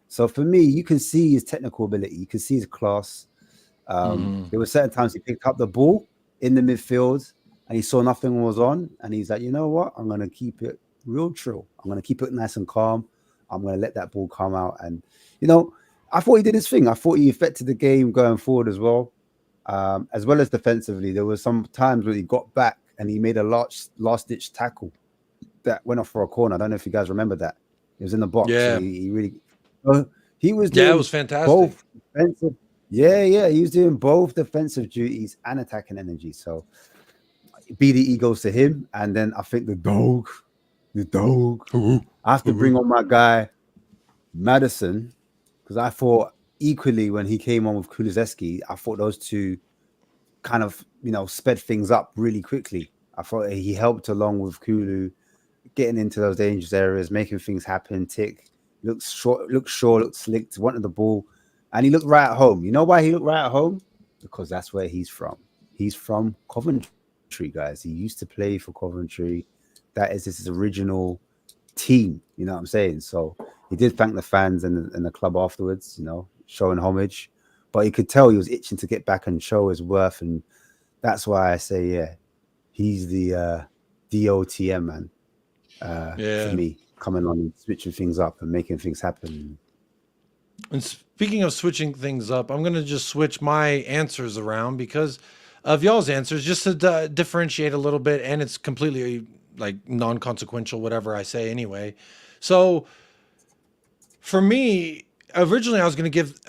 Speaker 9: So for me, you can see his technical ability, you can see his class. There were certain times he picked up the ball in the midfield and he saw nothing was on, and he's like, you know what? I'm gonna keep it real chill. I'm gonna keep it nice and calm. I'm gonna let that ball come out, and I thought he did his thing. I thought he affected the game going forward as well as defensively. There were some times where he got back and he made a last-ditch tackle that went off for a corner. I don't know if you guys remember that. It was in the box.
Speaker 2: Yeah.
Speaker 9: He really... he was
Speaker 2: doing it was fantastic.
Speaker 9: Both defensive. Yeah. He was doing both defensive duties and attacking energy. So BDE goes to him. And then I think the dog. I have to bring on my guy, Maddison, because I thought equally, when he came on with Kulusevski, I thought those two kind of, sped things up really quickly. I thought he helped along with Kulu, getting into those dangerous areas, making things happen, looked short, looked slick, wanted the ball, and he looked right at home. You know why he looked right at home? Because that's where he's from. He's from Coventry, guys. He used to play for Coventry. That is his original team. You know what I'm saying? So he did thank the fans and the club afterwards, showing homage. But you could tell he was itching to get back and show his worth. And that's why I say, yeah, he's the DOTM, man. For me, coming on and switching things up and making things happen.
Speaker 2: And speaking of switching things up, I'm going to just switch my answers around because of y'all's answers, just to differentiate a little bit. And it's completely like non-consequential, whatever I say anyway. So for me, originally I was going to give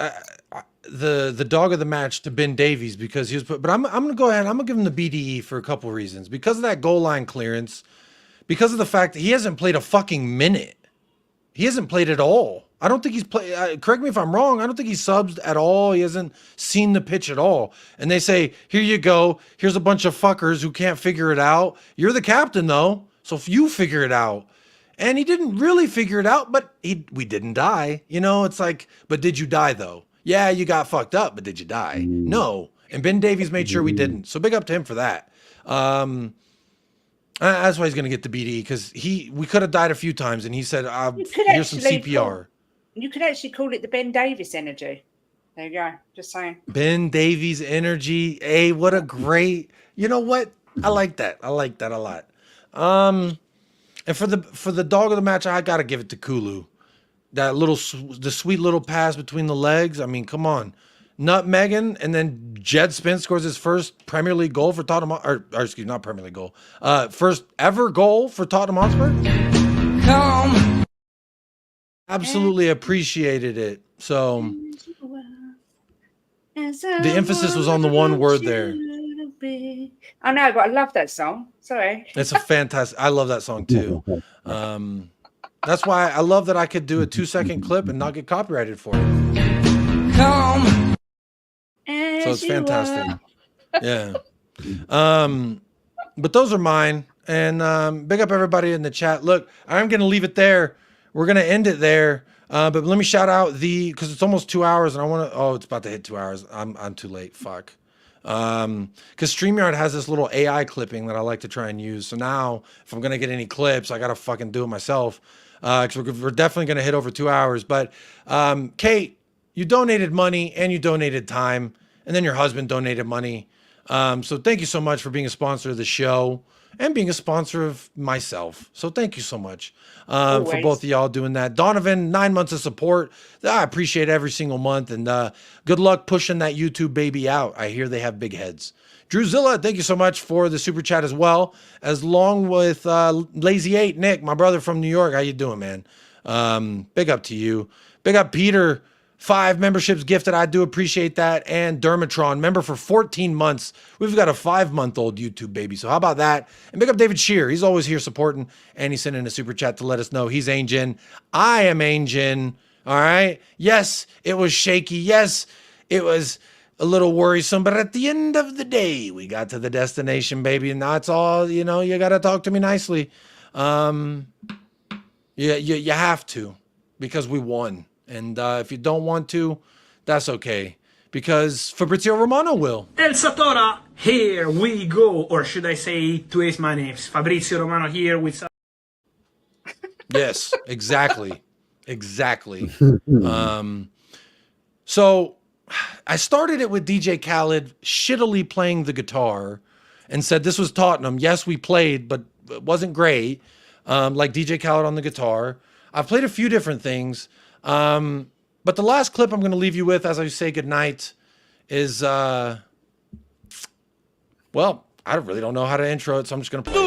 Speaker 2: the dog of the match to Ben Davies because he was, but I'm going to go ahead. I'm going to give him the BDE for a couple reasons. Because of that goal line clearance, because of the fact that he hasn't played a fucking minute. He hasn't played at all. I don't think he's played. Correct me if I'm wrong. I don't think he's subbed at all. He hasn't seen the pitch at all. And they say, here you go. Here's a bunch of fuckers who can't figure it out. You're the captain, though. So if you figure it out. And he didn't really figure it out, but we didn't die. It's like, but did you die, though? Yeah, you got fucked up, but did you die? No. And Ben Davies made sure we didn't. So big up to him for that. That's why he's going to get the BDE, because we could have died a few times, and he said, here's some CPR.
Speaker 5: You could actually call it the Ben Davies energy. There you go. Just saying.
Speaker 2: Ben Davies energy. Hey, what a great, you know what? I like that. I like that a lot. And for the dog of the match, I got to give it to Kulu. That the sweet little pass between the legs. I mean, come on. Nutmegging, and then Jed Spence scores his first Premier League goal for Tottenham, or excuse me, not Premier League goal. First ever goal for Tottenham Hotspur. Absolutely appreciated it. So the emphasis was on the one word there.
Speaker 5: I know, but I love that song. Sorry.
Speaker 2: It's a fantastic. I love that song too. That's why I love that I could do a 2-second clip and not get copyrighted for it. So it's fantastic. Yeah. But those are mine. And big up everybody in the chat. Look, I'm going to leave it there. We're going to end it there. But let me shout out because it's almost 2 hours and I want to, it's about to hit 2 hours. I'm too late. Fuck. Because StreamYard has this little AI clipping that I like to try and use. So now if I'm going to get any clips, I got to fucking do it myself. Because we're definitely going to hit over 2 hours. But Kate, you donated money and you donated time. And then your husband donated money. So thank you so much for being a sponsor of the show and being a sponsor of myself. So thank you so much for both of y'all doing that. Donovan, 9 months of support. I appreciate every single month. And good luck pushing that YouTube baby out. I hear they have big heads. Drewzilla, thank you so much for the super chat as well. As long with Lazy 8, Nick, my brother from New York. How you doing, man? Big up to you. Big up Peter. 5 memberships gifted. I do appreciate that. And Dermatron, member for 14 months. We've got a 5-month-old YouTube baby. So how about that? And big up David Shear. He's always here supporting. And he sent in a super chat to let us know he's Ange. I am Ange. All right. Yes, it was shaky. Yes, it was a little worrisome. But at the end of the day, we got to the destination, baby. And that's all, you got to talk to me nicely. You have to, because we won. And if you don't want to, that's okay. Because Fabrizio Romano will.
Speaker 12: El Satora, here we go. Or should I say, today's my name is Fabrizio Romano here with...
Speaker 2: Yes, exactly. Exactly. So I started it with DJ Khaled shittily playing the guitar and said this was Tottenham. Yes, we played, but it wasn't great. Like DJ Khaled on the guitar. I've played a few different things. But the last clip I'm going to leave you with as I say goodnight is, well, I really don't know how to intro it, so I'm just going to play.